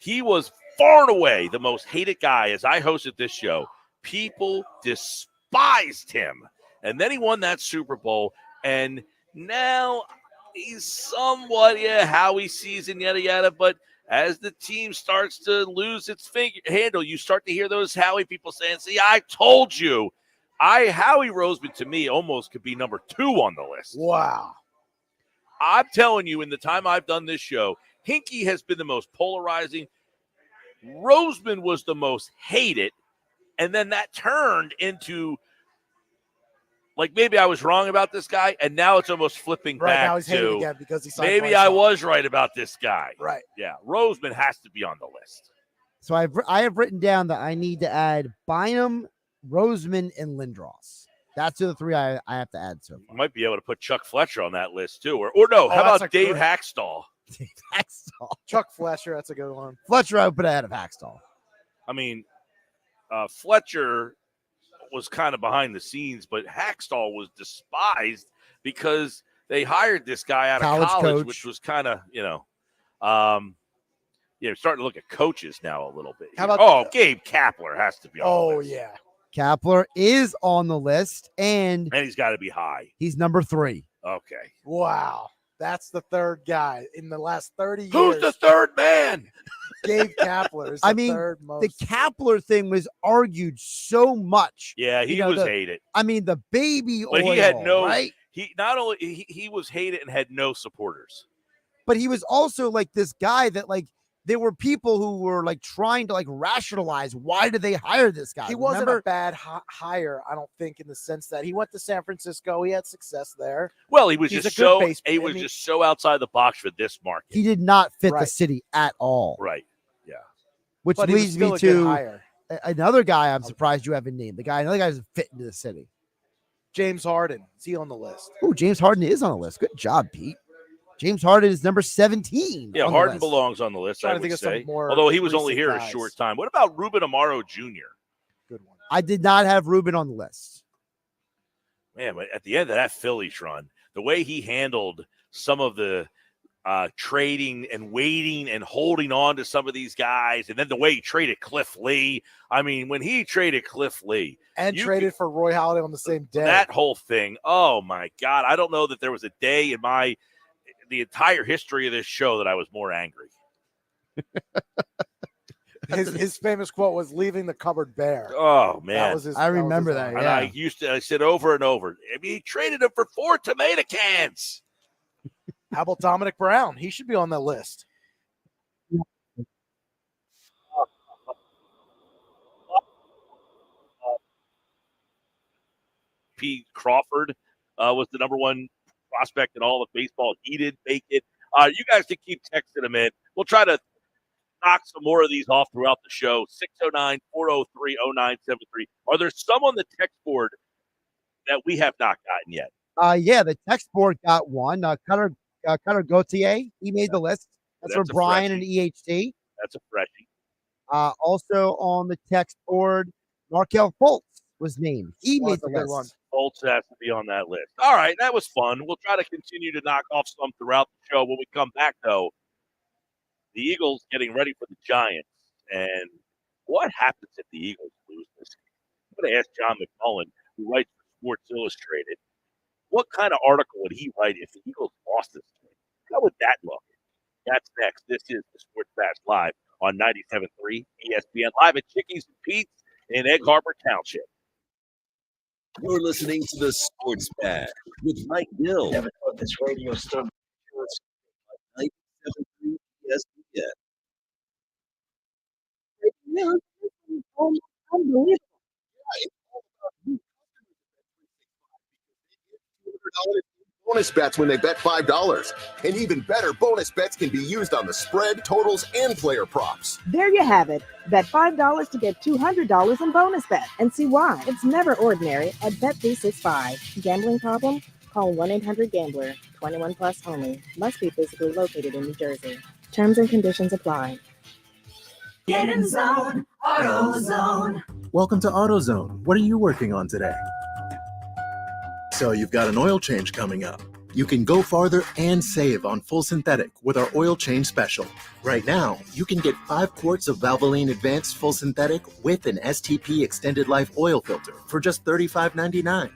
He was far and away the most hated guy. As I hosted this show, people despised him. And then he won that Super Bowl, and now he's somewhat, Howie season, yada, yada. But as the team starts to lose its handle, you start to hear those Howie people saying, see, I told you. Howie Roseman, to me, almost could be number 2 on the list. Wow. I'm telling you, in the time I've done this show, Hinkie has been the most polarizing. Roseman was the most hated. And then that turned into, like, maybe I was wrong about this guy, and now it's almost flipping Right back now he's hated to again because he signed maybe Bryce I Hall. was right about this guy. Right. Yeah, Roseman has to be on the list. So I have written down that I need to add Bynum, Roseman, and Lindros. That's the 3 I have to add so far. You might be able to put Chuck Fletcher on that list, too. Or no, how that's about a Dave great- Hackstall? Hackstall. Chuck Fletcher, that's a good one. Fletcher, I would put ahead of Hackstall. I mean, Fletcher was kind of behind the scenes, but Hackstall was despised because they hired this guy out of College college, coach. which was kind of, starting to look at coaches now a little bit. How about Gabe Kapler has to be on the list. yeah. Kapler is on the list, and he's got to be high. He's number 3. Okay. Wow. That's the third guy in the last 30 years. Who's the third man? Gabe Kapler is the third most. The Kapler thing was argued so much. Yeah, he was hated. I mean, the baby But oil, he had no. right? He not only he was hated and had no supporters. But he was also like this guy that like there were people who were like trying to like rationalize why did they hire this guy? He wasn't Remember? a bad hire, I don't think, in the sense that he went to San Francisco. He had success there. Well, he was He's just a good so base- he I was mean- just so outside the box for this market. He did not fit the Right. city at all. Right. Yeah. Which But he was leads still me a good to hire. another guy I'm surprised you haven't named. Another guy doesn't fit into the city. James Harden. Is he on the list? Oh, James Harden is on the list. Good job, Pete. James Harden is number 17. Yeah, on the Harden list. belongs on the list, Trying I to think would of some say. more Although he was only recent here a guys. short time. What about Ruben Amaro Jr.? I did not have Ruben on the list. Man, but at the end of that Phillies run, the way he handled some of the trading and waiting and holding on to some of these guys, and then the way he traded Cliff Lee. I mean, when he traded Cliff Lee And traded for Roy Halladay on the same day. that whole thing, oh my God, I don't know that there was a day in the entire history of this show that I was more angry. His famous quote was "leaving the cupboard bare." Oh man, That was his, I that was remember his that. line. And I said over and over, I mean, he traded him for 4 tomato cans. How about Dominic Brown? He should be on that list. P. Crawford was the number 1 prospect in all of baseball. He didn't make it. You guys can keep texting him in. We'll try to knock some more of these off throughout the show. 609-403-0973. Are there some on the text board that we have not gotten yet? Yeah, the text board got one. Cutter Gauthier, he made the list. That's That's for a Brian freshie. and EHT. That's a freshie. Also on the text board, Markel Fultz was named. He Well, made that's the a good list. Fultz has to be on that list. All right, that was fun. We'll try to continue to knock off some throughout the show. When we come back, though, the Eagles getting ready for the Giants. And what happens if the Eagles lose this game? I'm going to ask John McMullen, who writes for Sports Illustrated, what kind of article would he write if the Eagles lost this game? How would that look? That's next. This is the Sports Bash Live on 97.3 ESPN, live at Chickies and Pete's in Egg Harbor Township. You're listening to the Sports Bash with Mike Gill. Never thought this radio still 97.3 ESPN. unbelievable. Bonus bets when they bet $5. And even better, bonus bets can be used on the spread, totals, and player props. There you have it. Bet $5 to get $200 in bonus bet and see why. It's never ordinary at Bet365. Gambling problem? Call 1-800-GAMBLER. 21 plus only. Must be physically located in New Jersey. Terms and conditions apply. Get in zone, AutoZone. Welcome to AutoZone. What are you working on today? So you've got an oil change coming up. You can go farther and save on full synthetic with our oil change special. Right now, you can get 5 quarts of Valvoline Advanced Full Synthetic with an STP Extended Life oil filter for just $35.99.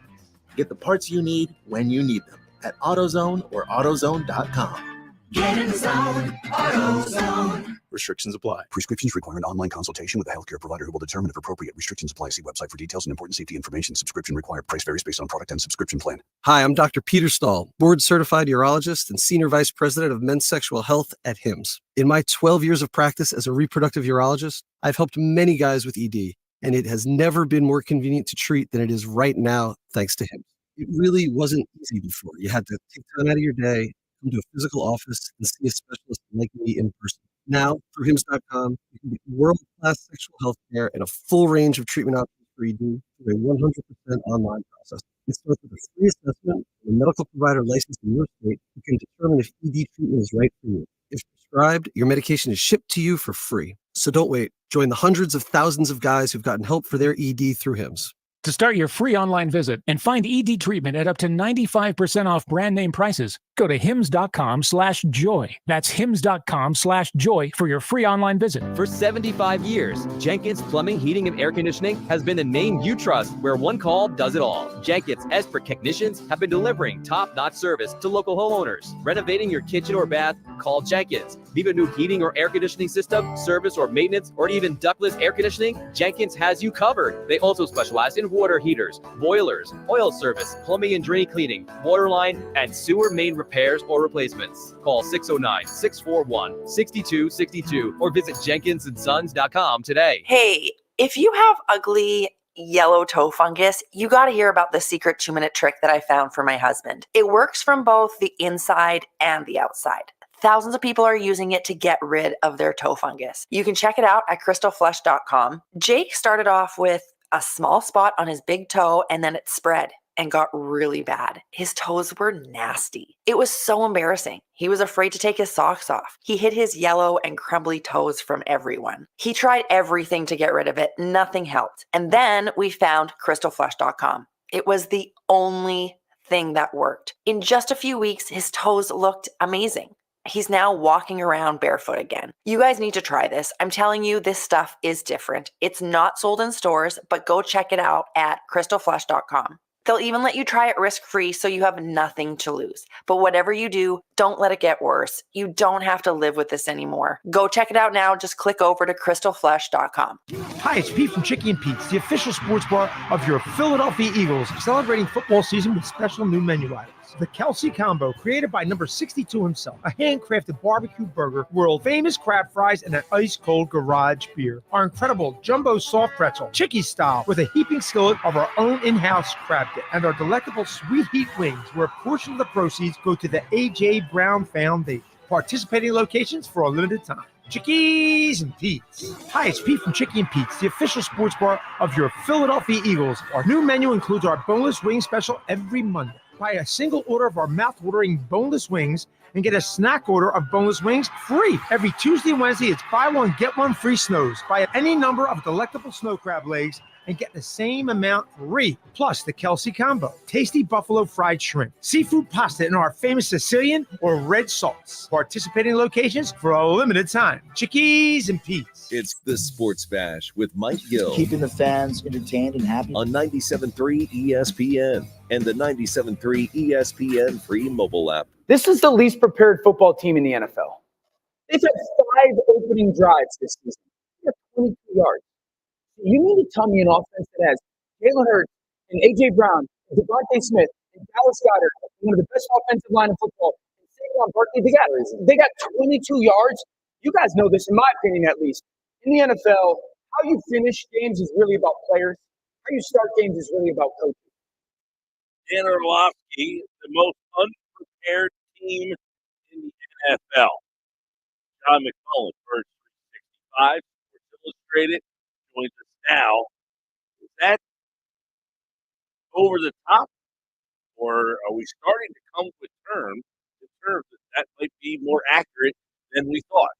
Get the parts you need when you need them at AutoZone or AutoZone.com. Get in zone, AutoZone. Restrictions apply. Prescriptions require an online consultation with a healthcare provider who will determine if appropriate. Restrictions apply. See website for details and important safety information. Subscription required. Price varies based on product and subscription plan. Hi, I'm Dr. Peter Stahl, board-certified urologist and senior vice president of men's sexual health at HIMSS. In my 12 years of practice as a reproductive urologist, I've helped many guys with ED, and it has never been more convenient to treat than it is right now, thanks to HIMSS. It really wasn't easy before. You had to take time out of your day, come to a physical office, and see a specialist like me in person. Now, through HIMSS.com, you can get world-class sexual health care and a full range of treatment options for ED through a 100% online process. It starts with a free assessment from a medical provider licensed in your state who can determine if ED treatment is right for you. If prescribed, your medication is shipped to you for free. So don't wait. Join the hundreds of thousands of guys who've gotten help for their ED through HIMSS. To start your free online visit and find ED treatment at up to 95% off brand name prices, go to hims.com/joy. That's hims.com/joy for your free online visit. For 75 years, Jenkins Plumbing, Heating, and Air Conditioning has been the name you trust, where one call does it all. Jenkins expert technicians have been delivering top-notch service to local homeowners. Renovating your kitchen or bath? Call Jenkins. Need a new heating or air conditioning system, service or maintenance, or even ductless air conditioning? Jenkins has you covered. They also specialize in water heaters, boilers, oil service, plumbing and drain cleaning, water line, and sewer main repairs or replacements. Call 609-641-6262 or visit jenkinsandsons.com today. Hey, if you have ugly yellow toe fungus, you got to hear about the secret 2-minute trick that I found for my husband. It works from both the inside and the outside. Thousands of people are using it to get rid of their toe fungus. You can check it out at crystalflesh.com. Jake started off with a small spot on his big toe, and then it spread and got really bad. His toes were nasty. It was so embarrassing. He was afraid to take his socks off. He hid his yellow and crumbly toes from everyone. He tried everything to get rid of it. Nothing helped. And then we found crystalflesh.com. It was the only thing that worked. In just a few weeks, his toes looked amazing. He's now walking around barefoot again. You guys need to try this. I'm telling you, this stuff is different. It's not sold in stores, but go check it out at crystalflesh.com. They'll even let you try it risk-free, so you have nothing to lose. But whatever you do, don't let it get worse. You don't have to live with this anymore. Go check it out now. Just click over to crystalflesh.com. Hi, it's Pete from Chicky and Pete's, the official sports bar of your Philadelphia Eagles, celebrating football season with special new menu items. The Kelsey Combo, created by number 62 himself, a handcrafted barbecue burger, world-famous crab fries, and an ice-cold garage beer. Our incredible jumbo soft pretzel, Chicky style, with a heaping skillet of our own in-house crab dip, and our delectable sweet heat wings, where a portion of the proceeds go to the A.J. Brown Foundation. Participating locations for a limited time. Chickies and Pete's. Hi, it's Pete from Chicky and Pete's, the official sports bar of your Philadelphia Eagles. Our new menu includes our boneless wing special every Monday. Buy a single order of our mouth-watering boneless wings and get a snack order of boneless wings free. Every Tuesday and Wednesday, it's buy one, get one free snows. Buy any number of delectable snow crab legs and get the same amount free. Plus the Kelsey Combo, tasty buffalo fried shrimp, seafood pasta in our famous Sicilian or red sauce. Participating locations for a limited time. Chickies and Pete's. It's the Sports Bash with Mike Gill. Keeping the fans entertained and happy. On 97.3 ESPN and the 97.3 ESPN free mobile app. This is the least prepared football team in the NFL. They've had 5 opening drives this season. They have 22 yards. You mean to tell me an offense that has Jalen Hurts and A.J. Brown, and Devontae Smith, and Dallas Goedert, one of the best offensive line in football, and Saquon Barkley, they got 22 yards? You guys know this, in my opinion at least. In the NFL, how you finish games is really about players. How you start games is really about coaching. Dan Orlovsky, the most unprepared team in the NFL. John McCullough, first 365, Sports Illustrated, joins us now. Is that over the top, or are we starting to come to terms that might be more accurate than we thought?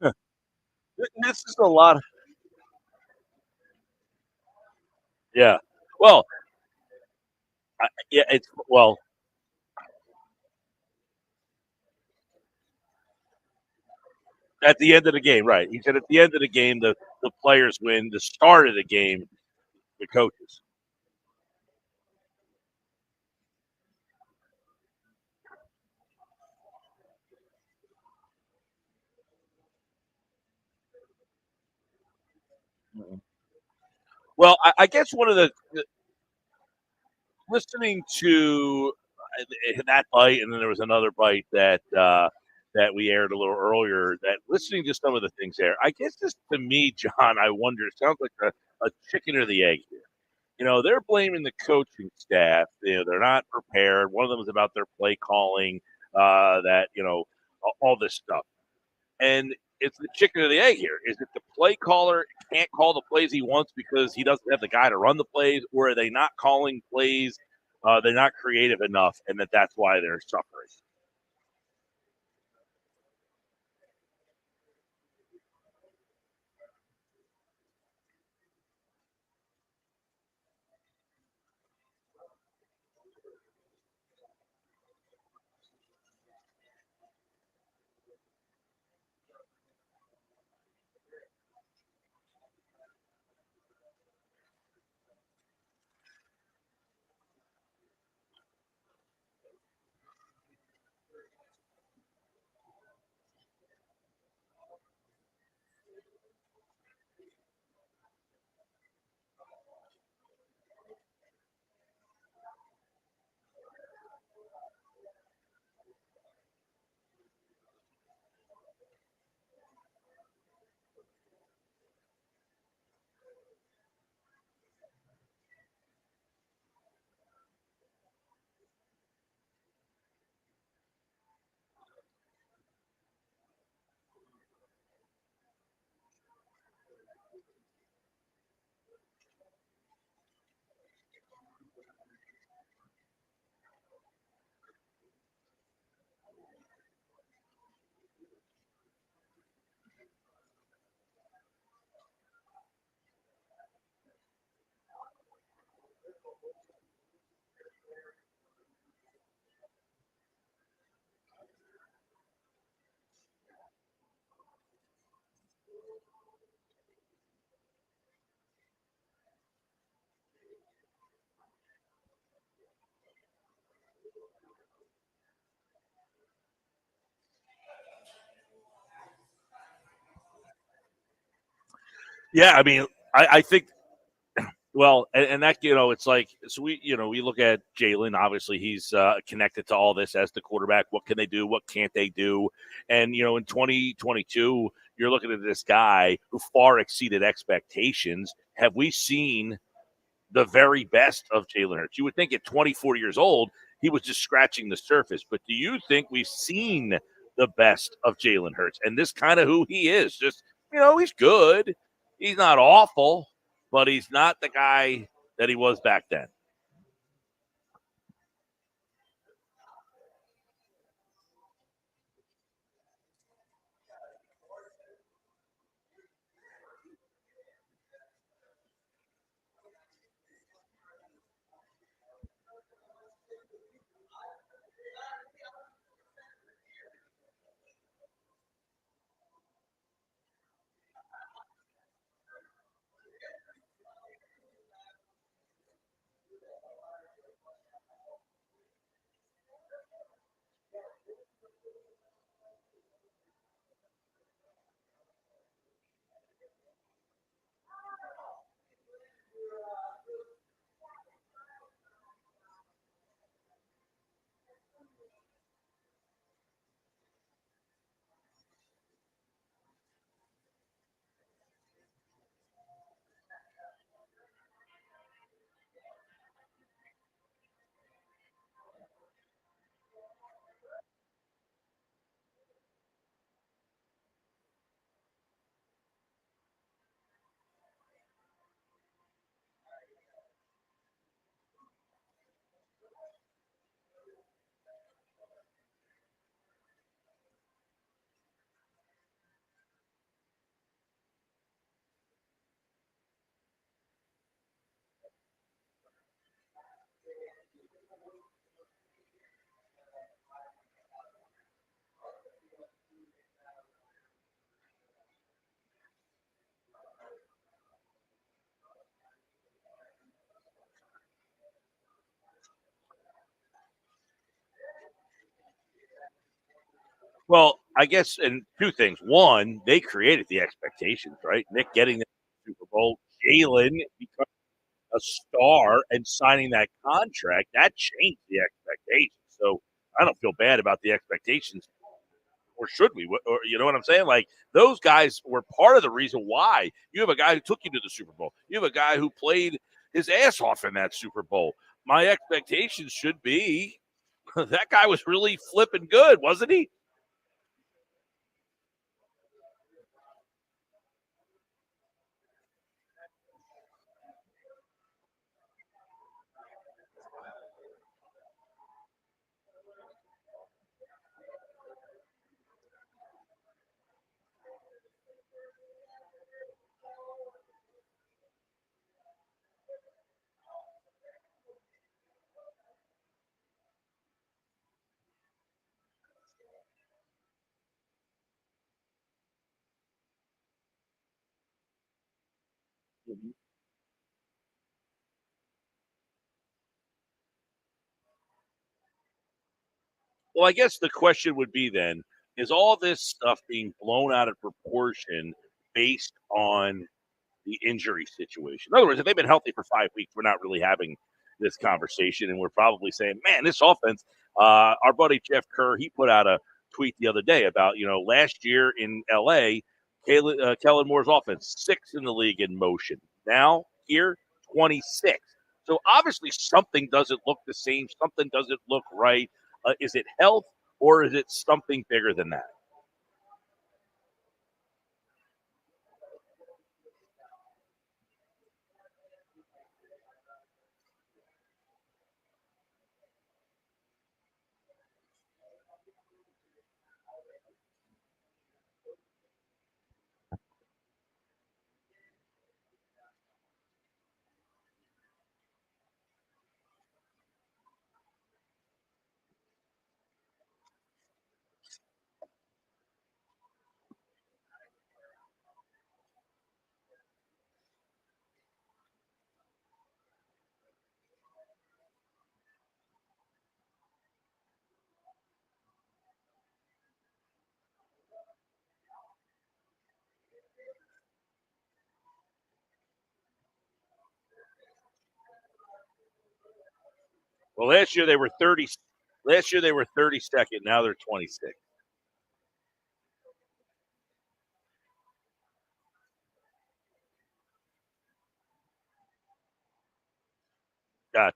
Huh. This is a lot. Yeah. Well, yeah. It's well. At the end of the game, right? He said at the end of the game, the players win. The start of the game, the coaches. Well, I guess one of the listening to that bite, and then there was another bite that we aired a little earlier. That listening to some of the things there, I guess this to me, John, I wonder. It sounds like a chicken or the egg here. They're blaming the coaching staff. They're not prepared. One of them is about their play calling, that all this stuff. And it's the chicken or the egg here. Is it the play caller can't call the plays he wants because he doesn't have the guy to run the plays, or are they not calling plays? They're not creative enough, and that's why they're suffering. Yeah, I mean, I think. Well, and that it's like so we look at Jalen. Obviously, he's connected to all this as the quarterback. What can they do? What can't they do? And in 2022, you're looking at this guy who far exceeded expectations. Have we seen the very best of Jalen Hurts? You would think at 24 years old, he was just scratching the surface. But do you think we've seen the best of Jalen Hurts? And this kind of who he is. Just he's good. He's not awful, but he's not the guy that he was back then. Well, I guess, and two things. One, they created the expectations, right? Nick getting the Super Bowl, Jalen becoming a star and signing that contract, that changed the expectations. So I don't feel bad about the expectations, or should we? Or you know what I'm saying? Like, those guys were part of the reason why you have a guy who took you to the Super Bowl. You have a guy who played his ass off in that Super Bowl. My expectations should be that guy was really flipping good, wasn't he? Well, I guess the question would be then, is all this stuff being blown out of proportion based on the injury situation? In other words, if they've been healthy for 5 weeks, we're not really having this conversation, and we're probably saying, man, this offense, our buddy Jeff Kerr, he put out a tweet the other day about, last year in L.A., Kellen Moore's offense, 6th in the league in motion. Now, here, 26th. So obviously something doesn't look the same. Something doesn't look right. Is it health, or is it something bigger than that? Well, last year they were 30. Last year they were 32nd. Now they're 26th. Gotcha.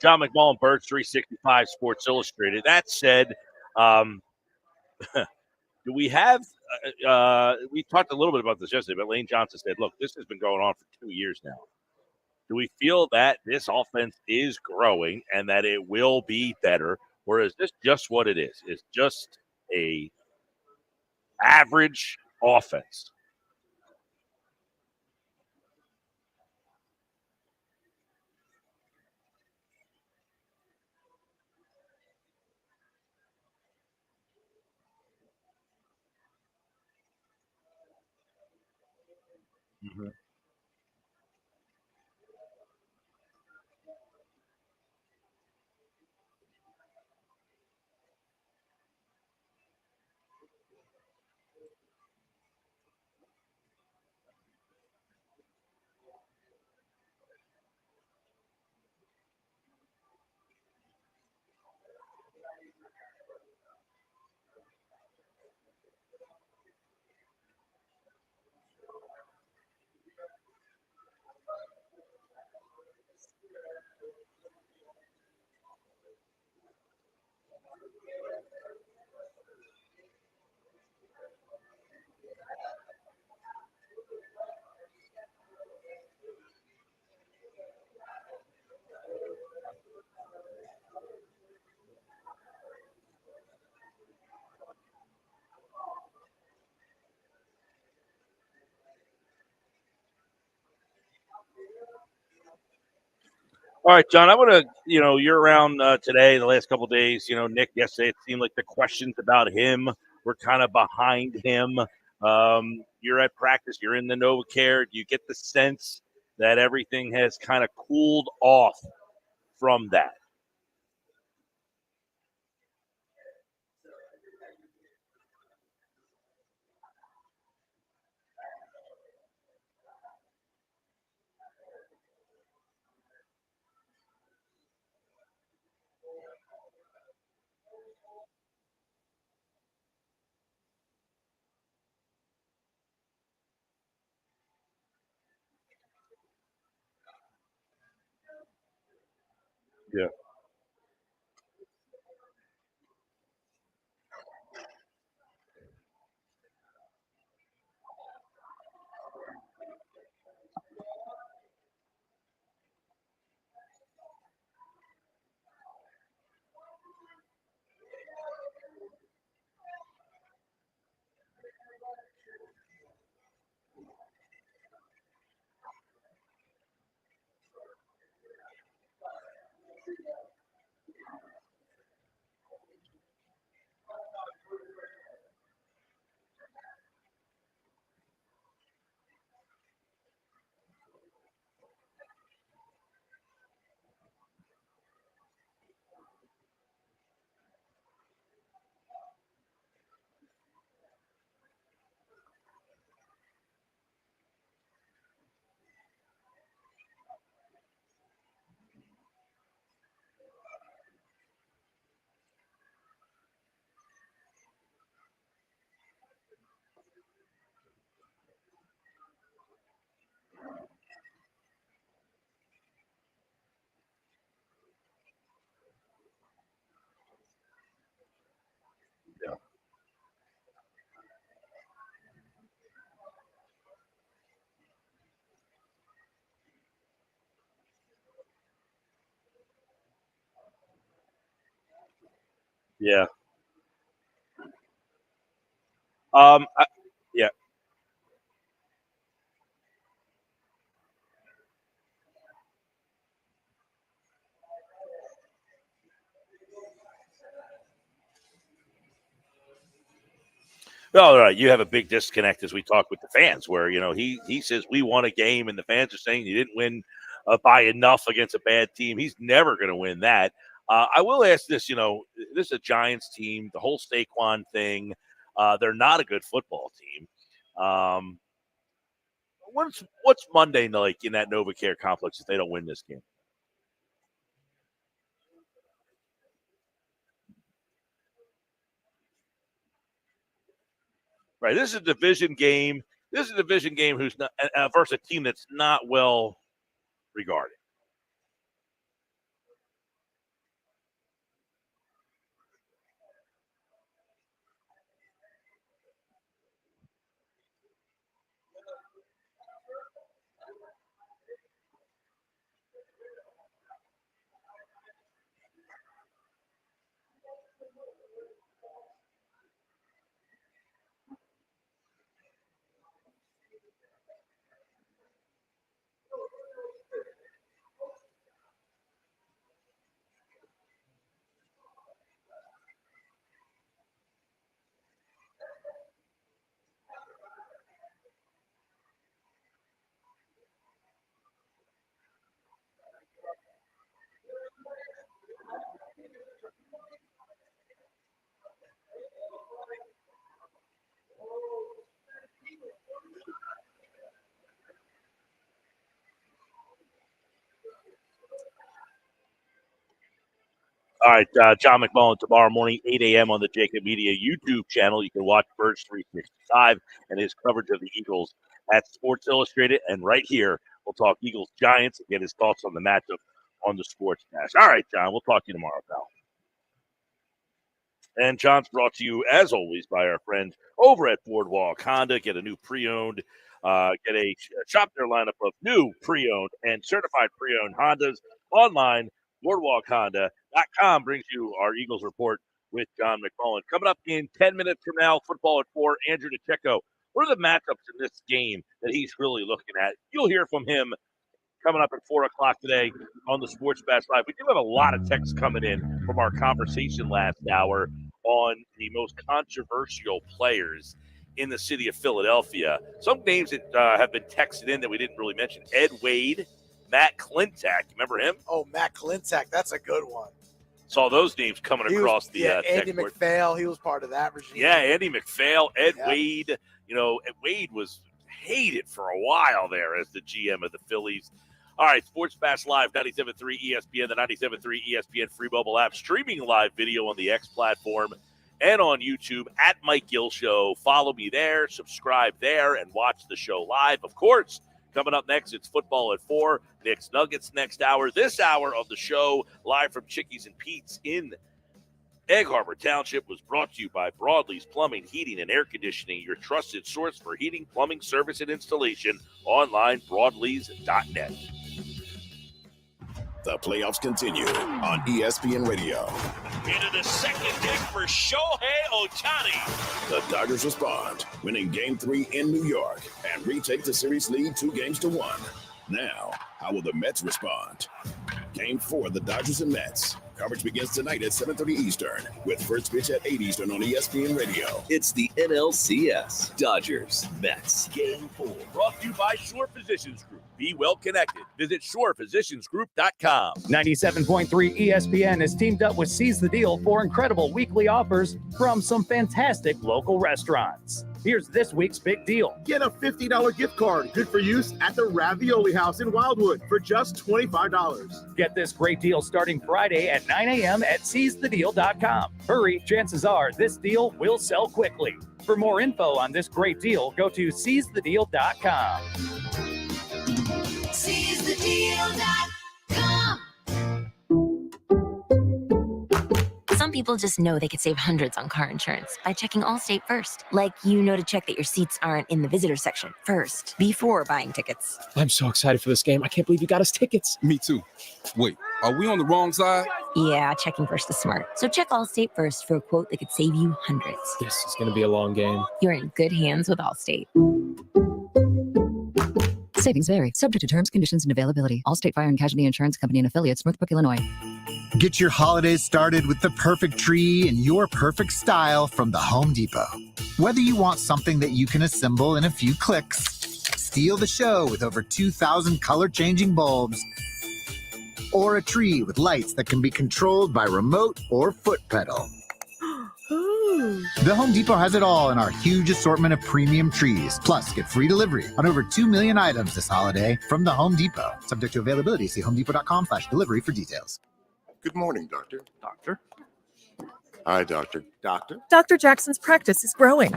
John McMullen, Birds 365 Sports Illustrated. That said, do we have we talked a little bit about this yesterday, but Lane Johnson said, look, this has been going on for 2 years now. Do we feel that this offense is growing and that it will be better, or is this just what it is? It's just a average offense? Mm-hmm. All right, John, I want to, you're around today, the last couple of days. Nick, yesterday, it seemed like the questions about him were kind of behind him. You're at practice, you're in the NovaCare. Do you get the sense that everything has kind of cooled off from that? Yeah. Yeah. Yeah. All right, you have a big disconnect as we talk with the fans, where he says we won a game, and the fans are saying you didn't win by enough against a bad team. He's never going to win that. I will ask this: this is a Giants team. The whole Saquon thing, they're not a good football team. What's Monday like in that NovaCare complex if they don't win this game? Right, this is a division game. This is a division game who's not versus a team that's not well regarded. All right, John McMullen tomorrow morning, 8 a.m. on the Jacob Media YouTube channel. You can watch Birds 365 and his coverage of the Eagles at Sports Illustrated. And right here, we'll talk Eagles-Giants and get his thoughts on the matchup on the Sports Dash. All right, John, we'll talk to you tomorrow, pal. And John's brought to you, as always, by our friends over at Boardwalk Honda. Get a new pre-owned, shop their lineup of new pre-owned and certified pre-owned Hondas online. BoardwalkHonda.com brings you our Eagles report with John McMullen. Coming up in 10 minutes from now, football at 4, Andrew DeCecco. What are the matchups in this game that he's really looking at? You'll hear from him coming up at 4 o'clock today on the Sports Bash Live. We do have a lot of texts coming in from our conversation last hour on the most controversial players in the city of Philadelphia. Some names that have been texted in that we didn't really mention. Ed Wade, Matt Klintak. Remember him? Oh, Matt Klintak. That's a good one. Saw those names coming across the Andy McPhail. He was part of that regime. Yeah, Andy McPhail, Ed Wade. Ed Wade was hated for a while there as the GM of the Phillies. All right, Sports Bash Live, 97.3 ESPN, the 97.3 ESPN free mobile app, streaming live video on the X platform and on YouTube at Mike Gill Show. Follow me there, subscribe there, and watch the show live. Of course, coming up next, it's football at 4. Knicks Nuggets next hour. This hour of the show, live from Chickies and Pete's in Egg Harbor Township, was brought to you by Broadlee's Plumbing, Heating, and Air Conditioning, your trusted source for heating, plumbing, service, and installation. Online, broadlees.net. The playoffs continue on ESPN Radio. Into the second deck for Shohei Ohtani. The Dodgers respond, winning Game 3 in New York and retake the series lead 2-1. Now, how will the Mets respond? Game 4, the Dodgers and Mets. Coverage begins tonight at 7:30 Eastern with first pitch at 8 Eastern on ESPN Radio. It's the NLCS. Dodgers, Mets. Game 4, brought to you by Shore Physicians Group. Be well connected. Visit shorephysiciansgroup.com. 97.3 ESPN has teamed up with Seize the Deal for incredible weekly offers from some fantastic local restaurants. Here's this week's big deal. Get a $50 gift card, good for use at the Ravioli House in Wildwood for just $25. Get this great deal starting Friday at 9 a.m. at seizethedeal.com. Hurry, chances are this deal will sell quickly. For more info on this great deal, go to seizethedeal.com. SeizeTheDeal.com. Some people just know they could save hundreds on car insurance by checking Allstate first. Like, to check that your seats aren't in the visitor section first before buying tickets. I'm so excited for this game. I can't believe you got us tickets. Me too. Wait, are we on the wrong side? Yeah, checking first is smart. So check Allstate first for a quote that could save you hundreds. This is going to be a long game. You're in good hands with Allstate. Savings vary, subject to terms, conditions, and availability. Allstate Fire and Casualty Insurance Company and affiliates, Northbrook, Illinois. Get your holidays started with the perfect tree in your perfect style from the Home Depot. Whether you want something that you can assemble in a few clicks, steal the show with over 2,000 color-changing bulbs, or a tree with lights that can be controlled by remote or foot pedal. The Home Depot has it all in our huge assortment of premium trees. Plus, get free delivery on over 2 million items this holiday from the Home Depot. Subject to availability, see homedepot.com/delivery for details. Good morning, Doctor. Doctor? Hi, Doctor. Doctor? Dr. Jackson's practice is growing.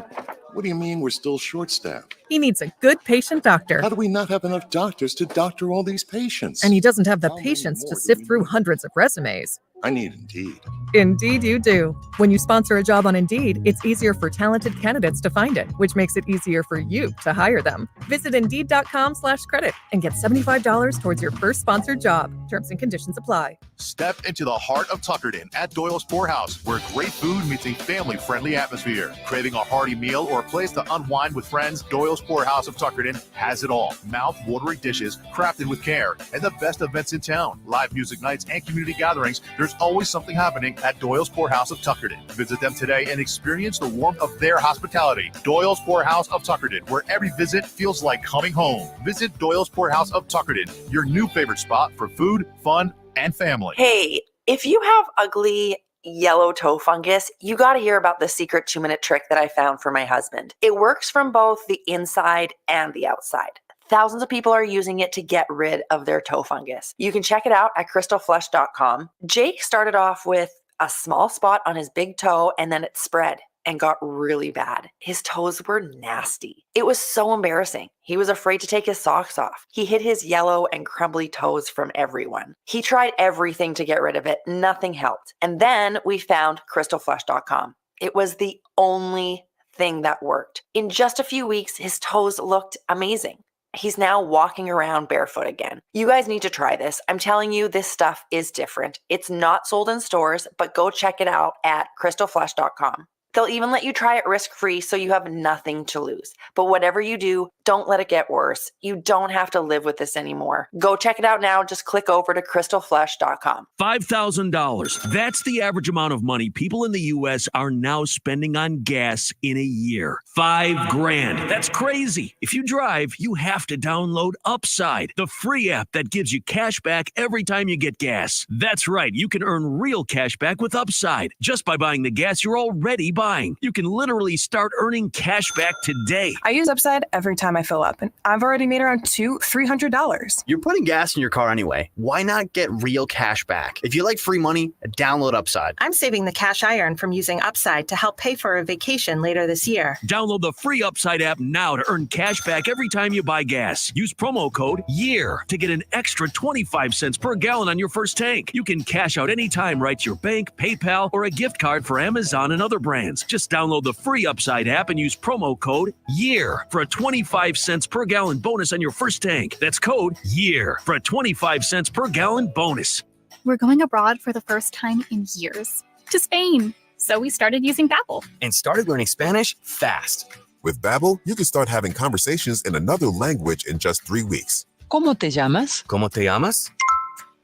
What do you mean we're still short-staffed? He needs a good patient doctor. How do we not have enough doctors to doctor all these patients? And he doesn't have the patience to sift through hundreds of resumes. I need Indeed. Indeed you do. When you sponsor a job on Indeed, it's easier for talented candidates to find it, which makes it easier for you to hire them. Visit Indeed.com/credit and get $75 towards your first sponsored job. Terms and conditions apply. Step into the heart of Tuckerton at Doyle's Poorhouse, where great food meets a family-friendly atmosphere. Craving a hearty meal or a place to unwind with friends? Doyle's Poorhouse of Tuckerton has it all. Mouth-watering dishes crafted with care and the best events in town. Live music nights and community gatherings. There's always something happening at Doyle's Poorhouse of Tuckerton. Visit them today and experience the warmth of their hospitality. Doyle's Poorhouse of Tuckerton, where every visit feels like coming home. Visit Doyle's Poorhouse of Tuckerton, your new favorite spot for food, fun, and family. Hey, if you have ugly yellow toe fungus, you got to hear about the secret 2-minute trick that I found for my husband. It works from both the inside and the outside. Thousands of people are using it to get rid of their toe fungus. You can check it out at crystalflush.com. Jake started off with a small spot on his big toe, and then it spread and got really bad. His toes were nasty. It was so embarrassing. He was afraid to take his socks off. He hid his yellow and crumbly toes from everyone. He tried everything to get rid of it. Nothing helped. And then we found crystalflesh.com. It was the only thing that worked. In just a few weeks, his toes looked amazing. He's now walking around barefoot again. You guys need to try this. I'm telling you, this stuff is different. It's not sold in stores, but go check it out at crystalflesh.com. They'll even let you try it risk-free, so you have nothing to lose. But whatever you do, don't let it get worse. You don't have to live with this anymore. Go check it out now. Just click over to crystalflesh.com. $5,000. That's the average amount of money people in the U.S. are now spending on gas in a year. $5,000. That's crazy. If you drive, you have to download Upside, the free app that gives you cash back every time you get gas. That's right. You can earn real cash back with Upside just by buying the gas you're already buying. You can literally start earning cash back today. I use Upside every time I fill up, and I've already made around $200-$300. You're putting gas in your car anyway. Why not get real cash back? If you like free money, download Upside. I'm saving the cash I earn from using Upside to help pay for a vacation later this year. Download the free Upside app now to earn cash back every time you buy gas. Use promo code YEAR to get an extra 25 cents per gallon on your first tank. You can cash out anytime right to your bank, PayPal, or a gift card for Amazon and other brands. Just download the free Upside app and use promo code YEAR for a 25 cents per gallon bonus on your first tank. That's code YEAR for a 25 cents per gallon bonus. We're going abroad for the first time in years, to Spain. So we started using Babbel. And started learning Spanish fast. With Babbel, you can start having conversations in another language in just 3 weeks. ¿Cómo te llamas? ¿Cómo te llamas?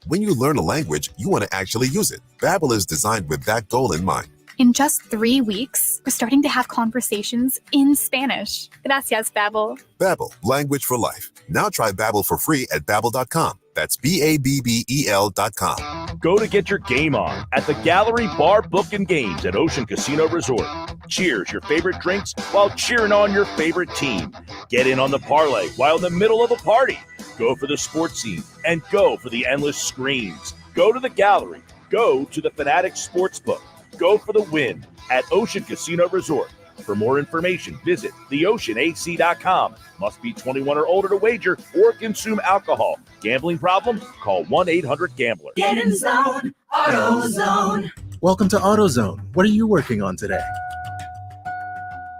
When you learn a language, you want to actually use it. Babbel is designed with that goal in mind. In just 3 weeks, we're starting to have conversations in Spanish. Gracias, Babbel. Babbel, language for life. Now try Babbel for free at Babbel.com. That's BABBEL.com. Go to get your game on at the Gallery Bar Book and Games at Ocean Casino Resort. Cheers your favorite drinks while cheering on your favorite team. Get in on the parlay while in the middle of a party. Go for the sports scene and go for the endless screens. Go to the Gallery. Go to the Fanatics Sportsbook. Go for the win at Ocean Casino Resort. For more information, visit theoceanac.com. Must be 21 or older to wager or consume alcohol. Gambling problem? Call 1-800-GAMBLER. Get in zone, AutoZone. Welcome to AutoZone. What are you working on today?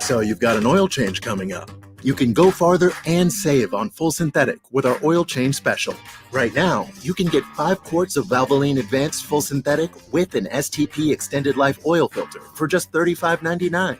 So you've got an oil change coming up. You can go farther and save on full synthetic with our oil change special. Right now, you can get 5 quarts of Valvoline Advanced Full Synthetic with an STP Extended Life oil filter for just $35.99.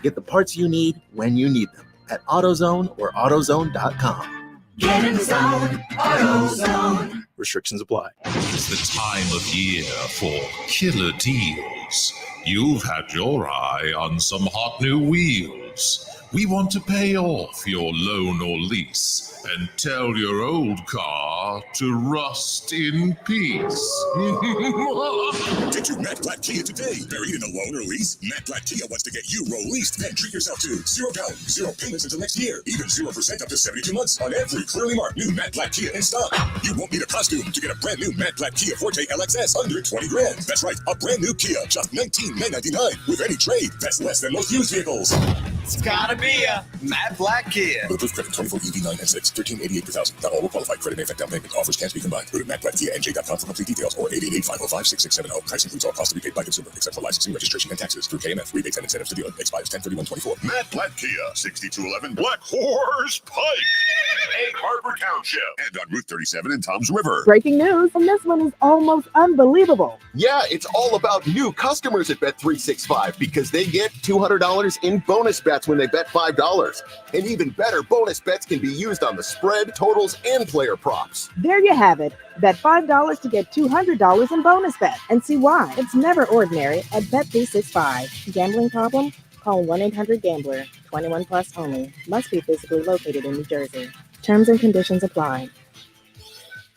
Get the parts you need when you need them at AutoZone or AutoZone.com. Get in zone, AutoZone. Restrictions apply. It's the time of year for killer deals. You've had your eye on some hot new wheels. We want to pay off your loan or lease and tell your old car to rust in peace. Get your Matt Black Kia today. Buried in a loan or lease? Matt Black Kia wants to get you released. Then treat yourself to 0 down, 0 payments until next year. Even 0% up to 72 months on every clearly marked new Matt Black Kia in stock. You won't need a costume to get a brand new Matt Black Kia Forte LXS under 20 grand. That's right, a brand new Kia, just $19,999 with any trade. That's less than most used vehicles. It's gotta be a Matt Black Kia. Bulletproof credit 24 EV9 and 6, $13.88 per thousand. Not all will qualify. Credit may affect down payment. Offers can't be combined. Go to MattBlackKiaNJ.com for complete details or 888-505-6670. Price includes all costs to be paid by consumer, except for licensing, registration, and taxes through KMF. Rebates and incentives to dealer. Expires 10/31/24. Matt Black Kia, 6211 Black Horse Pike, Egg Harbor Township, and on Route 37 in Toms River. Breaking news, and this one is almost unbelievable. Yeah, it's all about new customers at Bet365 because they get $200 in bonus bets when they bet $5. And even better, bonus bets can be used on the spread, totals, and player props. There you have it. Bet $5 to get $200 in bonus bet. And see why. It's never ordinary at Bet365. Gambling problem? Call 1-800-GAMBLER. 21 plus only. Must be physically located in New Jersey. Terms and conditions apply.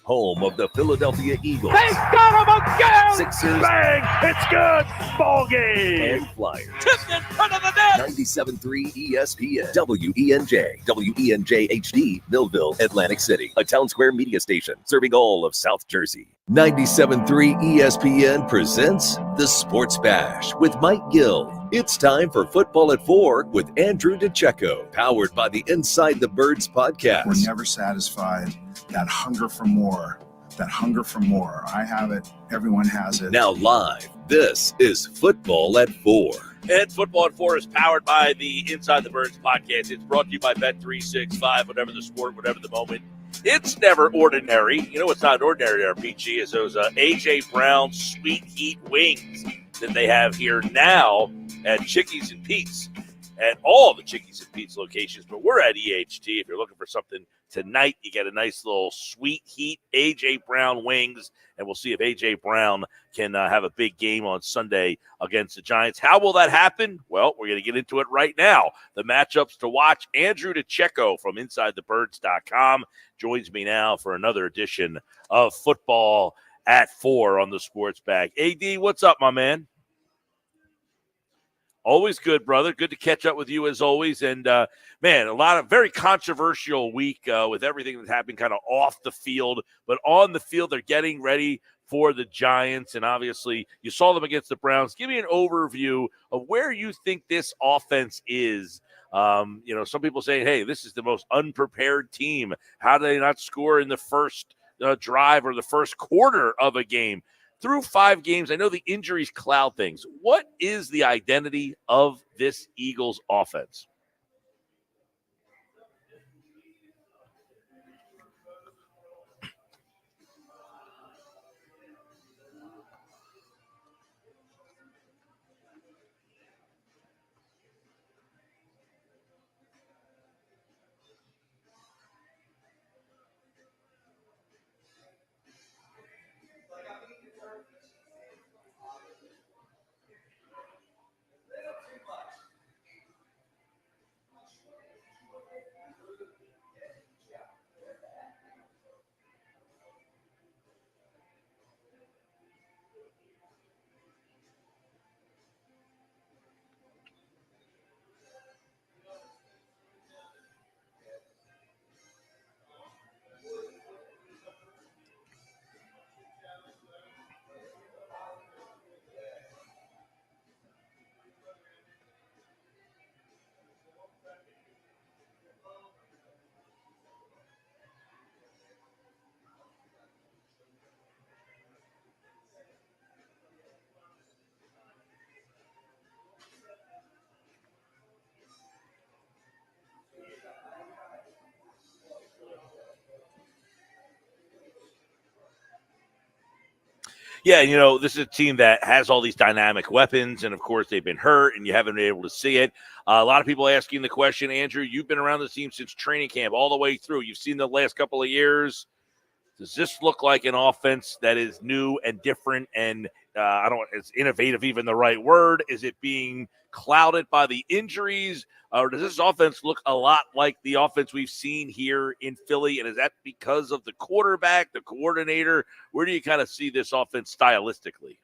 Home of the Philadelphia Eagles. They got him again! Sixers. Bang! It's good! Ball game! And Flyers. Tipped in front of the net! 97.3 ESPN, WENJ, WENJ HD, Millville, Atlantic City, a Town Square media station serving all of South Jersey. 97.3 ESPN presents The Sports Bash with Mike Gill. It's time for Football at 4 with Andrew DeCecco, powered by the Inside the Birds podcast. We're never satisfied. That hunger for more. I have it. Everyone has it. Now live, this is Football at 4. And Football at 4 is powered by the Inside the Birds podcast. It's brought to you by Bet365, whatever the sport, whatever the moment. It's never ordinary. You know what's not ordinary there, PG, is those A.J. Brown Sweet Heat wings that they have here now at Chickies and Pete's, at all the Chickies and Pete's locations. But we're at EHT. If you're looking for something tonight, you get a nice little Sweet Heat A.J. Brown wings, and we'll see if A.J. Brown can have a big game on Sunday against the Giants. How will that happen? Well, we're going to get into it right now. The matchups to watch. Andrew DeCecco from InsideTheBirds.com joins me now for another edition of Football at 4 on the Sports Bag. AD, what's up, my man? Always good, brother. Good to catch up with you as always. And, man, a lot of very controversial week with everything that's happened kind of off the field. But on the field, they're getting ready for the Giants. And, obviously, you saw them against the Browns. Give me an overview of where you think this offense is. Some people say, hey, this is the most unprepared team. How do they not score in the first drive or the first quarter of a game? Through 5 games, I know the injuries cloud things. What is the identity of this Eagles offense? Yeah, this is a team that has all these dynamic weapons, and, of course, they've been hurt, and you haven't been able to see it. A lot of people asking the question, Andrew, you've been around the team since training camp all the way through. You've seen the last couple of years. Does this look like an offense that is new and different and, is innovative even the right word? Is it being clouded by the injuries? Or does this offense look a lot like the offense we've seen here in Philly? And is that because of the quarterback, the coordinator? Where do you kind of see this offense stylistically?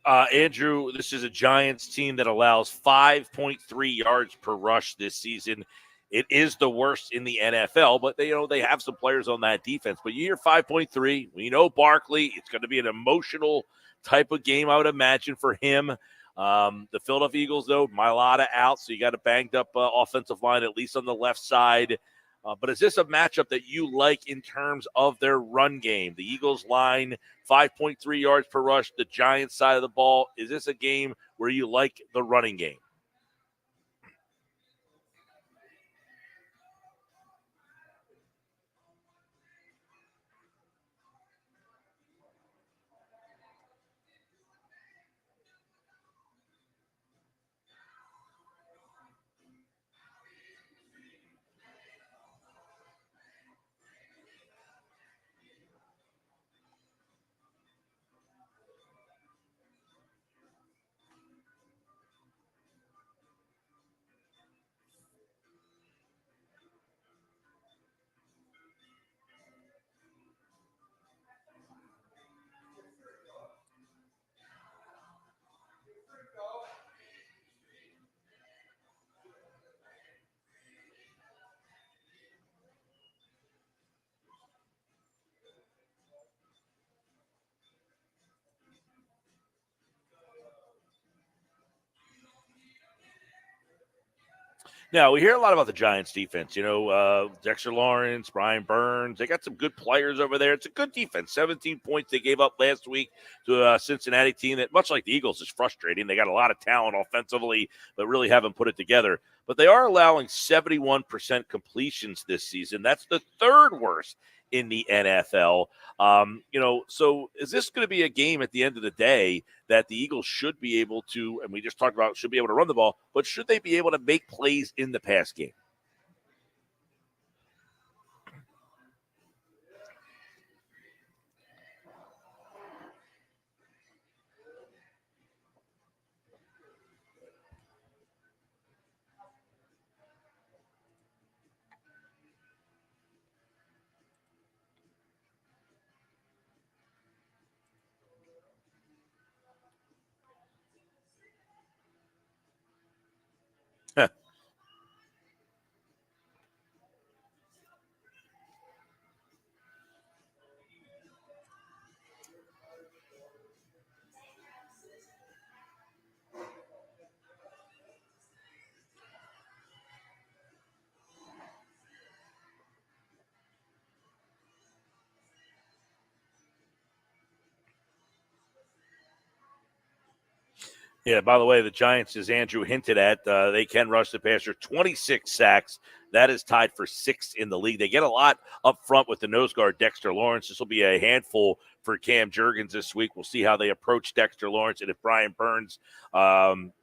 Andrew, this is a Giants team that allows 5.3 yards per rush this season. It is the worst in the NFL, but they have some players on that defense. But you hear 5.3. We know Barkley. It's going to be an emotional type of game, I would imagine, for him. The Philadelphia Eagles, though, Mailata out, so you got a banged-up offensive line, at least on the left side. But is this a matchup that you like in terms of their run game? The Eagles line, 5.3 yards per rush, the Giants side of the ball. Is this a game where you like the running game? Now, we hear a lot about the Giants defense. Dexter Lawrence, Brian Burns. They got some good players over there. It's a good defense. 17 points they gave up last week to a Cincinnati team that, much like the Eagles, is frustrating. They got a lot of talent offensively, but really haven't put it together. But they are allowing 71% completions this season. That's the third worst in the NFL. So is this going to be a game at the end of the day that the Eagles should be able to, and we just talked about should be able to run the ball, but should they be able to make plays in the pass game? Yeah, by the way, the Giants, as Andrew hinted at, they can rush the passer. 26 sacks. That is tied for sixth in the league. They get a lot up front with the nose guard, Dexter Lawrence. This will be a handful for Cam Jurgens this week. We'll see how they approach Dexter Lawrence. And if Brian Burns,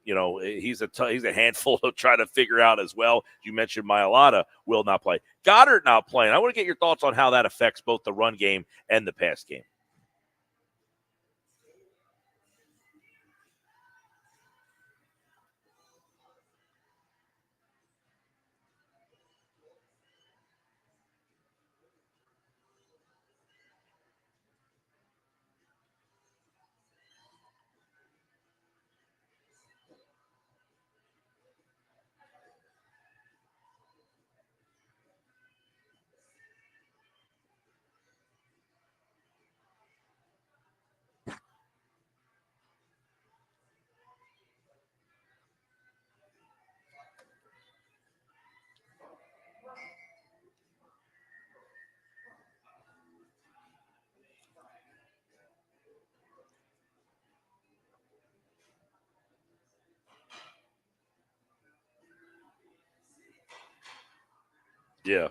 he's a handful to try to figure out as well. You mentioned Mailata will not play. Goddard not playing. I want to get your thoughts on how that affects both the run game and the pass game. Yeah.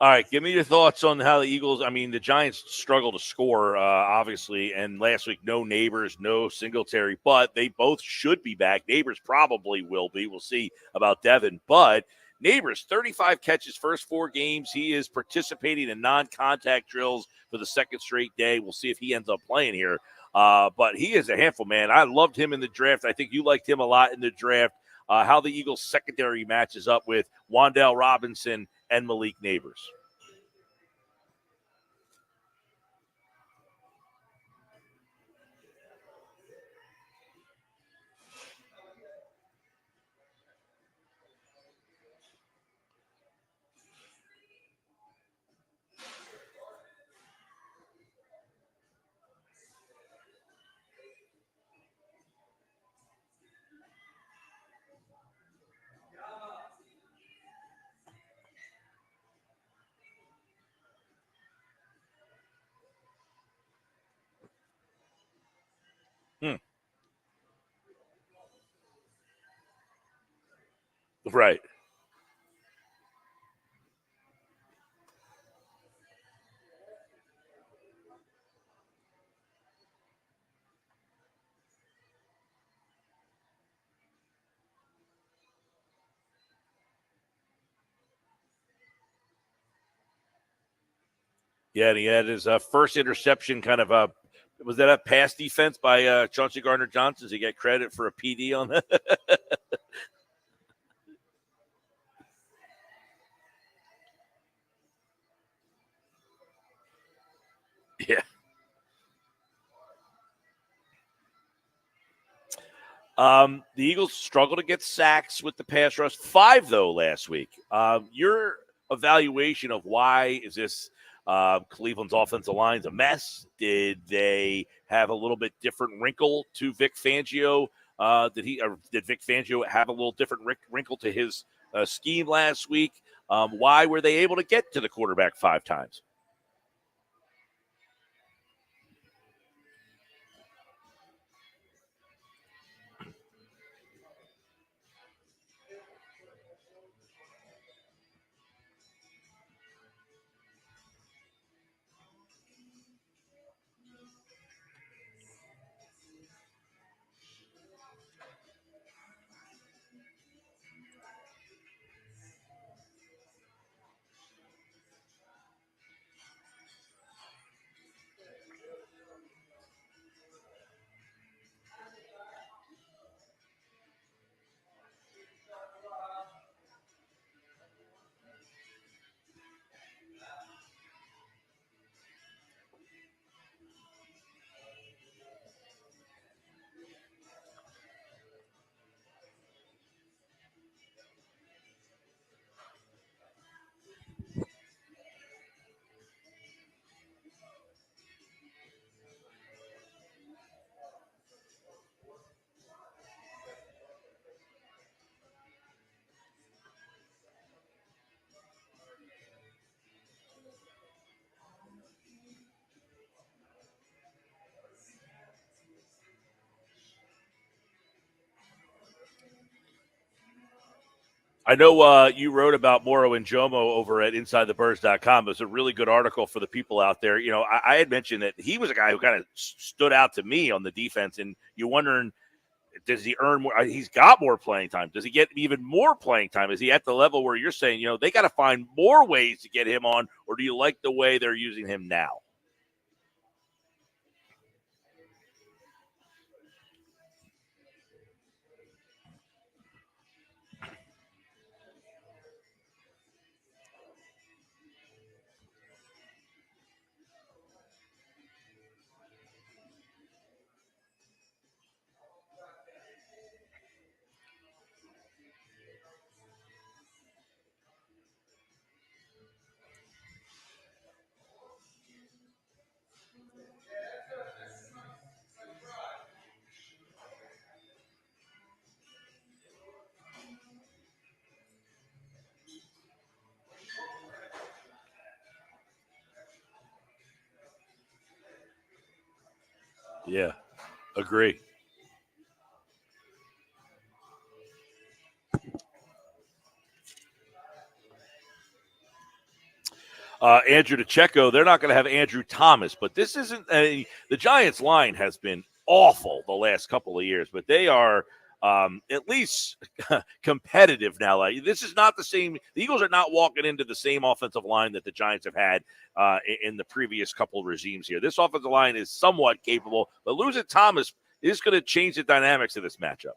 All right, give me your thoughts on how the Eagles, the Giants struggle to score, obviously, and last week, no Neighbors, no Singletary, but they both should be back. Neighbors probably will be. We'll see about Devin, but Neighbors, 35 catches, first 4 games. He is participating in non-contact drills for the second straight day. We'll see if he ends up playing here, but he is a handful, man. I loved him in the draft. I think you liked him a lot in the draft. How the Eagles secondary matches up with Wan'Dale Robinson and Malik Neighbors. Right. Yeah, and he had his first interception kind of was that a pass defense by Chauncey Gardner-Johnson? Does he get credit for a PD on that? Yeah. The Eagles struggle to get sacks with the pass rush. 5, though, last week. Your evaluation of why is this Cleveland's offensive line's a mess? Did they have a little bit different wrinkle to Vic Fangio? Did Vic Fangio have a little different wrinkle to his scheme last week? Why were they able to get to the quarterback 5 times? I know you wrote about Moro and Jomo over at InsideTheBirds.com. It was a really good article for the people out there. You know, I had mentioned that he was a guy who kind of stood out to me on the defense, and you're wondering, does he earn more? He's got more playing time. Does he get even more playing time? Is he at the level where you're saying, you know, they got to find more ways to get him on, or do you like the way they're using him now? Yeah, agree. Andrew DeCecco, they're not going to have Andrew Thomas, but this isn't the Giants line has been awful the last couple of years, but they are at least competitive now. Like, this is not the same. The Eagles are not walking into the same offensive line that the Giants have had in the previous couple of regimes here. This offensive line is somewhat capable, but losing Thomas is going to change the dynamics of this matchup.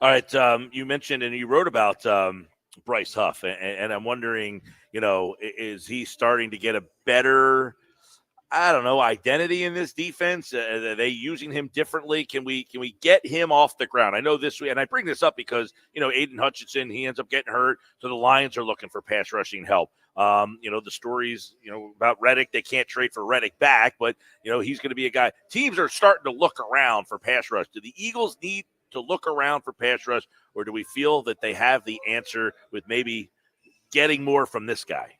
All right. You mentioned and you wrote about Bryce Huff, and I'm wondering, is he starting to get a better, identity in this defense? Are they using him differently? Can we get him off the ground? I know this week, and I bring this up because, Aiden Hutchinson, he ends up getting hurt, so the Lions are looking for pass rushing help. The stories, about Reddick, they can't trade for Reddick back, but, he's going to be a guy. Teams are starting to look around for pass rush. Do the Eagles need to look around for pass rush, or do we feel that they have the answer with maybe getting more from this guy?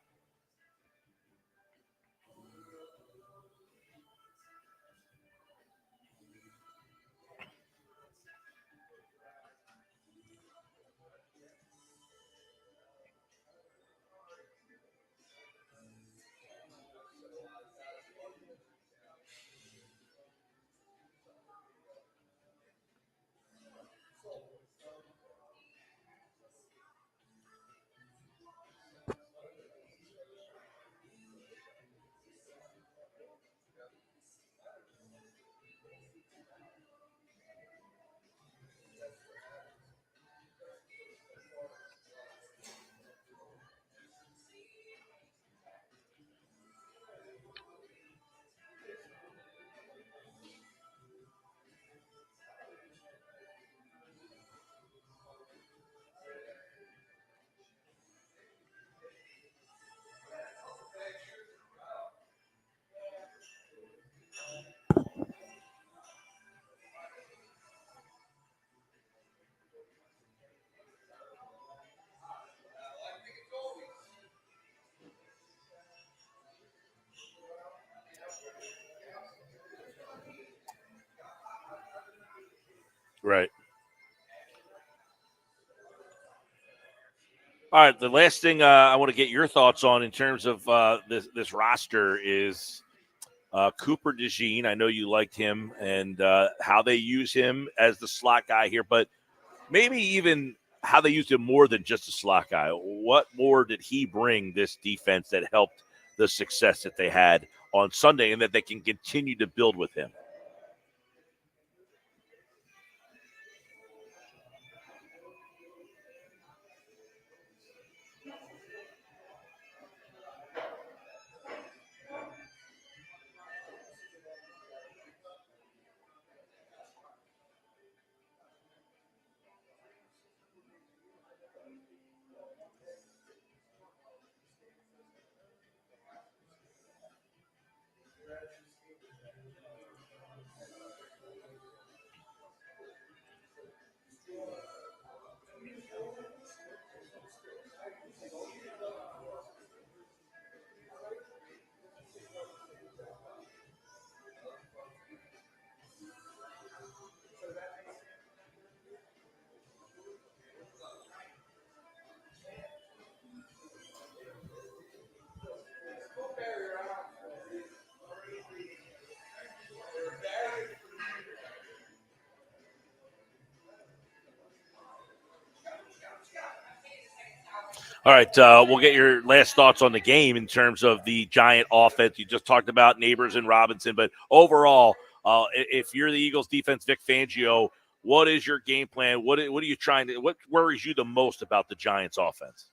Right. All right. The last thing I want to get your thoughts on in terms of this roster is Cooper DeJean. I know you liked him and how they use him as the slot guy here, but maybe even how they used him more than just a slot guy. What more did he bring this defense that helped the success that they had on Sunday and that they can continue to build with him? All right, we'll get your last thoughts on the game in terms of the Giant offense. You just talked about Neighbors and Robinson, but overall, if you're the Eagles defense, Vic Fangio, what is your game plan? What are you trying to? What worries you the most about the Giants offense?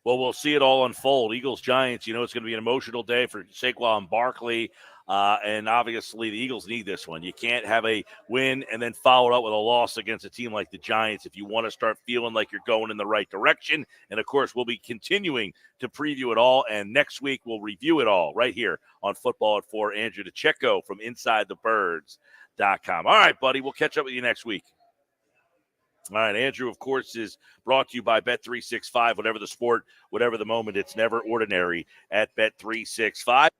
Well, we'll see it all unfold. Eagles-Giants, it's going to be an emotional day for Saquon Barkley. And obviously, the Eagles need this one. You can't have a win and then follow it up with a loss against a team like the Giants if you want to start feeling like you're going in the right direction. And, of course, we'll be continuing to preview it all. And next week, we'll review it all right here on Football at 4. Andrew DeCecco from InsideTheBirds.com. All right, buddy, we'll catch up with you next week. All right, Andrew, of course, is brought to you by Bet365. Whatever the sport, whatever the moment, it's never ordinary at Bet365.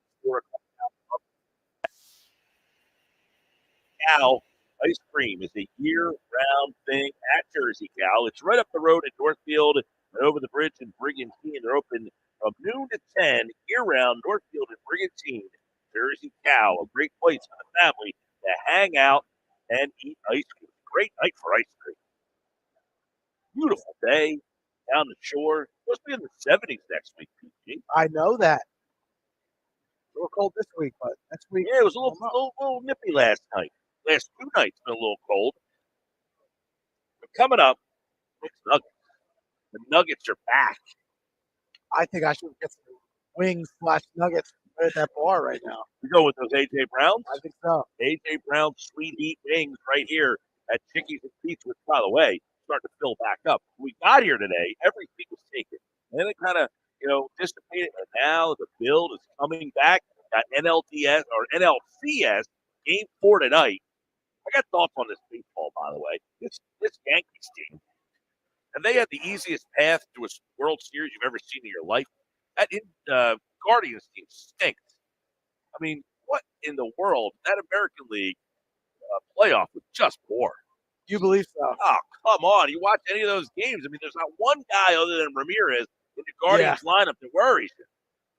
Cow ice cream is a year-round thing at Jersey Cow. It's right up the road at Northfield and over the bridge in Brigantine. They're open from noon to 10 year-round, Northfield and Brigantine. Jersey Cow, a great place for the family to hang out and eat ice cream. Great night for ice cream. Beautiful day down the shore. Supposed to be in the 70s next week, PG. I know that. A little cold this week, but next week. Yeah, it was a little nippy last night. Last 2 nights been a little cold. But coming up, Nick's Nuggets. The Nuggets are back. I think I should get some wings/nuggets right at that bar right now. You go with those A.J. Browns? I think so. A.J. Brown's Sweet Heat Wings right here at Chickies and Pete's, which, by the way, starting to fill back up. We got here today, everything was taken. And then it kind of, dissipated. And now the build is coming back. Got NLCS Game 4 tonight. I got thoughts on this baseball, by the way. This Yankees team, and they had the easiest path to a World Series you've ever seen in your life. That Guardians team stinks. I mean, what in the world? That American League playoff was just poor. You believe so? Oh, come on. You watch any of those games. I mean, there's not one guy other than Ramirez in the Guardians lineup that worries you.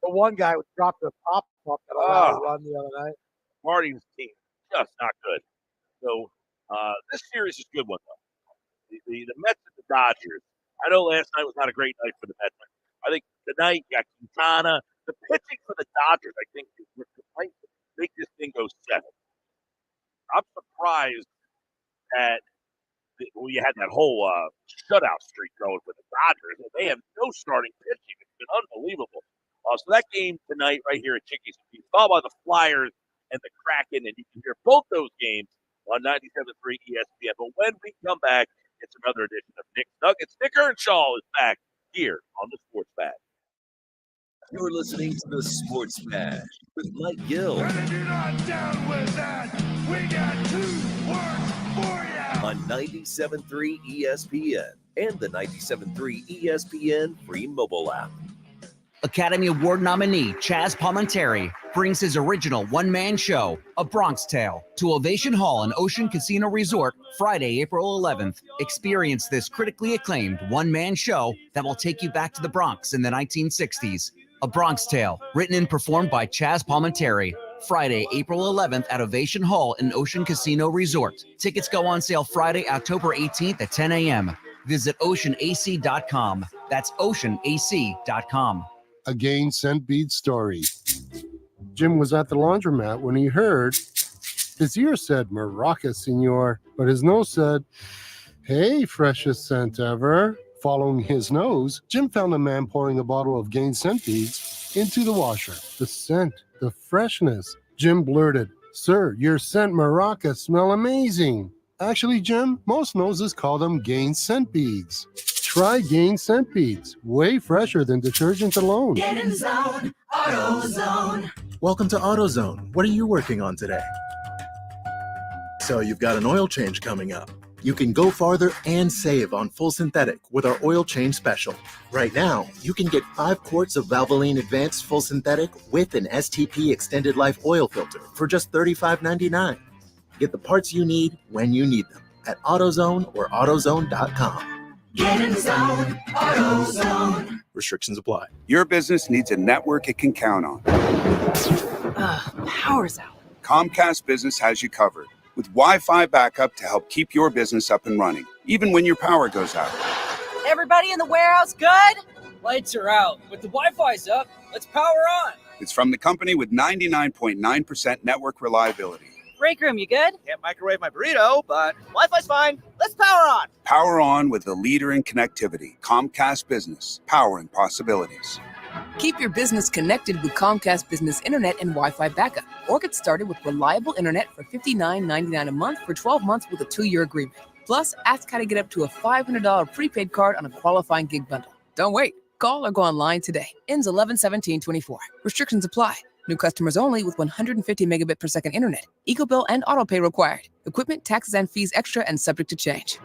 The one guy who dropped a pop-up that allowed a run the other night. Guardians team, just not good. So this series is a good one, though. The Mets and the Dodgers. I know last night was not a great night for the Mets. I think tonight you got Quintana. The pitching for the Dodgers, I think, might make this thing go 7. I'm surprised that you had that whole shutout streak going for the Dodgers. They have no starting pitching. It's been unbelievable. So that game tonight right here at Chickies and Pete's, followed by the Flyers and the Kraken, and you can hear both those games on 97.3 ESPN. But when we come back, it's another edition of Nick's Nuggets. Nick Earnshaw is back here on the Sports Bash. You're listening to the Sports Bash with Mike Gill. And if you're not down with that, we got 2 words for you. On 97.3 ESPN and the 97.3 ESPN free mobile app. Academy Award nominee Chaz Palminteri brings his original one-man show, A Bronx Tale, to Ovation Hall and Ocean Casino Resort Friday, April 11th. Experience this critically acclaimed one-man show that will take you back to the Bronx in the 1960s. A Bronx Tale, written and performed by Chaz Palminteri. Friday, April 11th at Ovation Hall and Ocean Casino Resort. Tickets go on sale Friday, October 18th at 10 a.m. Visit oceanac.com. That's oceanac.com. A Gain Scent Bead story. Jim was at the laundromat when he heard his ear said, "Maraca, senor," but his nose said, "Hey, freshest scent ever." Following his nose, Jim found a man pouring a bottle of Gain Scent Beads into the washer. The scent, the freshness. Jim blurted, "Sir, your scent Maraca smell amazing." Actually, Jim, most noses call them Gain Scent Beads. Try Gain Scent Beads. Way fresher than detergent alone. Get in zone, AutoZone. Welcome to AutoZone. What are you working on today? So you've got an oil change coming up. You can go farther and save on full synthetic with our oil change special. Right now, you can get 5 quarts of Valvoline Advanced Full Synthetic with an STP Extended Life oil filter for just $35.99. Get the parts you need when you need them at AutoZone or AutoZone.com. Get in zone, AutoZone. Restrictions apply. Your business needs a network it can count on. Power's out. Comcast Business has you covered with Wi-Fi backup to help keep your business up and running, even when your power goes out. Everybody in the warehouse good? Lights are out, but the Wi-Fi's up. Let's power on. It's from the company with 99.9% network reliability. Break room, you good? Can't microwave my burrito, but Wi-Fi's fine. Let's power on. Power on with the leader in connectivity, Comcast Business, powering possibilities. Keep your business connected with Comcast Business Internet and Wi-Fi backup, or get started with reliable internet for $59.99 a month for 12 months with a 2-year agreement. Plus, ask how to get up to a $500 prepaid card on a qualifying gig bundle. Don't wait. Call or go online today. Ends 11/17/24. Restrictions apply. New customers only with 150 megabit per second internet. EcoBill and autopay required. Equipment, taxes, and fees extra and subject to change.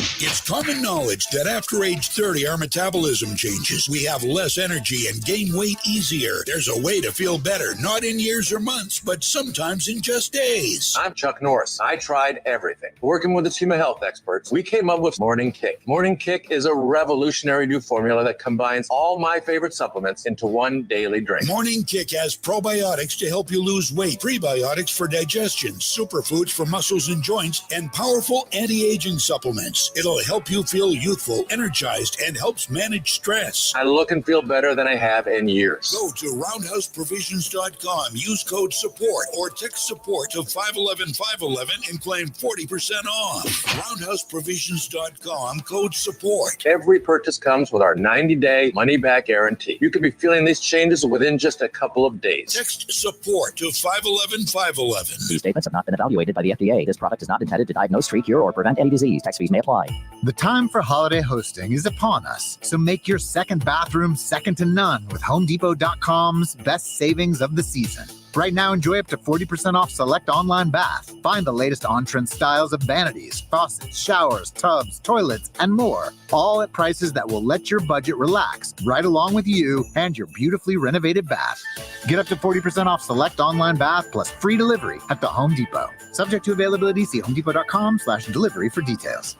It's common knowledge that after age 30, our metabolism changes. We have less energy and gain weight easier. There's a way to feel better, not in years or months, but sometimes in just days. I'm Chuck Norris. I tried everything. Working with the team of health experts, we came up with Morning Kick. Morning Kick is a revolutionary new formula that combines all my favorite supplements into one daily drink. Morning Kick has probiotics to help you lose weight, prebiotics for digestion, superfoods for muscles and joints, and powerful anti-aging supplements. It'll help you feel youthful, energized, and helps manage stress. I look and feel better than I have in years. Go to roundhouseprovisions.com, use code SUPPORT, or text SUPPORT to 511-511 and claim 40% off. roundhouseprovisions.com, code SUPPORT. Every purchase comes with our 90-day money-back guarantee. You could be feeling these changes within just a couple of days. Text SUPPORT to 511-511. These statements have not been evaluated by the FDA. This product is not intended to diagnose, treat, cure, or prevent any disease. Tax fees may apply. The time for holiday hosting is upon us, so make your second bathroom second to none with HomeDepot.com's best savings of the season. Right now, enjoy up to 40% off select online bath. Find the latest on-trend styles of vanities, faucets, showers, tubs, toilets, and more. All at prices that will let your budget relax right along with you and your beautifully renovated bath. Get up to 40% off select online bath plus free delivery at the Home Depot. Subject to availability, see HomeDepot.com/delivery for details.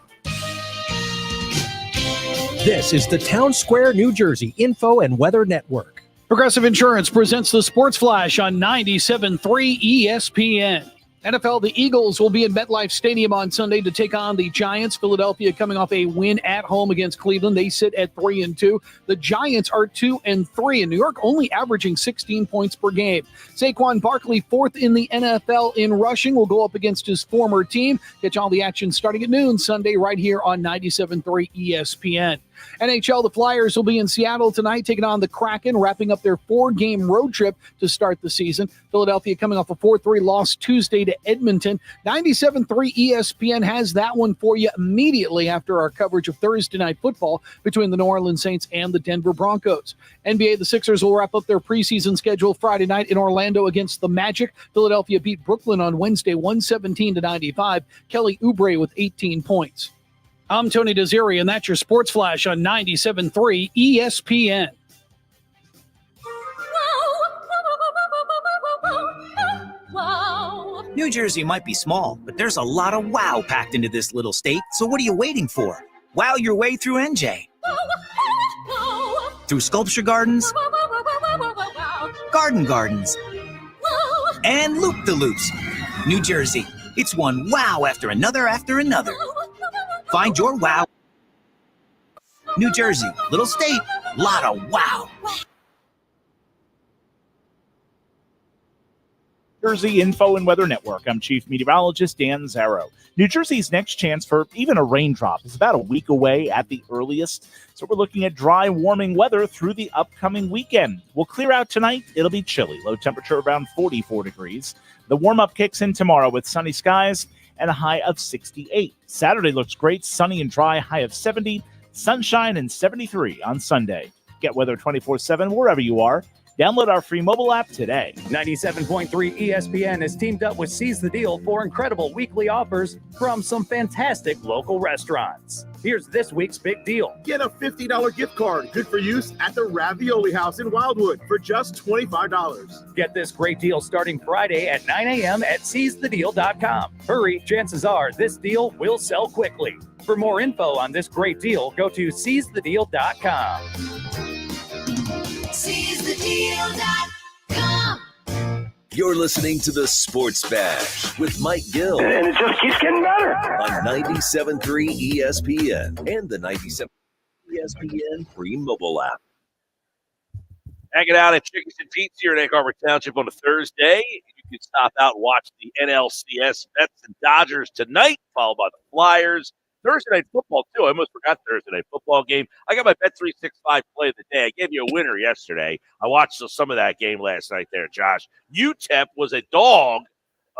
This is the Town Square, New Jersey Info and Weather Network. Progressive Insurance presents the Sports Flash on 97.3 ESPN. NFL, the Eagles will be in MetLife Stadium on Sunday to take on the Giants. Philadelphia coming off a win at home against Cleveland. They sit at 3-2. The Giants are 2-3, and New York only averaging 16 points per game. Saquon Barkley, fourth in the NFL in rushing, will go up against his former team. Catch all the action starting at noon Sunday right here on 97.3 ESPN. NHL, the Flyers will be in Seattle tonight, taking on the Kraken, wrapping up their 4-game road trip to start the season. Philadelphia coming off a 4-3 loss Tuesday to Edmonton. 97.3 ESPN has that one for you immediately after our coverage of Thursday Night Football between the New Orleans Saints and the Denver Broncos. NBA, the Sixers will wrap up their preseason schedule Friday night in Orlando against the Magic. Philadelphia beat Brooklyn on Wednesday, 117-95. Kelly Oubre with 18 points. I'm Tony Desiri, and that's your Sports Flash on 97.3 ESPN. New Jersey might be small, but there's a lot of wow packed into this little state, so what are you waiting for? Wow your way through NJ. Through Sculpture Gardens, Garden Gardens, and Loop-de-Loops. New Jersey, it's one wow after another after another. Find your wow. New Jersey, little state, lot of wow. Jersey Info and Weather Network. I'm Chief Meteorologist Dan Zarrow. New Jersey's next chance for even a raindrop is about a week away at the earliest. So we're looking at dry, warming weather through the upcoming weekend. We'll clear out tonight. It'll be chilly. Low temperature around 44 degrees. The warm-up kicks in tomorrow with sunny skies and a high of 68. Saturday looks great, sunny and dry, high of 70, sunshine and 73 on Sunday. Get weather 24/7 wherever you are. Download our free mobile app today. 97.3 ESPN has teamed up with Seize the Deal for incredible weekly offers from some fantastic local restaurants. Here's this week's big deal. Get a $50 gift card, good for use at the Ravioli House in Wildwood for just $25. Get this great deal starting Friday at 9 a.m. at seizethedeal.com. Hurry, chances are this deal will sell quickly. For more info on this great deal, go to seizethedeal.com. SeizeTheDeal.com. You're listening to the Sports Bash with Mike Gill. And it just keeps getting better. On 97.3 ESPN and the 97.3 ESPN free mobile app. Hanging out at Chickies and Pete's here in Egg Harbor Township on a Thursday. You can stop out and watch the NLCS Mets and Dodgers tonight, followed by the Flyers. Thursday Night Football, too. I almost forgot Thursday Night Football game. I got my Bet365 play of the day. I gave you a winner yesterday. I watched some of that game last night there, Josh. UTEP was a dog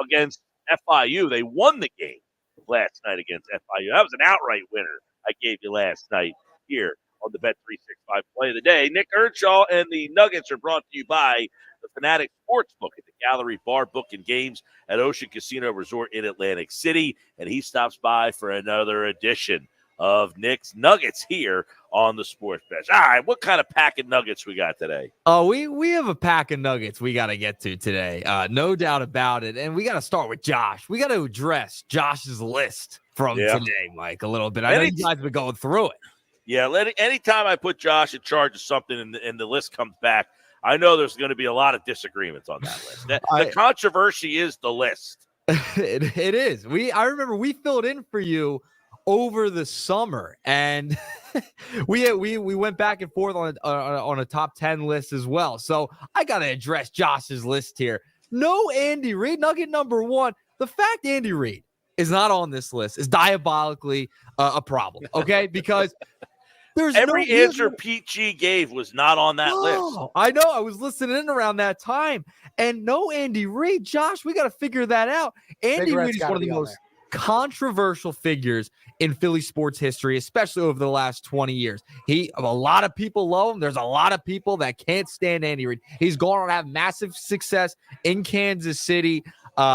against FIU. They won the game last night against FIU. That was an outright winner I gave you last night here on the Bet365 play of the day. Nick Earnshaw and the Nuggets are brought to you by the Fanatic Sportsbook at the Gallery Bar, booking games at Ocean Casino Resort in Atlantic City. And he stops by for another edition of Nick's Nuggets here on the Sports Bench. All right, what kind of pack of nuggets we got today? Oh, we have a pack of nuggets we got to get to today. No doubt about it. And we got to start with Josh. We got to address Josh's list from today, Mike, a little bit. I know you guys have been going through it. Yeah, anytime I put Josh in charge of something and the list comes back, I know there's going to be a lot of disagreements on that list. The controversy is the list. It is. I remember we filled in for you over the summer, and we went back and forth on a top 10 list as well. So I got to address Josh's list here. No Andy Reid. Nugget number one. The fact Andy Reid is not on this list is diabolically a problem. Okay, because there's every answer Pete G gave was not on that list. I know. I was listening in around that time, and no Andy Reid. Josh, we got to figure that out. Andy Reid is one of the most controversial figures in Philly sports history, especially over the last 20 years. A lot of people love him. There's a lot of people that can't stand Andy Reid. He's gone on to have massive success in Kansas City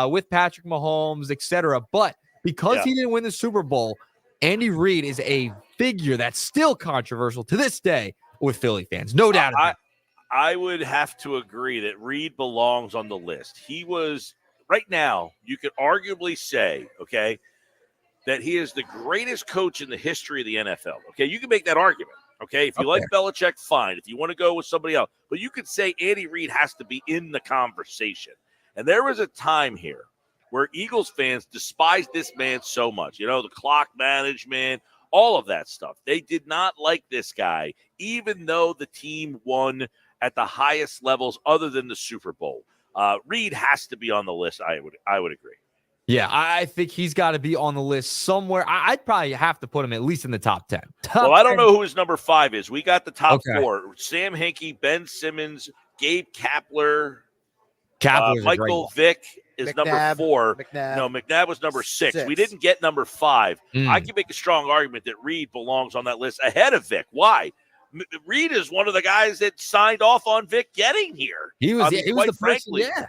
with Patrick Mahomes, etc. But because he didn't win the Super Bowl, Andy Reid is a figure that's still controversial to this day with Philly fans. No doubt about it. I would have to agree that Reid belongs on the list. He was, right now, you could arguably say, okay, that he is the greatest coach in the history of the NFL. Okay, you can make that argument. Okay, if you like Belichick, fine. If you want to go with somebody else, but you could say Andy Reid has to be in the conversation. And there was a time here where Eagles fans despised this man so much. You know, the clock management, all of that stuff. They did not like this guy, even though the team won at the highest levels other than the Super Bowl. Reid has to be on the list. I would agree. Yeah, I think he's got to be on the list somewhere. I'd probably have to put him at least in the top 10. Well, I don't know who his number 5 is. We got the top 4. Sam Hinkie, Ben Simmons, Gabe Kapler, Michael Vick is McNabb, number 4. McNabb. No, McNabb was number 6. We didn't get number 5. I can make a strong argument that Reid belongs on that list ahead of Vick. Why? Reid is one of the guys that signed off on Vick getting here. He was the frankly, person,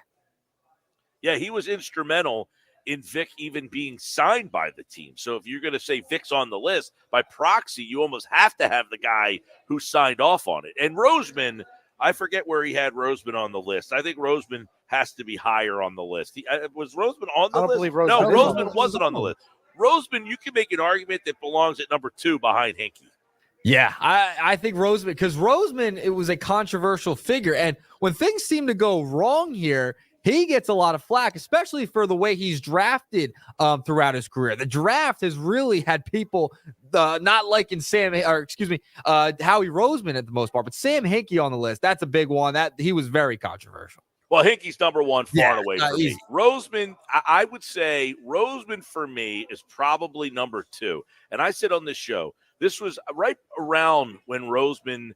yeah, he was instrumental in Vick even being signed by the team. So if you're going to say Vick's on the list, by proxy, you almost have to have the guy who signed off on it. And Roseman, I forget where he had Roseman on the list. I think Roseman has to be higher on the list. Was Roseman on the list? Roseman wasn't on the list. Roseman, you can make an argument that belongs at number 2 behind Hinkie. Yeah, I think Roseman, because Roseman, it was a controversial figure. And when things seem to go wrong here, he gets a lot of flack, especially for the way he's drafted throughout his career. The draft has really had people not liking Howie Roseman at the most part, but Sam Hinkie on the list, that's a big one. That he was very controversial. Well, Hinkie's number 1 far and away for me. Roseman, I would say Roseman for me is probably number 2. And I said on this show, this was right around when Roseman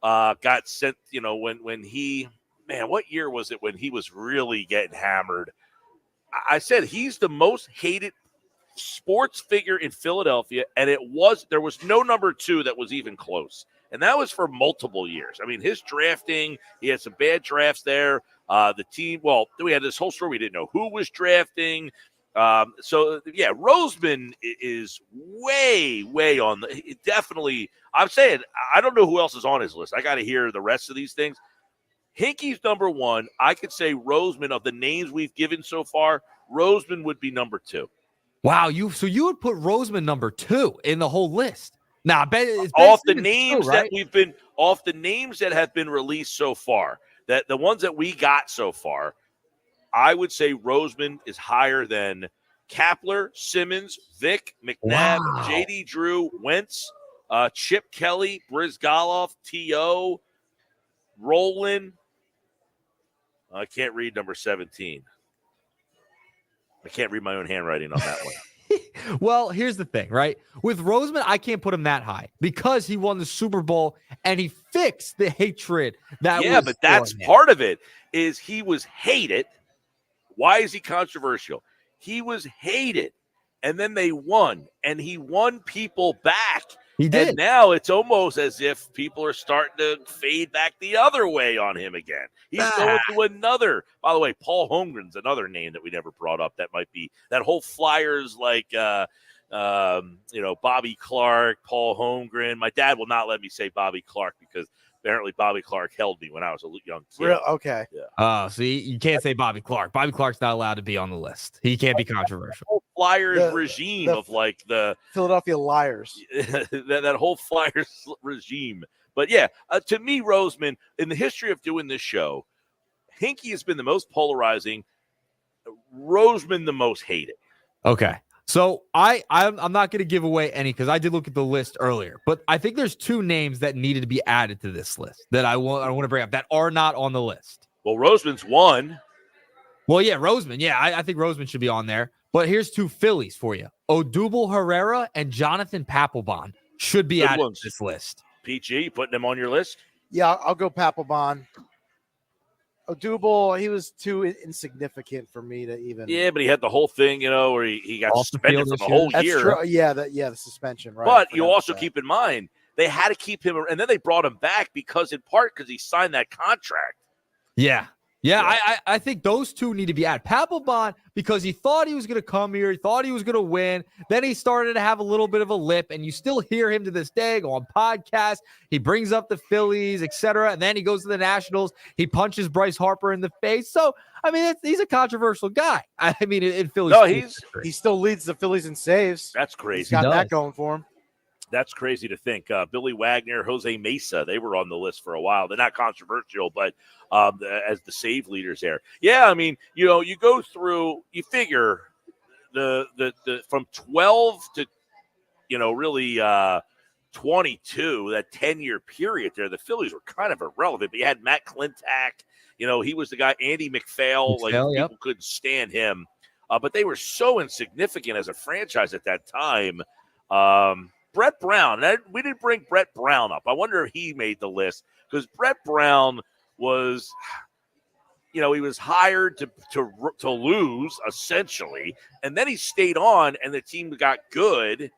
got sent, you know, when he – man, what year was it when he was really getting hammered? I said he's the most hated sports figure in Philadelphia, and there was no number 2 that was even close. And that was for multiple years. I mean, his drafting, he had some bad drafts there. The team, well, we had this whole story. We didn't know who was drafting. Roseman is way on the definitely. I'm saying I don't know who else is on his list. I got to hear the rest of these things. Hinkie's number 1. I could say Roseman, of the names we've given so far, Roseman would be number 2. Wow, you would put Roseman number 2 in the whole list. Now, off the names that have been released so far, that the ones that we got so far, I would say Roseman is higher than Kapler, Simmons, Vick, McNabb, J.D. Drew, Wentz, Chip Kelly, Brizgalov, T.O., Rowland. I can't read number 17. I can't read my own handwriting on that one. Well, here's the thing, right? With Roseman, I can't put him that high because he won the Super Bowl and he fixed the hatred but that's part of it is he was hated. Why is he controversial? He was hated, and then they won, and he won people back. He did. And now it's almost as if people are starting to fade back the other way on him again. He's going to another. By the way, Paul Holmgren's another name that we never brought up. That might be that whole Flyers Bobby Clark, Paul Holmgren. My dad will not let me say Bobby Clark because apparently Bobby Clark held me when I was a young kid. Real? Okay. Yeah. See, you can't say Bobby Clark. Bobby Clark's not allowed to be on the list. He can't be controversial. Whole Flyers regime of like the Philadelphia Liars. that whole Flyers regime. But yeah, to me, Roseman, in the history of doing this show, Hinkie has been the most polarizing. Roseman the most hated. Okay. So I'm not going to give away any because I did look at the list earlier, but I think there's two names that needed to be added to this list that I want to bring up that are not on the list. Well, Roseman's one. Well, yeah, Roseman. Yeah, I think Roseman should be on there. But here's two Phillies for you. Odubel Herrera and Jonathan Papelbon should be added to this list. PG, putting them on your list? Yeah, I'll go Papelbon. Odubel, he was too insignificant for me to even. Yeah, but he had the whole thing, where he got suspended for the whole year. That's true. Yeah, the suspension, right? But you also keep in mind they had to keep him, and then they brought him back because he signed that contract. Yeah. I think those two need to be added. Papelbon, because he thought he was going to come here, he thought he was going to win. Then he started to have a little bit of a lip, and you still hear him to this day go on podcasts. He brings up the Phillies, etc. And then he goes to the Nationals. He punches Bryce Harper in the face. So, I mean, he's a controversial guy. I mean, in Phillies. No, he still leads the Phillies in saves. That's crazy. He's got that going for him. That's crazy to think. Billy Wagner, Jose Mesa, they were on the list for a while. They're not controversial, but as the save leaders there. Yeah, I mean, you go through, you figure the from 12 to, really 22, that 10-year period there, the Phillies were kind of irrelevant. But you had Matt Klentak, he was the guy, Andy McPhail, people couldn't stand him. But they were so insignificant as a franchise at that time. Brett Brown. We didn't bring Brett Brown up. I wonder if he made the list because Brett Brown was, he was hired to lose essentially, and then he stayed on, and the team got good,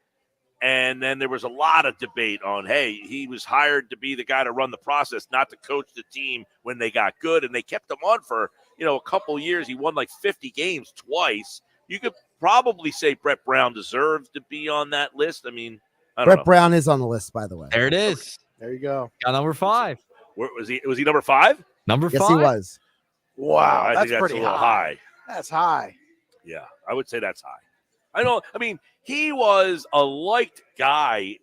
and then there was a lot of debate on, hey, he was hired to be the guy to run the process, not to coach the team when they got good, and they kept him on for a couple years. He won like 50 games twice. You could probably say Brett Brown deserves to be on that list. I mean. Brett Brown is on the list, by the way. There it is. There you go. Got number 5. Where was he? Was he number 5? Number 5. Yes, he was. Wow, I think that's pretty a little high. That's high. Yeah, I would say that's high. I mean, he was a liked guy.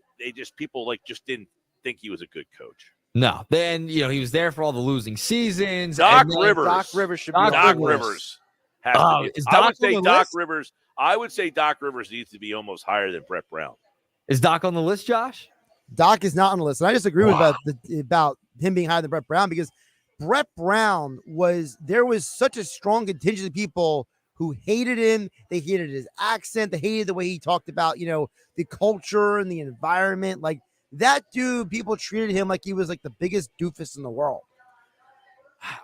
People just didn't think he was a good coach. No. Then, he was there for all the losing seasons. Doc Rivers. Doc Rivers should be Doc Rivers. Is Doc I would say on the Doc list? Rivers. I would say Doc Rivers needs to be almost higher than Brett Brown. Is Doc on the list, Josh? Doc is not on the list. And I disagree with about him being higher than Brett Brown because Brett Brown there was such a strong contingent of people who hated him. They hated his accent. They hated the way he talked about, the culture and the environment. Like that dude, people treated him like he was like the biggest doofus in the world.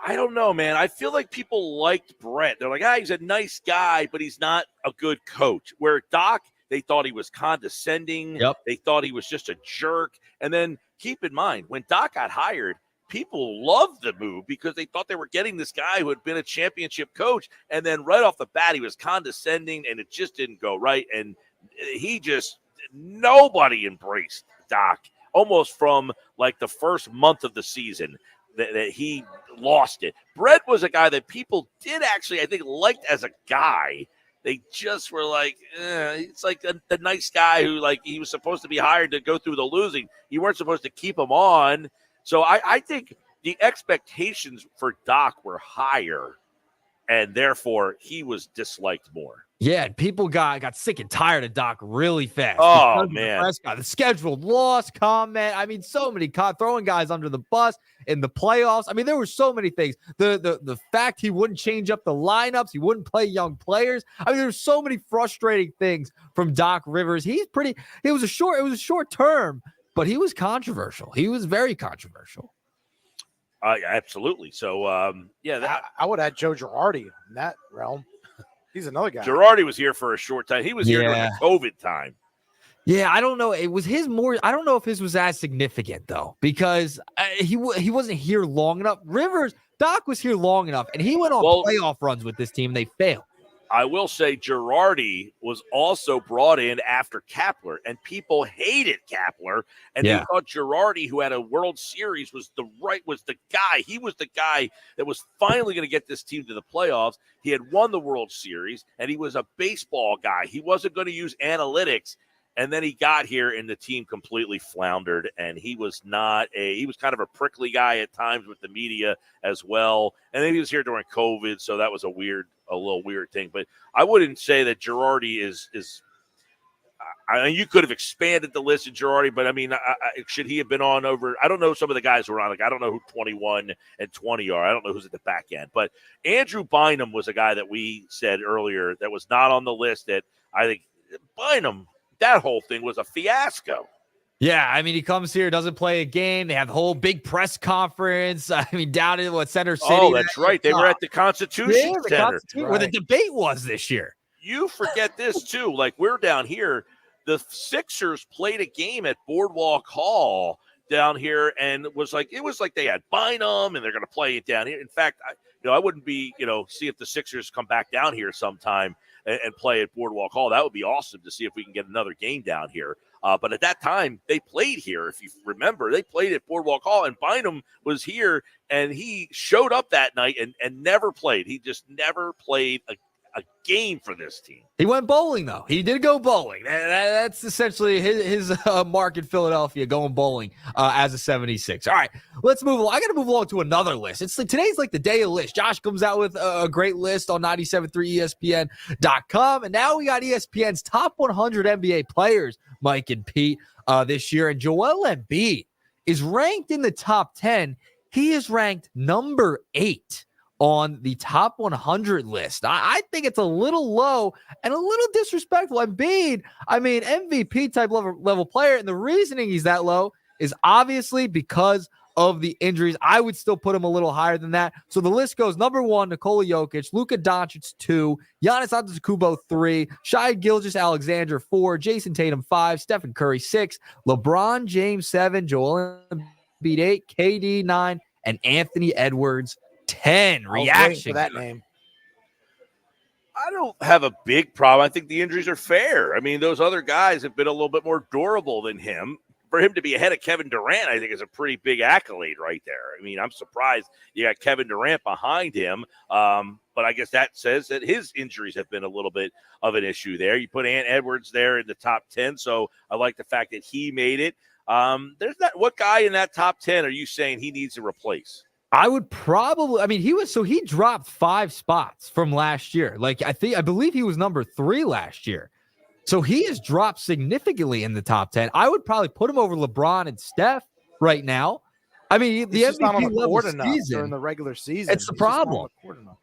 I don't know, man. I feel like people liked Brett. They're like, he's a nice guy, but he's not a good coach. Where Doc, they thought he was condescending. Yep. They thought he was just a jerk. And then keep in mind, when Doc got hired, people loved the move because they thought they were getting this guy who had been a championship coach. And then right off the bat, he was condescending, and it just didn't go right. And nobody embraced Doc almost from like the first month of the season that he lost it. Brett was a guy that people did actually, I think, liked as a guy. They just were like, it's like the nice guy who, like, he was supposed to be hired to go through the losing. You weren't supposed to keep him on. So I think the expectations for Doc were higher, and therefore he was disliked more. Yeah, people got sick and tired of Doc really fast. Oh, man. The scheduled loss comment. I mean, so many throwing guys under the bus in the playoffs. I mean, there were so many things. The fact he wouldn't change up the lineups, he wouldn't play young players. I mean, there's so many frustrating things from Doc Rivers. It was a short term, but he was controversial. He was very controversial. Absolutely. So, I would add Joe Girardi in that realm. He's another guy. Girardi was here for a short time. He was here during the COVID time. Yeah, I don't know. It was his more. I don't know if his was as significant though, because he wasn't here long enough. Doc was here long enough, and he went on playoff runs with this team. They failed. I will say Girardi was also brought in after Kapler, and people hated Kapler, and they thought Girardi, who had a World Series, was the guy. He was the guy that was finally going to get this team to the playoffs. He had won the World Series, and he was a baseball guy. He wasn't going to use analytics, and then he got here, and the team completely floundered, and he was kind of a prickly guy at times with the media as well, and then he was here during COVID, so that was a little weird thing, but I wouldn't say that Girardi is. I mean, you could have expanded the list of Girardi, but I mean, should he have been on over? I don't know some of the guys who are on. Like, I don't know who 21 and 20 are. I don't know who's at the back end. But Andrew Bynum was a guy that we said earlier that was not on the list. That I think Bynum, that whole thing was a fiasco. Yeah, I mean, he comes here, doesn't play a game. They have the whole big press conference. I mean, down in Center City. Oh, that's right. They were at the Constitution Center. Where the debate was this year. You forget this, too. Like, we're down here. The Sixers played a game at Boardwalk Hall down here, and it was like they had Bynum, and they're going to play it down here. In fact, I wouldn't be, see if the Sixers come back down here sometime and play at Boardwalk Hall. That would be awesome to see if we can get another game down here. But at that time, they played here. If you remember, they played at Boardwalk Hall, and Bynum was here, and he showed up that night and never played. He just never played a game for this team. He went bowling, though. He did go bowling. That's essentially his mark in Philadelphia, going bowling as a 76. All right, let's move along. I got to move along to another list. Today's like the day of list. Josh comes out with a great list on 97.3 ESPN.com, and now we got ESPN's top 100 NBA players, Mike and Pete, this year. And Joel Embiid is ranked in the top 10. He is ranked number 8 on the top 100 list. I think it's a little low and a little disrespectful. Embiid, I mean, MVP type level player, and the reasoning he's that low is obviously because of the injuries. I would still put him a little higher than that. So the list goes number 1, Nikola Jokic, Luka Doncic 2, Giannis Antetokounmpo 3, Shai Gilgeous-Alexander 4, Jason Tatum 5, Stephen Curry 6, LeBron James 7, Joel Embiid 8, KD 9, and Anthony Edwards 10. Reaction for that name. I don't have a big problem. I think the injuries are fair. I mean, those other guys have been a little bit more durable than him. For him to be ahead of Kevin Durant, I think is a pretty big accolade right there. I mean, I'm surprised you got Kevin Durant behind him. But I guess that says that his injuries have been a little bit of an issue there. You put Ant Edwards there in the top 10. So I like the fact that he made it. What guy in that top 10 are you saying he needs to replace? I would probably, he dropped 5 spots from last year. I believe he was number 3 last year. So he has dropped significantly in the top 10. I would probably put him over LeBron and Steph right now. I mean, the MVP level season during the regular season. It's the problem.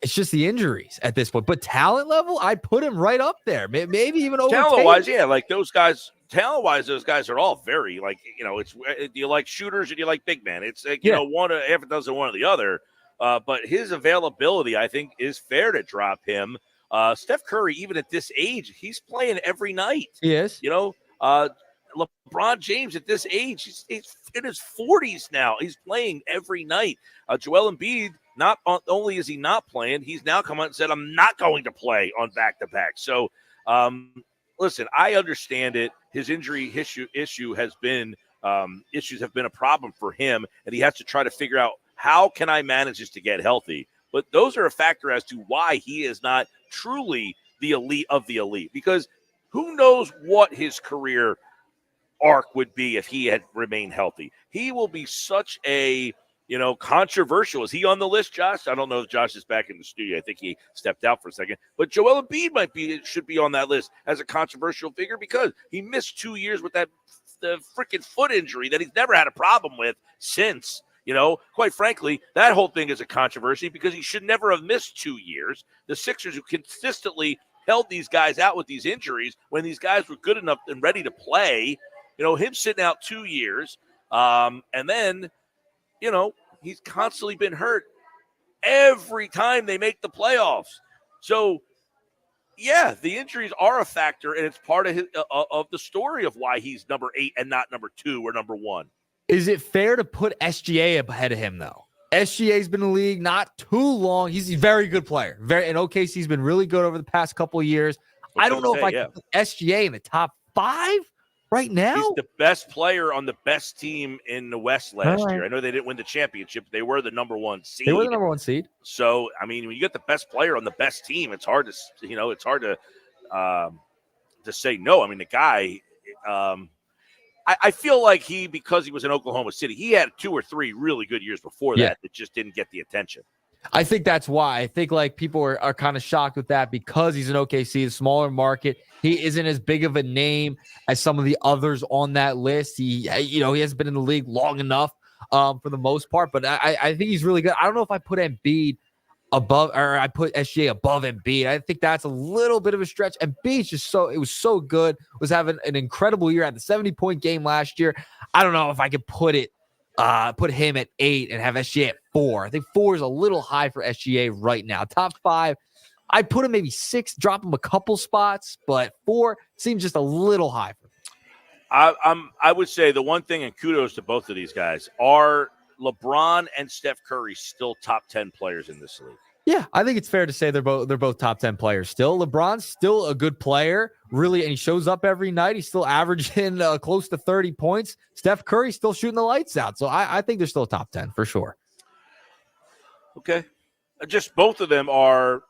It's just the injuries at this point. But talent level, I'd put him right up there. Maybe even over talent-wise, yeah. Like those guys, talent-wise, those guys are all very it's do you like shooters or do you like big men? It's like one half a dozen, one or the other. But his availability, I think, is fair to drop him. Steph Curry, even at this age, he's playing every night. He is. LeBron James at this age, he's in his 40s now. He's playing every night. Joel Embiid, not only is he not playing, he's now come out and said, I'm not going to play on back-to-back. So, listen, I understand it. His injury issue has been issues have been a problem for him, and he has to try to figure out how can I manage this to get healthy. But those are a factor as to why he is not truly the elite of the elite, because who knows what his career arc would be if he had remained healthy. He will be such a, controversial. Is he on the list, Josh? I don't know if Josh is back in the studio. I think he stepped out for a second. But Joel Embiid should be on that list as a controversial figure because he missed 2 years with the freaking foot injury that he's never had a problem with since. Quite frankly, that whole thing is a controversy because he should never have missed 2 years. The Sixers, who consistently held these guys out with these injuries when these guys were good enough and ready to play, him sitting out 2 years. And then, he's constantly been hurt every time they make the playoffs. So, yeah, the injuries are a factor, and it's part of the story of why he's number 8 and not number 2 or number 1. Is it fair to put SGA ahead of him, though? SGA's been in the league not too long. He's a very good player. And OKC's been really good over the past couple of years. I don't know if I can put SGA in the top 5 right now. He's the best player on the best team in the West last year. I know they didn't win the championship. They were the number 1 seed. They were the number 1 seed. So, I mean, when you get the best player on the best team, it's hard to say no. I mean, the guy, I feel like because he was in Oklahoma City, he had 2 or 3 really good years before that just didn't get the attention. I think that's why. I think like people are kind of shocked with that because he's an OKC, a smaller market. He isn't as big of a name as some of the others on that list. He hasn't been in the league long enough for the most part, but I think he's really good. I don't know if I put Embiid above, or I put SGA above Embiid. I think that's a little bit of a stretch. Embiid's it was so good. Was having an incredible year. Had the 70-point game last year. I don't know if I could put him at 8 and have SGA at 4. I think 4 is a little high for SGA right now. Top 5, I'd put him maybe 6, drop him a couple spots, but 4 seems just a little high for me. I would say the one thing, and kudos to both of these guys, are LeBron and Steph Curry still top 10 players in this league. Yeah, I think it's fair to say they're both top 10 players still. LeBron's still a good player, really, and he shows up every night. He's still averaging close to 30 points. Steph Curry's still shooting the lights out. So I think they're still top 10 for sure. Okay. Just both of them are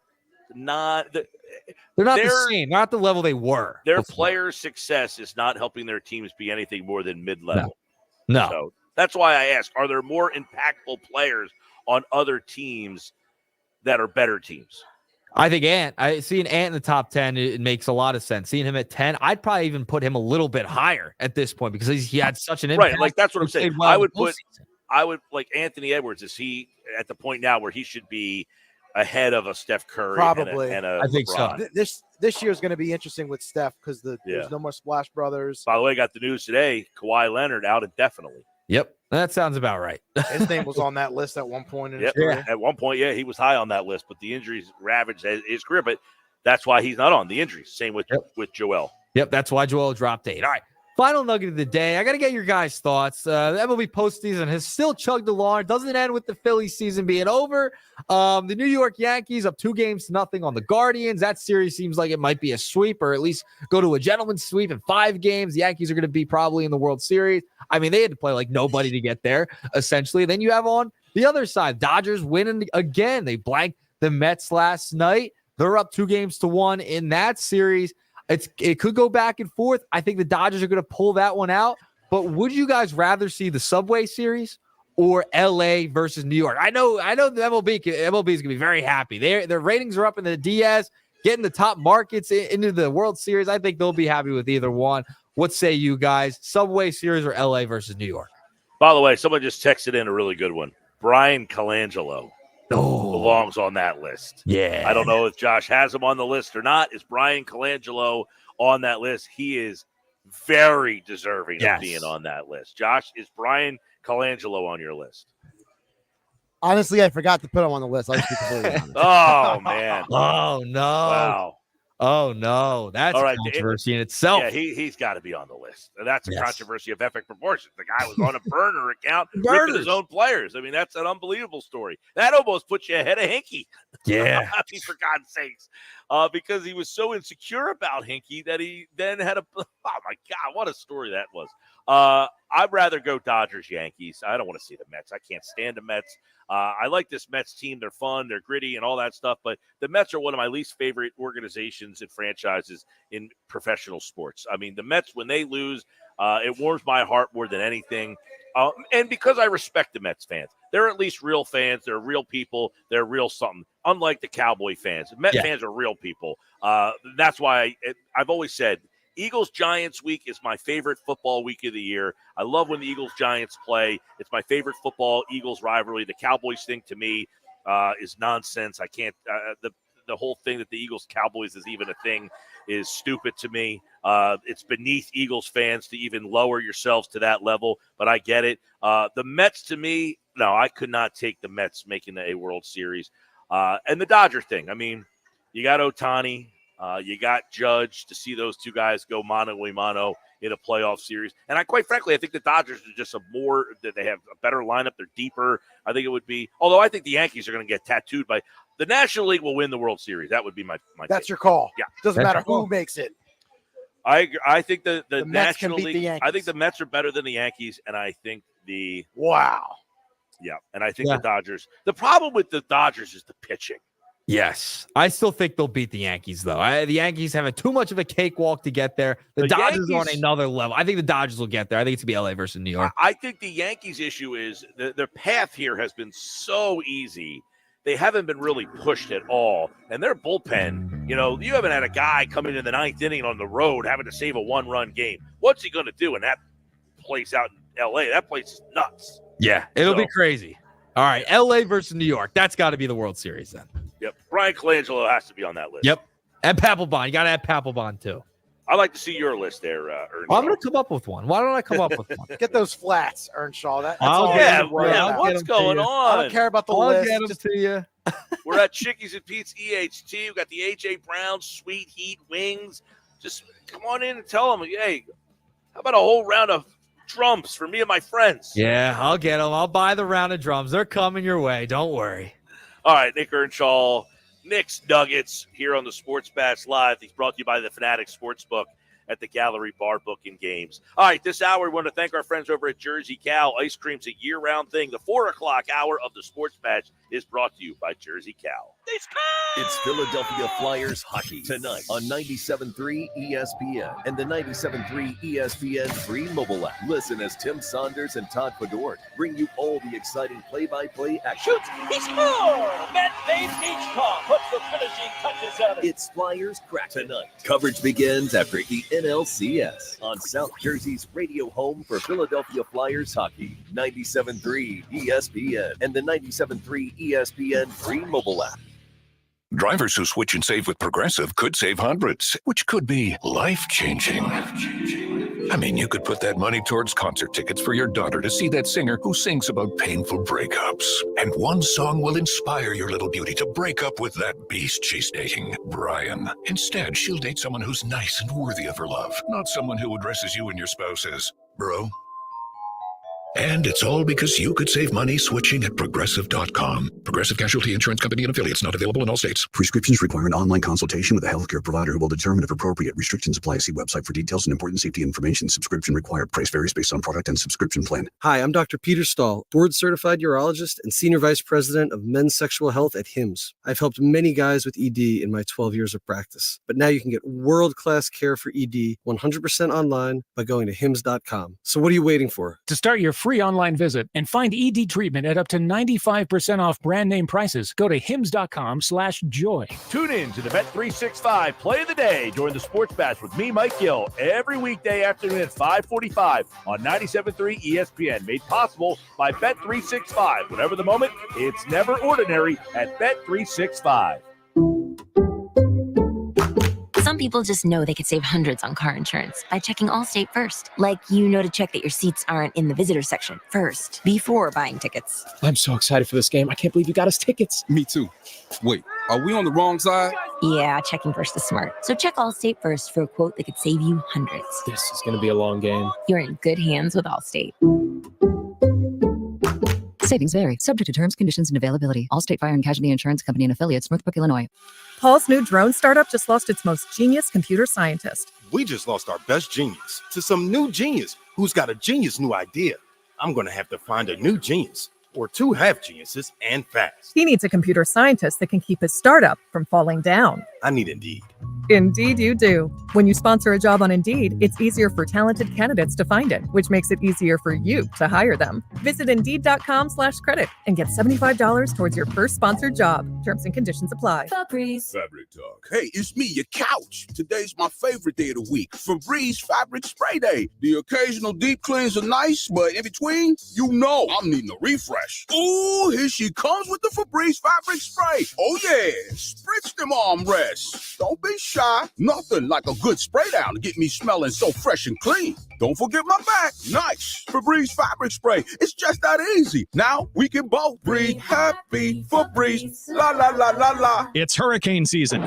not they're not the same, not the level they were. Their player success is not helping their teams be anything more than mid-level. No. So that's why I asked, are there more impactful players on other teams that are better teams? I think seeing Ant in the top 10, it makes a lot of sense. Seeing him at 10, I'd probably even put him a little bit higher at this point because he had such an impact. Right, like that's what I'm saying. Well I would like Anthony Edwards. Is he at the point now where he should be ahead of a Steph Curry? Probably. I think LeBron? so. This year is going to be interesting with Steph because there's no more Splash Brothers. By the way, I got the news today. Kawhi Leonard out indefinitely. Yep, that sounds about right. His name was on that list at one point in his career. career. At one point, he was high on that list, but the injuries ravaged his career. But that's why he's not on the injuries. Same with Joel. Yep, that's why Joel dropped 8. All right, final nugget of the day. I got to get your guys' thoughts. The MLB postseason has still chugged along. Doesn't end with the Phillies season being over. The New York Yankees up 2-0 on the Guardians. That series seems like it might be a sweep, or at least go to a gentleman's sweep in 5 games. The Yankees are going to be probably in the World Series. I mean, they had to play like nobody to get there, essentially. Then you have on the other side, Dodgers winning again. They blanked the Mets last night. They're up 2-1 in that series. It could go back and forth. I think the Dodgers are going to pull that one out. But would you guys rather see the Subway Series or LA versus New York? I know the MLB is going to be very happy. Their ratings are up in the DS, getting the top markets into the World Series. I think they'll be happy with either one. What say you guys? Subway Series or LA versus New York? By the way, someone just texted in a really good one. Brian Colangelo belongs on that list. Yeah. I don't know if Josh has him on the list or not. Is Brian Colangelo on that list? He is very deserving of being on that list. Josh, is Brian Colangelo on your list? Honestly, I forgot to put him on the list. I'll just be completely honest. Oh, man. Oh, no. Wow. Oh, no. That's a controversy in itself. Yeah, he's got to be on the list. And that's a controversy of epic proportions. The guy was on a burner account ripping his own players. I mean, that's an unbelievable story. That almost puts you ahead of Hinkie. Yeah. I mean, for God's sakes. Because he was so insecure about Hinkie that he then had oh, my God, what a story that was. I'd rather go Dodgers-Yankees. I don't want to see the Mets. I can't stand the Mets. I like this Mets team. They're fun. They're gritty and all that stuff. But the Mets are one of my least favorite organizations and franchises in professional sports. I mean, the Mets, when they lose, it warms my heart more than anything. And because I respect the Mets fans. They're at least real fans. They're real people. They're real something. Unlike the Cowboy fans. Met fans are real people. That's why I've always said Eagles-Giants week is my favorite football week of the year. I love when the Eagles-Giants play. It's my favorite football-Eagles rivalry. The Cowboys thing to me is nonsense. I can't the whole thing that the Eagles-Cowboys is even a thing is stupid to me. It's beneath Eagles fans to even lower yourselves to that level, but I get it. The Mets, to me, no, I could not take the Mets making a World Series. And the Dodger thing, I mean, you got Ohtani. You got Judge. To see those two guys go mano a mano in a playoff series. And quite frankly, I think the Dodgers are just they have a better lineup. They're deeper. I think it would be, although I think the Yankees are going to get tattooed by the National League will win the World Series. That would be my That's take. your call. Yeah. Doesn't matter who makes it. I think the Mets can National beat the League, Yankees. I think the Mets are better than the Yankees, and I think Wow. Yeah, and I think the Dodgers. The problem with the Dodgers is the pitching. Yes. I still think they'll beat the Yankees, though. The Yankees have too much of a cakewalk to get there. The Dodgers are on another level. I think the Dodgers will get there. I think it's going to be LA versus New York. I think the Yankees' issue is their path here has been so easy. They haven't been really pushed at all. And their bullpen, you haven't had a guy coming in the ninth inning on the road having to save a one-run game. What's he going to do in that place out in LA? That place is nuts. Yeah, it'll be crazy. All right, LA versus New York. That's got to be the World Series then. Yep. Brian Colangelo has to be on that list. Yep. And Papelbon. You got to add Papelbon, too. I'd like to see your list there, Ernie. I'm going to come up with one. Why don't I come up with one? Get those flats, Earnshaw. That's what's going on? I don't care about the I'll list. get them to you. We're at Chickies and Pete's EHT. We've got the A.J. Brown Sweet Heat Wings. Just come on in and tell them, hey, how about a whole round of drums for me and my friends? Yeah, I'll get them. I'll buy the round of drums. They're coming your way. Don't worry. All right, Nick Earnshaw, Nick's Nuggets here on the Sports Bash Live. He's brought to you by the Fanatic Sportsbook at the Gallery Bar Booking Games. All right, this hour we want to thank our friends over at Jersey Cow. Ice cream's a year-round thing. The 4 o'clock hour of the Sports Bash is brought to you by Jersey Cow. It's Philadelphia Flyers hockey tonight on 97.3 ESPN and the 97.3 ESPN free mobile app. Listen as Tim Saunders and Todd Fedor bring you all the exciting play-by-play action. Shoots, he scores! Matt Beachcomb puts the finishing touches on it. It's Flyers Crack tonight. Coverage begins after the NLCS on South Jersey's radio home for Philadelphia Flyers hockey. 97.3 ESPN and the 97.3 ESPN free mobile app. Drivers who switch and save with Progressive could save hundreds, which could be life-changing. I mean, you could put that money towards concert tickets for your daughter to see that singer who sings about painful breakups. And one song will inspire your little beauty to break up with that beast she's dating, Brian. Instead, she'll date someone who's nice and worthy of her love, not someone who addresses you and your spouse as bro. And it's all because you could save money switching at Progressive.com. Progressive Casualty Insurance Company and affiliates, not available in all states. Prescriptions require an online consultation with a healthcare provider who will determine if appropriate. Restrictions apply. See website for details and important safety information. Subscription required. Price varies based on product and subscription plan. Hi, I'm Dr. Peter Stahl, board-certified urologist and senior vice president of men's sexual health at HIMSS. I've helped many guys with ED in my 12 years of practice. But now you can get world-class care for ED 100% online by going to HIMSS.com. So what are you waiting for? To start your free online visit and find ED treatment at up to 95% off brand name prices, go to hims.com/joy. Tune in to the Bet365 Play of the Day during the Sports Bash with me, Mike Gill, every weekday afternoon at 5:45 on 97.3 ESPN. Made possible by Bet365. Whatever the moment, it's never ordinary at Bet365. Some people just know they could save hundreds on car insurance by checking Allstate first. Like, to check that your seats aren't in the visitor section first before buying tickets. I'm so excited for this game. I can't believe you got us tickets. Me too. Wait, are we on the wrong side? Yeah, checking first is smart. So check Allstate first for a quote that could save you hundreds. This is going to be a long game. You're in good hands with Allstate. Savings vary, subject to terms, conditions, and availability. Allstate Fire and Casualty Insurance Company and affiliates, Northbrook, Illinois. Paul's new drone startup just lost its most genius computer scientist. We just lost our best genius to some new genius who's got a genius new idea. I'm going to have to find a new genius or two half geniuses and fast. He needs a computer scientist that can keep his startup from falling down. I need Indeed. Indeed you do. When you sponsor a job on Indeed, it's easier for talented candidates to find it, which makes it easier for you to hire them. Visit Indeed.com/credit and get $75 towards your first sponsored job. Terms and conditions apply. Febreze Fabric Talk. Hey, it's me, your couch. Today's my favorite day of the week. Febreze Fabric Spray Day. The occasional deep cleans are nice, but in between, I'm needing a refresh. Ooh, here she comes with the Febreze Fabric Spray. Oh yeah, spritz them armrests. Don't be shy. Nothing like a good spray down to get me smelling so fresh and clean. Don't forget my back. Nice. Febreze Fabric Spray. It's just that easy. Now we can both breathe happy. Febreze. La la la la la. It's hurricane season.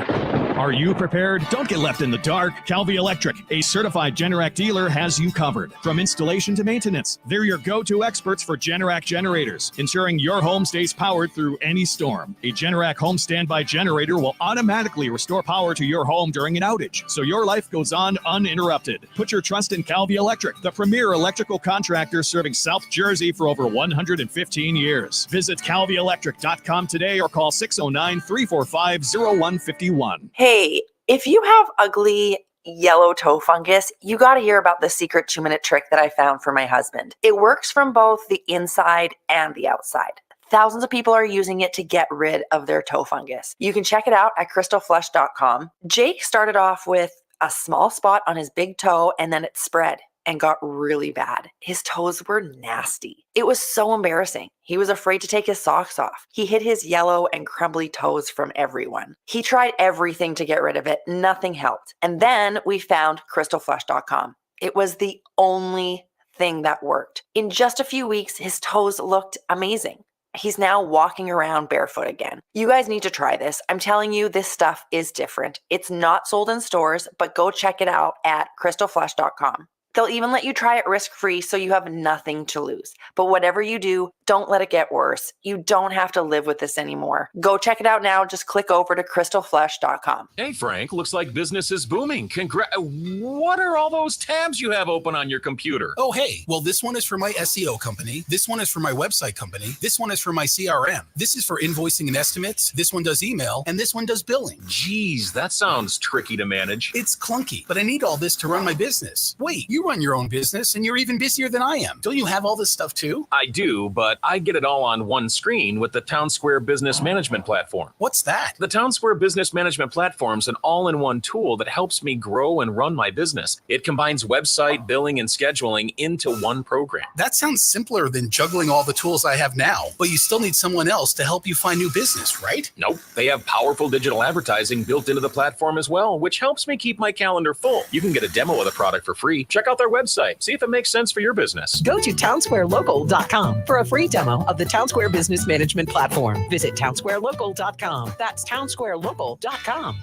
Are you prepared? Don't get left in the dark. Calvi Electric, a certified Generac dealer, has you covered. From installation to maintenance, they're your go-to experts for Generac generators, ensuring your home stays powered through any storm. A Generac home standby generator will automatically restore power to your home during an outage, so your life goes on uninterrupted. Put your trust in Calvi Electric, the premier electrical contractor serving South Jersey for over 115 years. Visit calvielectric.com today or call 609-345-0151. Hey, if you have ugly yellow toe fungus, you got to hear about the secret 2-minute trick that I found for my husband. It works from both the inside and the outside. Thousands of people are using it to get rid of their toe fungus. You can check it out at crystalflesh.com. Jake started off with a small spot on his big toe and then it spread and got really bad. His toes were nasty. It was so embarrassing. He was afraid to take his socks off. He hid his yellow and crumbly toes from everyone. He tried everything to get rid of it. Nothing helped. And then we found crystalflesh.com. It was the only thing that worked. In just a few weeks, his toes looked amazing. He's now walking around barefoot again. You guys need to try this. I'm telling you, this stuff is different. It's not sold in stores, but go check it out at crystalflesh.com. They'll even let you try it risk-free so you have nothing to lose. But whatever you do, don't let it get worse. You don't have to live with this anymore. Go check it out now. Just click over to crystalflesh.com. Hey, Frank, looks like business is booming. What are all those tabs you have open on your computer? Oh, hey. Well, this one is for my SEO company. This one is for my website company. This one is for my CRM. This is for invoicing and estimates. This one does email. And this one does billing. Geez, that sounds tricky to manage. It's clunky, but I need all this to run my business. Wait, you run your own business and you're even busier than I am. Don't you have all this stuff too? I do, but I get it all on one screen with the Town Square Business Management Platform. What's that? The Town Square Business Management Platform is an all-in-one tool that helps me grow and run my business. It combines website, billing, and scheduling into one program. That sounds simpler than juggling all the tools I have now, but you still need someone else to help you find new business, right? Nope. They have powerful digital advertising built into the platform as well, which helps me keep my calendar full. You can get a demo of the product for free. Check out their website. See if it makes sense for your business. Go to townsquarelocal.com for a free demo of the Town Square Business Management Platform. Visit townsquarelocal.com. That's townsquarelocal.com.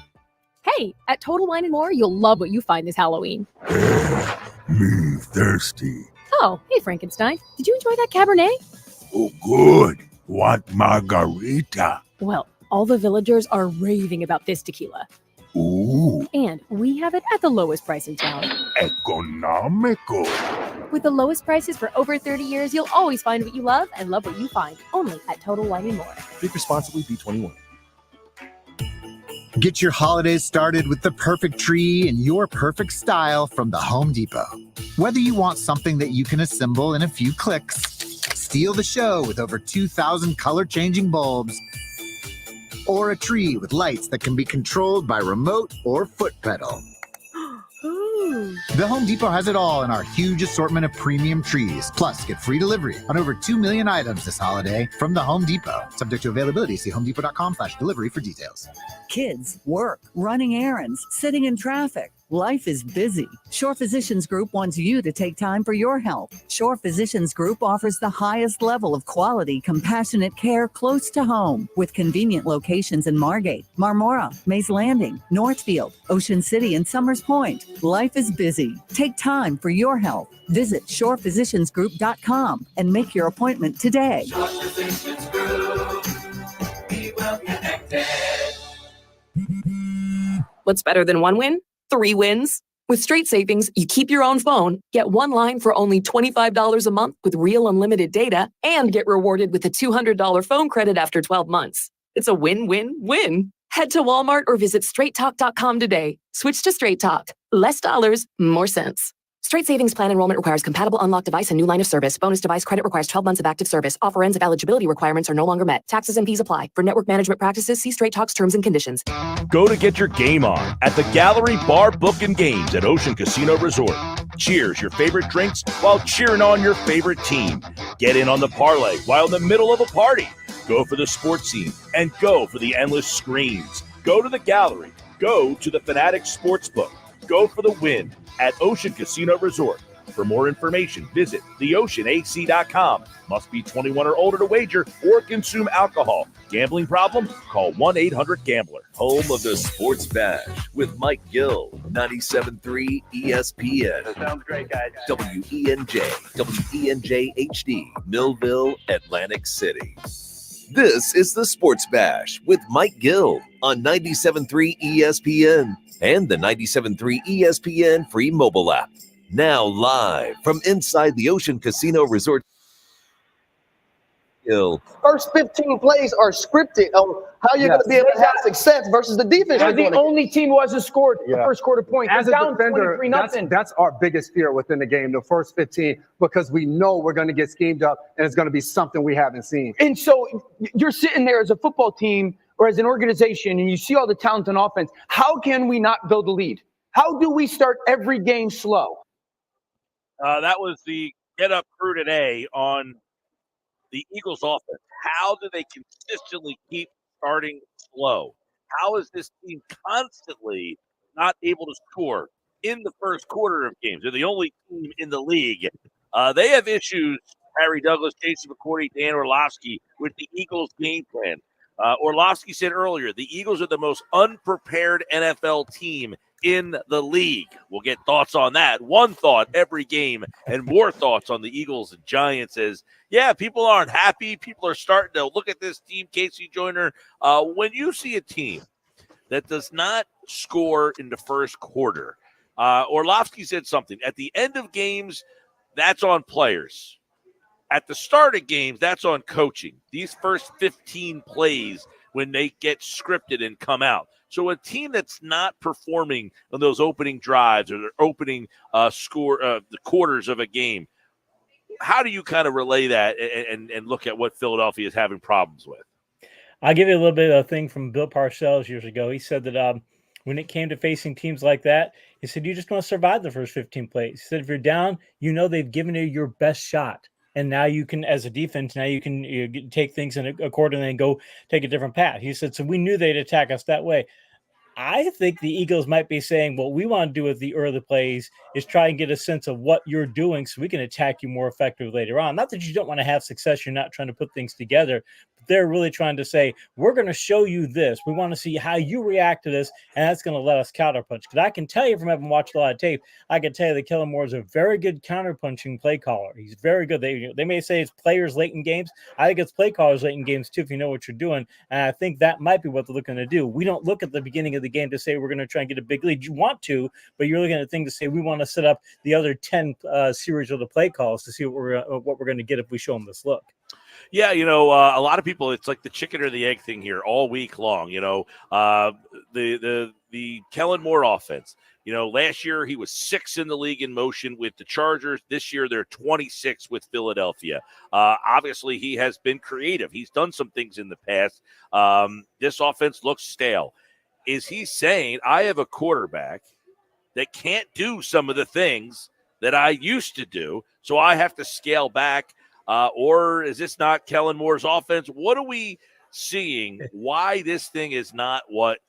Hey, at Total Wine & More, you'll love what you find this Halloween. Me thirsty. Oh, hey, Frankenstein. Did you enjoy that Cabernet? Oh, good. Want margarita? Well, all the villagers are raving about this tequila. Ooh. And we have it at the lowest price in town. Economical. With the lowest prices for over 30 years, you'll always find what you love and love what you find. Only at Total Wine & More. Drink responsibly, B21. Get your holidays started with the perfect tree in your perfect style from the Home Depot. Whether you want something that you can assemble in a few clicks, steal the show with over 2,000 color-changing bulbs, or a tree with lights that can be controlled by remote or foot pedal. The Home Depot has it all in our huge assortment of premium trees. Plus, get free delivery on over 2 million items this holiday from the Home Depot. Subject to availability, see homedepot.com/delivery for details. Kids, work, running errands, sitting in traffic. Life is busy. Shore Physicians Group wants you to take time for your health. Shore Physicians Group offers the highest level of quality, compassionate care close to home with convenient locations in Margate, Marmora, Mays Landing, Northfield, Ocean City, and Summers Point. Life is busy. Take time for your health. Visit shorephysiciansgroup.com and make your appointment today. Shore Physicians Group. Be well connected. What's better than one win? 3 wins. With Straight Savings, you keep your own phone, get one line for only $25 a month with real unlimited data, and get rewarded with a $200 phone credit after 12 months. It's a win-win-win. Head to Walmart or visit straighttalk.com today. Switch to Straight Talk. Less dollars, more sense. Straight Savings Plan enrollment requires compatible unlocked device and new line of service. Bonus device credit requires 12 months of active service. Offer ends if eligibility requirements are no longer met. Taxes and fees apply. For network management practices, see Straight Talk's terms and conditions. Go to get your game on at the Gallery Bar Book and Games at Ocean Casino Resort. Cheers your favorite drinks while cheering on your favorite team. Get in on the parlay while in the middle of a party. Go for the sports scene and go for the endless screens. Go to the Gallery. Go to the Fanatic Sportsbook. Go for the win at Ocean Casino Resort. For more information, visit theoceanac.com. Must be 21 or older to wager or consume alcohol. Gambling problem? Call 1-800-GAMBLER. Home of the Sports Bash with Mike Gill, 97.3 ESPN. That sounds great, guys. WENJ HD, Millville, Atlantic City. This is the Sports Bash with Mike Gill on 97.3 ESPN and the 97.3 ESPN free mobile app. Now live from inside the Ocean Casino Resort. First 15 plays are scripted on how you're going to be able to have success versus the defense. They're the only team who hasn't scored the first quarter point. As They're a down defender, 23-0. that's our biggest fear within the game, the first 15, because we know we're going to get schemed up and it's going to be something we haven't seen. And so you're sitting there as a football team or as an organization and you see all the talent on offense. How can we not build a lead? How do we start every game slow? That was the get-up crew today on the Eagles offense. How do they consistently keep starting slow? How is this team constantly not able to score in the first quarter of games? They're the only team in the league. They have issues, Harry Douglas, Jason McCourty, Dan Orlovsky, with the Eagles' game plan. Orlovsky said earlier, the Eagles are the most unprepared NFL team in the league. We'll get thoughts on that. One thought every game and more thoughts on the Eagles and Giants is, yeah, people aren't happy. People are starting to look at this team, Casey Joyner. When you see a team that does not score in the first quarter, Orlovsky said something. At the end of games, that's on players. At the start of games, that's on coaching. These first 15 plays when they get scripted and come out. So a team that's not performing on those opening drives or their opening the quarters of a game, how do you kind of relay that and look at what Philadelphia is having problems with? I'll give you a little bit of a thing from Bill Parcells years ago. He said that when it came to facing teams like that, he said, you just want to survive the first 15 plays. He said, if you're down, you know they've given you your best shot. And now you can, as a defense, now you can take things in accordingly and go take a different path. He said, so we knew they'd attack us that way. I think the Eagles might be saying what we want to do with the early plays is try and get a sense of what you're doing so we can attack you more effectively later on. Not that you don't want to have success. You're not trying to put things together. But they're really trying to say, we're going to show you this. We want to see how you react to this, and that's going to let us counterpunch. Because I can tell you from having watched a lot of tape, I can tell you that Kellen Moore is a very good counterpunching play caller. He's very good. They may say it's players late in games. I think it's play callers late in games, too, if you know what you're doing. And I think that might be what they're looking to do. We don't look at the beginning of the game to say we're going to try and get a big lead. You want to, but you're looking at the thing to say we want to set up the other 10 series of the play calls to see what we're going to get if we show them this look. Yeah, a lot of people, it's like the chicken or the egg thing here all week long. The Kellen Moore offense. Last year he was 6th in the league in motion with the Chargers. This year they're 26 with Philadelphia. Obviously he has been creative. He's done some things in the past. This offense looks stale. Is he saying I have a quarterback that can't do some of the things that I used to do, so I have to scale back? Or is this not Kellen Moore's offense? What are we seeing? Why this thing is not what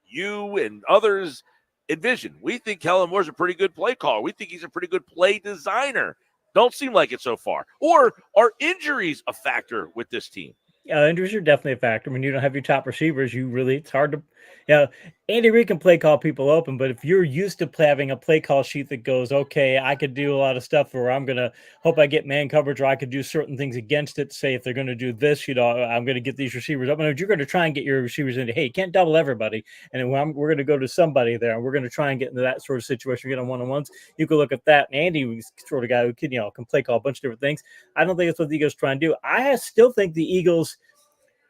you and others envision? We think Kellen Moore's a pretty good play caller. We think he's a pretty good play designer. Don't seem like it so far. Or are injuries a factor with this team? Injuries are definitely a factor. When you don't have your top receivers, it's hard to, Andy Reid can play call people open, but if you're used to having a play call sheet that goes, okay, I could do a lot of stuff where I'm going to hope I get man coverage, or I could do certain things against it. Say if they're going to do this, I'm going to get these receivers up. And you're going to try and get your receivers into, hey, you can't double everybody. And we're going to go to somebody there, and we're going to try and get into that sort of situation. Get on one-on-ones. You can look at that. And Andy was sort of guy who can play call a bunch of different things. I don't think that's what the Eagles try and do. I still think the Eagles,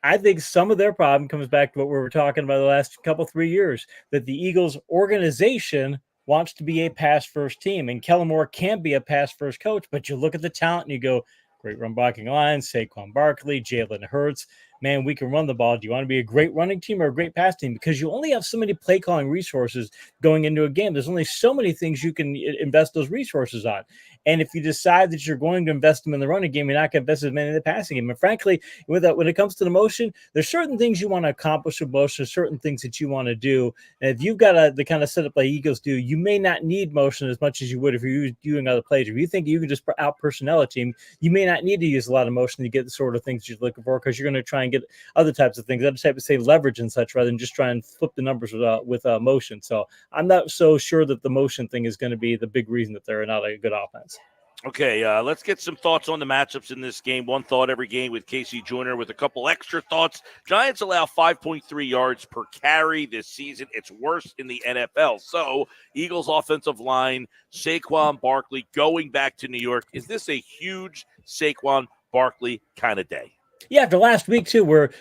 I think some of their problem comes back to what we were talking about the last 3 years, that the Eagles organization wants to be a pass-first team, and Kellen Moore can be a pass-first coach, but you look at the talent and you go, great run blocking line, Saquon Barkley, Jalen Hurts. Man, we can run the ball. Do you want to be a great running team or a great pass team? Because you only have so many play calling resources going into a game. There's only so many things you can invest those resources on. And if you decide that you're going to invest them in the running game, you're not going to invest as many in the passing game. And frankly, when it comes to the motion, there's certain things you want to accomplish with motion, certain things that you want to do. And if you've got the kind of setup like Eagles do, you may not need motion as much as you would if you're doing other plays. If you think you can just out personnel a team, you may not need to use a lot of motion to get the sort of things you're looking for, because you're going to try and get other types of things, other type of, say, leverage and such, rather than just try and flip the numbers with motion. So I'm not so sure that the motion thing is going to be the big reason that they're not a good offense. Okay, let's get some thoughts on the matchups in this game. One thought every game with Casey Joyner with a couple extra thoughts. Giants allow 5.3 yards per carry this season. It's worst in the NFL. So, Eagles offensive line, Saquon Barkley going back to New York. Is this a huge Saquon Barkley kind of day? Yeah, after last week, too, where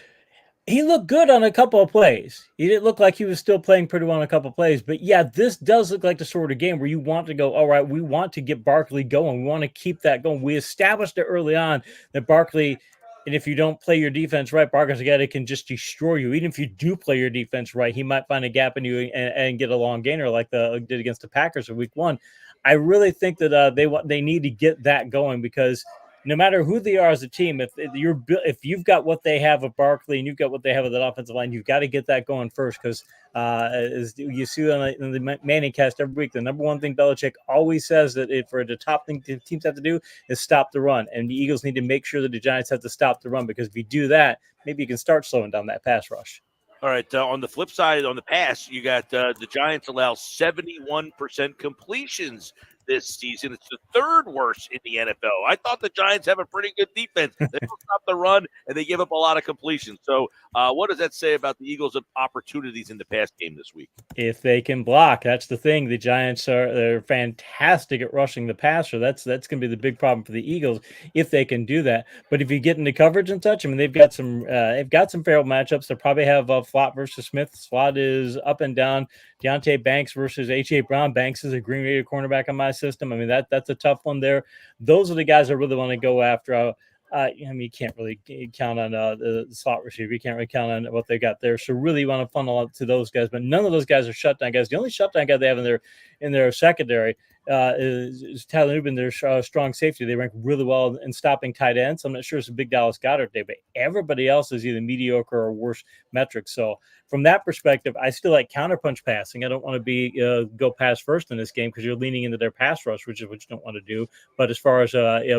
he looked good on a couple of plays. He didn't look like he was still playing pretty well on a couple of plays. But, yeah, this does look like the sort of game where you want to go, all right, we want to get Barkley going. We want to keep that going. We established it early on that Barkley, and if you don't play your defense right, Barkley's a guy that can just destroy you. Even if you do play your defense right, he might find a gap in you and get a long gainer like did against the Packers in week 1. I really think that they need to get that going, because no matter who they are as a team, if you've got what they have with Barkley and you've got what they have with that offensive line, you've got to get that going first, because as you see on the Manning cast every week, the number one thing Belichick always says that for the top thing teams have to do is stop the run, and the Eagles need to make sure that the Giants have to stop the run, because if you do that, maybe you can start slowing down that pass rush. All right, on the flip side, on the pass, you got the Giants allow 71% completions this season. It's the third worst in the NFL. I thought the Giants have a pretty good defense. They don't stop the run, and they give up a lot of completions. So what does that say about the Eagles' opportunities in the pass game this week? If they can block, that's the thing. The Giants they're fantastic at rushing the passer. That's going to be the big problem for the Eagles if they can do that. But if you get into coverage and such, I mean, they've got some favorable matchups. They probably have Slot versus Smith. Slot is up and down. Deontay Banks versus H.A. Brown. Banks is a Green Bay cornerback on my system. I mean, that's a tough one there. Those are the guys I really want to go after. I mean, you can't really count on the slot receiver. You can't really count on what they got there. So really, you want to funnel up to those guys. But none of those guys are shutdown guys. The only shutdown guy they have in their secondary is Tyler Nubin, their strong safety. They rank really well in stopping tight ends. I'm not sure it's a big Dallas Goedert day, but everybody else is either mediocre or worse metrics. So from that perspective, I still like counterpunch passing. I don't want to go pass first in this game, because you're leaning into their pass rush, which is what you don't want to do. But as far as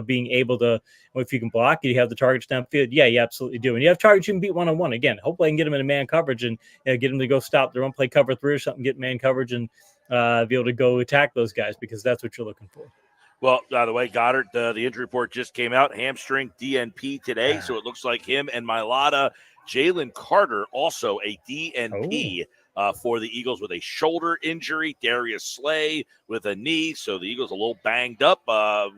being able to, if you can block, you have the targets downfield. Yeah, you absolutely do. And you have targets you can beat one-on-one. Again, hopefully I can get them in a man coverage and get them to go stop their own play cover 3 or something, get man coverage and be able to go attack those guys, because that's what you're looking for. Well, by the way, Goddard, the injury report just came out, hamstring DNP today, so it looks like him and Mailata. Jalen Carter, also a DNP for the Eagles with a shoulder injury. Darius Slay with a knee, so the Eagles a little banged up.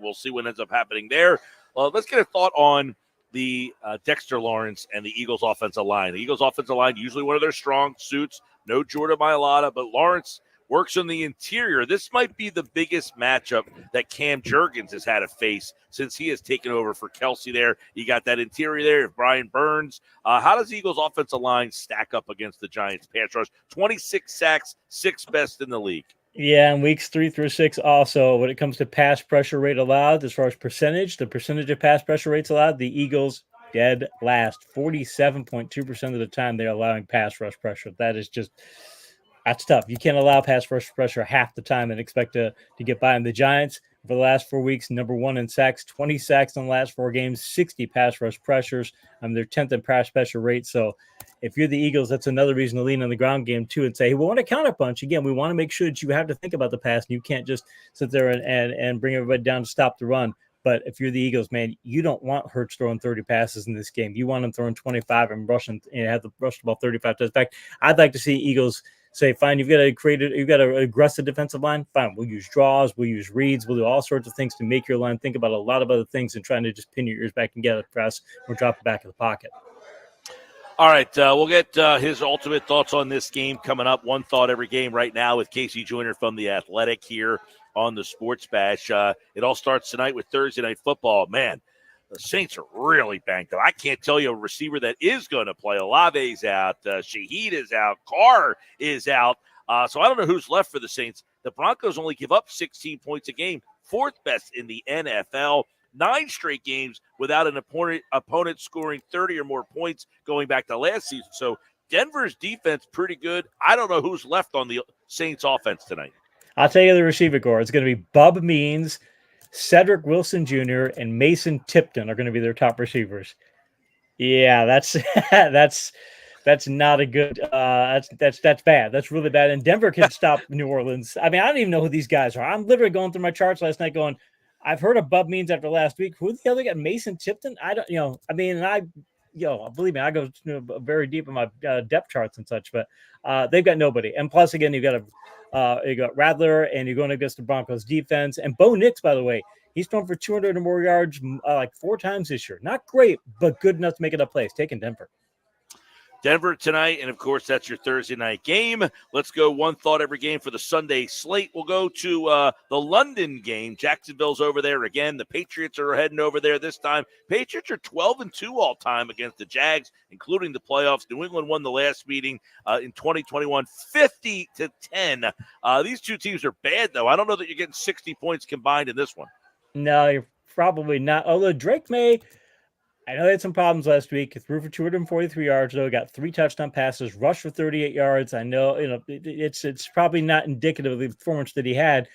We'll see what ends up happening there. Let's get a thought on the Dexter Lawrence and the Eagles offensive line. The Eagles offensive line, usually one of their strong suits, no Jordan Mailata, but Lawrence works on the interior. This might be the biggest matchup that Cam Jurgens has had to face since he has taken over for Kelsey there. You got that interior there, Brian Burns. How does the Eagles offensive line stack up against the Giants pass rush? 26 sacks, 6th best in the league. Yeah, in weeks 3 through 6 also, when it comes to pass pressure rate allowed, as far as the percentage of pass pressure rates allowed, the Eagles dead last. 47.2% of the time they're allowing pass rush pressure. That is just... that's tough. You can't allow pass rush pressure half the time and expect to get by them. The Giants, for the last 4 weeks, number 1 in sacks, 20 sacks in the last 4 games, 60 pass rush pressures. They're 10th in pass pressure rate. So if you're the Eagles, that's another reason to lean on the ground game too and say, hey, we want to counterpunch. Again, we want to make sure that you have to think about the pass, and you can't just sit there and bring everybody down to stop the run. But if you're the Eagles, man, you don't want Hurts throwing 30 passes in this game. You want him throwing 25 and rushing and have the rush the ball 35 times. In fact, I'd like to see Eagles say, fine, you've got an aggressive defensive line. Fine, we'll use draws, we'll use reads, we'll do all sorts of things to make your line think about a lot of other things and trying to just pin your ears back and get a press or drop it back in the pocket. All right, we'll get his ultimate thoughts on this game coming up. One thought every game right now with Casey Joyner from The Athletic here on the Sports Bash. It all starts tonight with Thursday Night Football. Man, the Saints are really banked up. I can't tell you a receiver that is going to play. Olave's out. Shaheed is out. Carr is out. So I don't know who's left for the Saints. The Broncos only give up 16 points a game. fourth best in the NFL. 9 straight games without an opponent scoring 30 or more points going back to last season. So Denver's defense pretty good. I don't know who's left on the Saints offense tonight. I'll tell you the receiver core. It's going to be Bub Means, Cedric Wilson Jr., and Mason Tipton are going to be their top receivers. Yeah, that's not a good. That's bad. That's really bad. And Denver can stop New Orleans. I mean, I don't even know who these guys are. I'm literally going through my charts last night, going, I've heard of Bub Means after last week. Who the hell they got? Mason Tipton? I don't. Believe me, I go very deep in my depth charts and such, but they've got nobody. And plus, again, you got Radler, and you're going against the Broncos defense. And Bo Nix, by the way, he's thrown for 200 or more yards like 4 times this year. Not great, but good enough to make it a place. Taking Denver. Denver tonight, and of course, that's your Thursday night game. Let's go one thought every game for the Sunday slate. We'll go to the London game. Jacksonville's over there again. The Patriots are heading over there this time. Patriots are 12-2 all time against the Jags, including the playoffs. New England won the last meeting in 2021, 50-10. These two teams are bad, though. I don't know that you're getting 60 points combined in this one. No, you're probably not. Although Drake May, I know they had some problems last week. He threw for 243 yards, though. Got 3 touchdown passes, rushed for 38 yards. I know, it's probably not indicative of the performance that he had,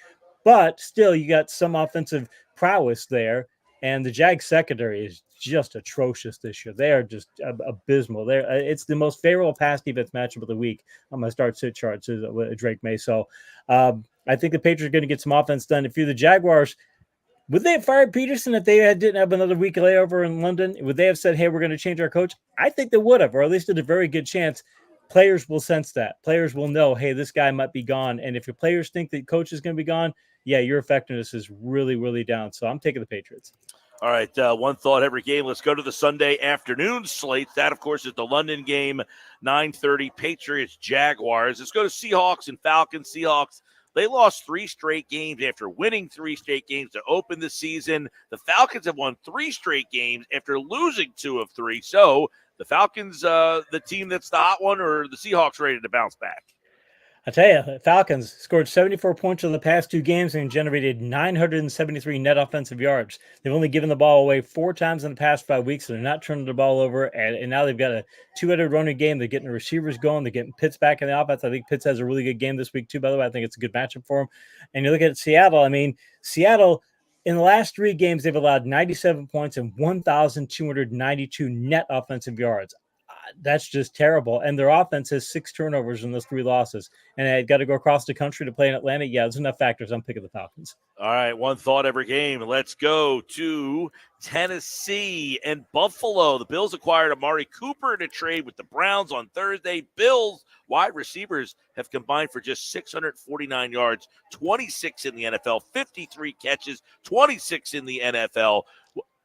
but still, you got some offensive prowess there. And the Jags secondary is just atrocious this year. They are just abysmal. It's the most favorable pass defense matchup of the week on my start-sit charts is Drake May. So I think the Patriots are going to get some offense done. If you're the Jaguars, would they have fired Peterson if they didn't have another week layover in London? Would they have said, hey, we're going to change our coach? I think they would have, or at least there's a very good chance. Players will sense that. Players will know, hey, this guy might be gone. And if your players think the coach is going to be gone, yeah, your effectiveness is really, really down. So I'm taking the Patriots. All right, one thought every game. Let's go to the Sunday afternoon slate. That, of course, is the London game, 9:30, Patriots, Jaguars. Let's go to Seahawks and Falcons. Seahawks, they lost 3 straight games after winning 3 straight games to open the season. The Falcons have won 3 straight games after losing 2 of 3. So the Falcons, the team that's the hot one, or the Seahawks ready to bounce back? I tell you, the Falcons scored 74 points in the past 2 games and generated 973 net offensive yards. They've only given the ball away 4 times in the past 5 weeks, so they're not turning the ball over. And now they've got a 2-headed running game. They're getting the receivers going. They're getting Pitts back in the offense. I think Pitts has a really good game this week, too, by the way. I think it's a good matchup for him. And you look at Seattle. I mean, Seattle, in the last 3 games, they've allowed 97 points and 1,292 net offensive yards. That's just terrible. And their offense has 6 turnovers in those 3 losses. And I got to go across the country to play in Atlanta. Yeah, there's enough factors. I'm picking the Falcons. All right, one thought every game. Let's go to Tennessee and Buffalo. The Bills acquired Amari Cooper in a trade with the Browns on Thursday. Bills wide receivers have combined for just 649 yards, 26 in the NFL, 53 catches, 26 in the NFL.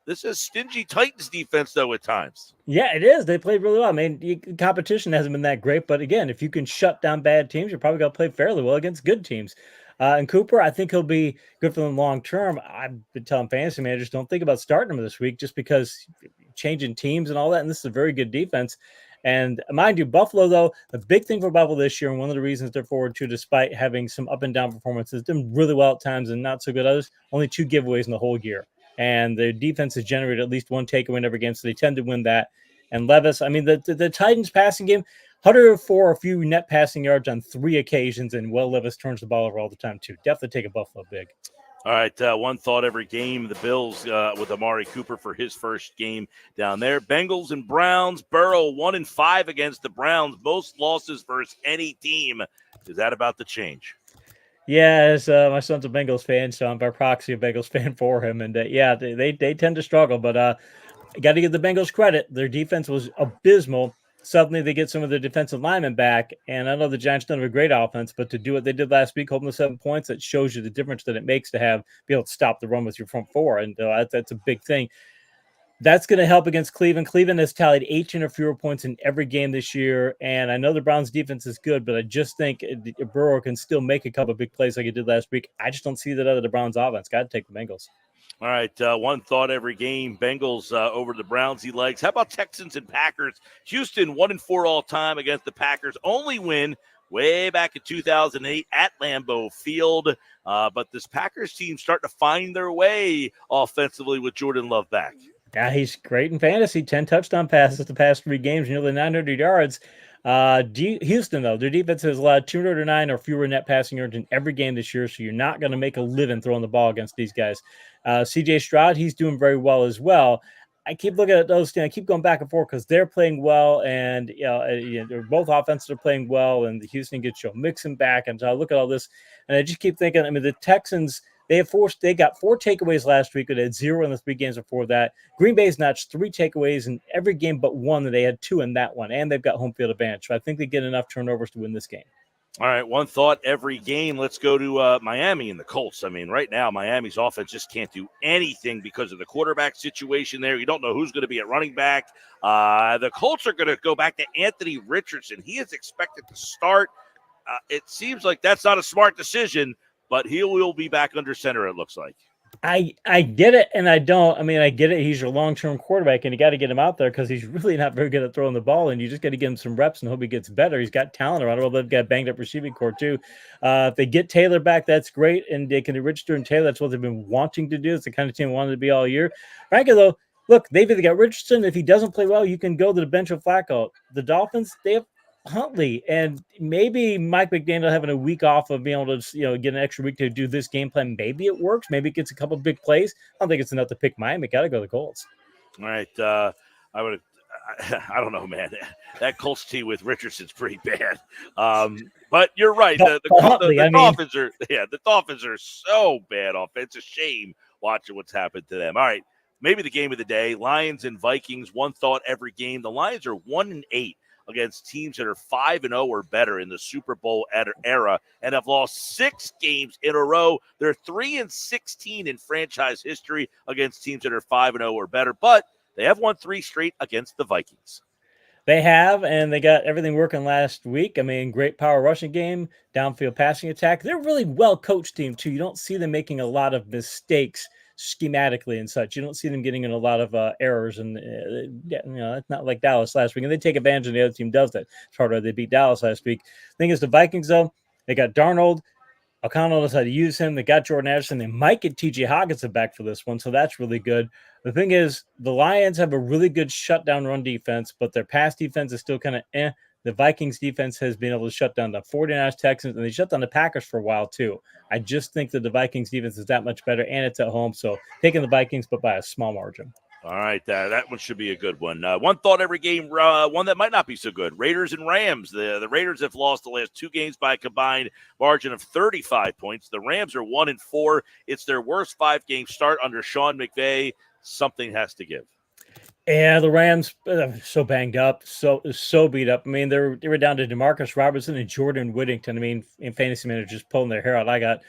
This is stingy Titans defense, though, at times. Yeah, it is. They played really well. I mean, competition hasn't been that great, but again, if you can shut down bad teams, you're probably going to play fairly well against good teams. And Cooper, I think he'll be good for them long term. I've been telling fantasy managers, don't think about starting him this week just because changing teams and all that, and this is a very good defense. And mind you, Buffalo, though, the big thing for Buffalo this year, and one of the reasons they're forward to, despite having some up and down performances, done really well at times and not so good others, only 2 giveaways in the whole year. And their defense has generated at least 1 takeaway in every game, so they tend to win that. And Levis, I mean, the Titans passing game, 104 a few net passing yards on 3 occasions, and Will Levis turns the ball over all the time, too. Definitely take a Buffalo big. All right, one thought every game. The Bills with Amari Cooper for his first game down there. Bengals and Browns. Burrow 1-5 against the Browns. Most losses versus any team. Is that about to change? Yeah, my son's a Bengals fan, so I'm by proxy a Bengals fan for him. And yeah, they tend to struggle, but got to give the Bengals credit. Their defense was abysmal. Suddenly they get some of their defensive linemen back, and I know the Giants don't have a great offense, but to do what they did last week, holding the 7 points, that shows you the difference that it makes to be able to stop the run with your front 4, and that's a big thing. That's going to help against Cleveland. Cleveland has tallied 18 or fewer points in every game this year, and I know the Browns' defense is good, but I just think Burrow can still make a couple of big plays like he did last week. I just don't see that out of the Browns' offense. Got to take the Bengals. All right, one thought every game. Bengals over the Browns, he likes. How about Texans and Packers? Houston 1-4 all time against the Packers. Only win way back in 2008 at Lambeau Field. But this Packers team starting to find their way offensively with Jordan Love back. Yeah, he's great in fantasy. 10 touchdown passes the past 3 games, nearly 900 yards. Houston, though, their defense has allowed 209 or fewer net passing yards in every game this year, so you're not going to make a living throwing the ball against these guys. C.J. Stroud, he's doing very well as well. I keep looking at those, I keep going back and forth because they're playing well, and they're both offenses are playing well, and the Houston gets Joe Mixon back, and so I look at all this, and I just keep thinking, I mean, the Texans, they got 4 takeaways last week, but they had 0 in the 3 games before that. Green Bay's notched 3 takeaways in every game but 1, and they had 2 in that one, and they've got home field advantage, so I think they get enough turnovers to win this game. All right, one thought every game. Let's go to Miami and the Colts. I mean, right now, Miami's offense just can't do anything because of the quarterback situation there. You don't know who's going to be at running back. The Colts are going to go back to Anthony Richardson. He is expected to start. It seems like that's not a smart decision, but he will be back under center, it looks like. I get it, and I don't. I mean, I get it. He's your long-term quarterback, and you got to get him out there because he's really not very good at throwing the ball, and you just got to give him some reps and hope he gets better. He's got talent around him. They've got a banged-up receiving core, too. If they get Taylor back, that's great, and they can Richardson and Taylor. That's what they've been wanting to do. It's the kind of team wanted to be all year. Frankly, though, look, they've either got Richardson. If he doesn't play well, you can go to the bench of Flacco. The Dolphins, they have Huntley, and maybe Mike McDaniel having a week off of being able to, get an extra week to do this game plan. Maybe it works. Maybe it gets a couple big plays. I don't think it's enough to pick Miami. Got to go to the Colts. All right. I don't know, man. That Colts team with Richardson's pretty bad. But you're right. The Dolphins are so bad off. It's a shame watching what's happened to them. All right. Maybe the game of the day, Lions and Vikings. One thought every game. The Lions are 1-8. Against teams that are 5-0 or better in the Super Bowl era and have lost 6 games in a row. They're 3-16 in franchise history against teams that are 5-0 or better, but they have won 3 straight against the Vikings. They have, and they got everything working last week. I mean, great power rushing game, downfield passing attack. They're a really well-coached team, too. You don't see them making a lot of mistakes schematically and such. You don't see them getting in a lot of errors, and it's not like Dallas last week, and they take advantage of the other team does that. It's harder. They beat Dallas last week. Thing is, the Vikings, though, they got Darnold. O'Connell knows how to use him. They got Jordan Anderson. They might get T.J. Hockenson back for this one, so that's really good. The thing is, the Lions have a really good shutdown run defense, but their pass defense is still kind of eh. The Vikings defense has been able to shut down the 49ers, Texans, and they shut down the Packers for a while, too. I just think that the Vikings defense is that much better, and it's at home. So taking the Vikings, but by a small margin. All right, that one should be a good one. One thought every game, one that might not be so good. Raiders and Rams. The Raiders have lost the last 2 games by a combined margin of 35 points. The Rams are 1-4. It's their worst 5-game start under Sean McVay. Something has to give. Yeah, the Rams so banged up, so beat up. I mean, they were down to DeMarcus Robertson and Jordan Whittington. I mean, in fantasy managers pulling their hair out. I got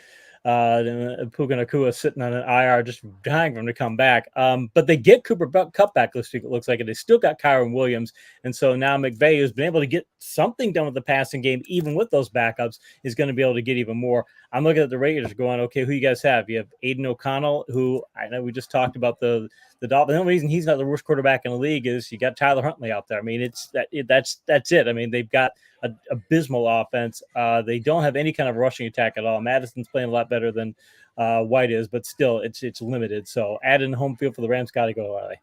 Puka Nacua sitting on an IR, just dying for him to come back. But they get Cooper Kupp back this week, it looks like, and they still got Kyron Williams. And so now McVay, who's been able to get something done with the passing game, even with those backups, is going to be able to get even more. I'm looking at the Raiders going, okay, who you guys have? You have Aiden O'Connell, who I know we just talked about the Dolphins. The only reason he's not the worst quarterback in the league is you got Tyler Huntley out there. I mean, that's it. I mean, they've got an abysmal offense. They don't have any kind of rushing attack at all. Madison's playing a lot better than White is, but still, it's limited. So adding home field for the Rams, got to go early.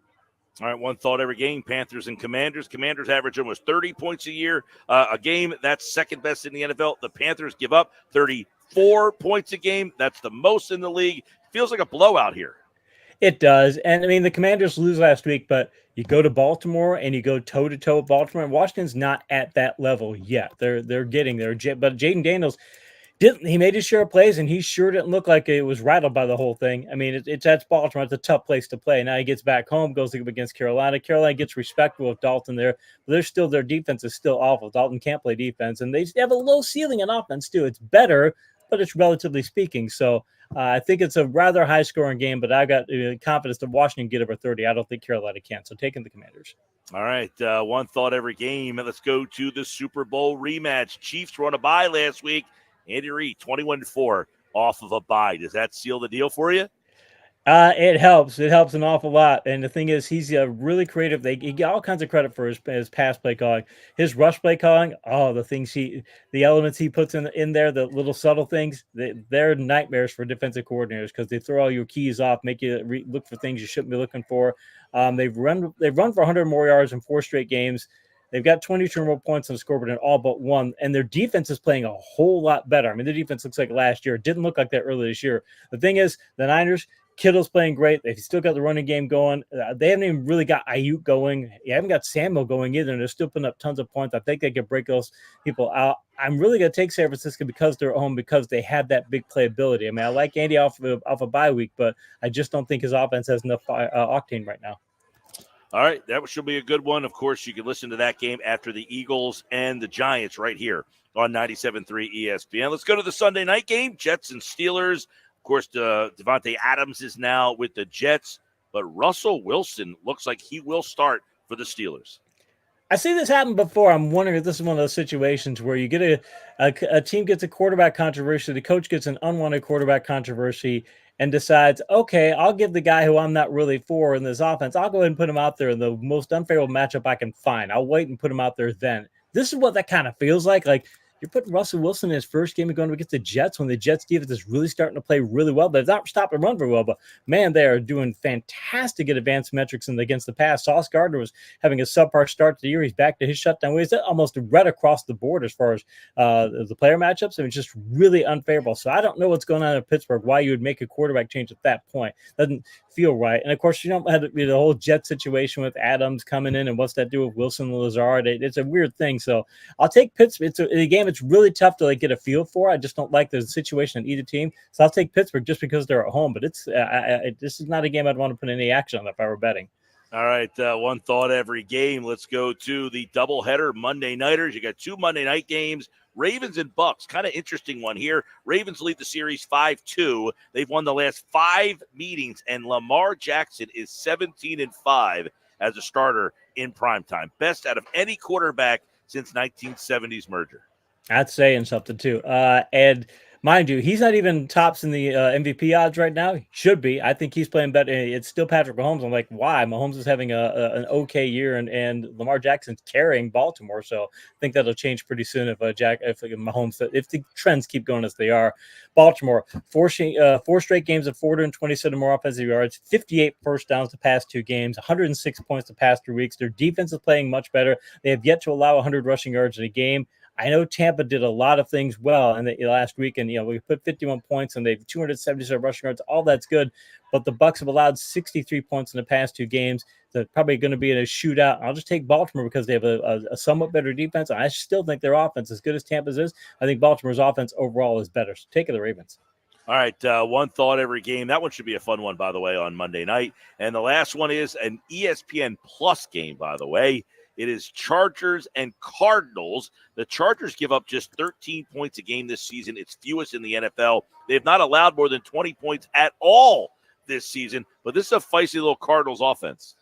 All right, one thought every game, Panthers and Commanders. Commanders average almost 30 points a year. A game, that's second best in the NFL. The Panthers give up 34 points a game. That's the most in the league. Feels like a blowout here. It does. And, I mean, the Commanders lose last week, but you go to Baltimore and you go toe-to-toe with Baltimore, and Washington's not at that level yet. They're getting there. But Jaden Daniels, he made his share of plays, and he sure didn't look like it was rattled by the whole thing. I mean, that's Baltimore. It's a tough place to play. Now he gets back home, goes up against Carolina. Carolina gets respectful of Dalton there, but their defense is still awful. Dalton can't play defense, and they have a low ceiling on offense, too. It's better, but it's relatively speaking. So I think it's a rather high-scoring game, but I've got confidence that Washington get over 30. I don't think Carolina can, so taking the Commanders. All right, one thought every game. Let's go to the Super Bowl rematch. Chiefs were on a bye last week. Andy Reid, 21-4 off of a bye. Does that seal the deal for you? It helps. It helps an awful lot. And the thing is, he's really creative. He get all kinds of credit for his pass play calling, his rush play calling. Oh, the elements he puts in there, the little subtle things. They're nightmares for defensive coordinators because they throw all your keys off, make you look for things you shouldn't be looking for. They've run for 100 more yards in 4 straight games. They've got 22 more points on the scoreboard in all but one, and their defense is playing a whole lot better. I mean, their defense looks like last year. It didn't look like that earlier this year. The thing is, the Niners. Kittle's playing great. They've still got the running game going. They haven't even really got Ayuk going. You haven't got Samuel going either, and they're still putting up tons of points. I think they can break those people out. I'm really going to take San Francisco because they're at home, because they have that big playability. I mean, I like Andy off a bye week, but I just don't think his offense has enough octane right now. All right, that should be a good one. Of course, you can listen to that game after the Eagles and the Giants right here on 97.3 ESPN. Let's go to the Sunday night game, Jets and Steelers. Of course, Devontae Adams is now with the Jets, but Russell Wilson looks like he will start for the Steelers. I see this happen before. I'm wondering if this is one of those situations where you get a team gets a quarterback controversy, the coach gets an unwanted quarterback controversy and decides, okay, I'll give the guy who I'm not really for in this offense, I'll go ahead and put him out there in the most unfavorable matchup I can find. I'll wait and put him out there then. This is what that kind of feels like. Like, you're putting Russell Wilson in his first game going against the Jets when the Jets defense is really starting to play really well. They've not stopped the run very well, but man, they are doing fantastic at advanced metrics against the pass. Sauce Gardner was having a subpar start to the year. He's back to his shutdown ways. That almost right across the board as far as the player matchups. I mean, just really unfavorable. So I don't know what's going on in Pittsburgh, why you would make a quarterback change at that point. Doesn't feel right. And of course, you don't have the whole Jet situation with Adams coming in and what's that do with Wilson and Lazard. It's a weird thing. So I'll take Pittsburgh. It's a game it's really tough to get a feel for. I just don't like the situation on either team. So I'll take Pittsburgh just because they're at home. But it's this is not a game I'd want to put any action on if I were betting. All right, one thought every game. Let's go to the doubleheader Monday Nighters. You got 2 Monday night games. Ravens and Bucks, kind of interesting one here. Ravens lead the series 5-2. They've won the last 5 meetings, and Lamar Jackson is 17-5 as a starter in primetime. Best out of any quarterback since 1970s merger. That's saying something too. And mind you, he's not even tops in the MVP odds right now. He should be. I think he's playing better. It's still Patrick Mahomes. I'm like, why? Mahomes is having an okay year, and Lamar Jackson's carrying Baltimore. So I think that'll change pretty soon if Mahomes, if the trends keep going as they are. Baltimore, 4 straight games of 427 more offensive yards, 58 first downs the past 2 games, 106 points the past 3 weeks. Their defense is playing much better. They have yet to allow 100 rushing yards in a game. I know Tampa did a lot of things well in the last week, and we put 51 points and they've 277 rushing yards. All that's good, but the Bucs have allowed 63 points in the past 2 games. They're probably going to be in a shootout. I'll just take Baltimore because they have a somewhat better defense. I still think their offense, as good as Tampa's is, I think Baltimore's offense overall is better. So take the Ravens. All right, one thought every game. That one should be a fun one, by the way, on Monday night. And the last one is an ESPN Plus game, by the way. It is Chargers and Cardinals. The Chargers give up just 13 points a game this season. It's fewest in the NFL. They have not allowed more than 20 points at all this season, but this is a feisty little Cardinals offense.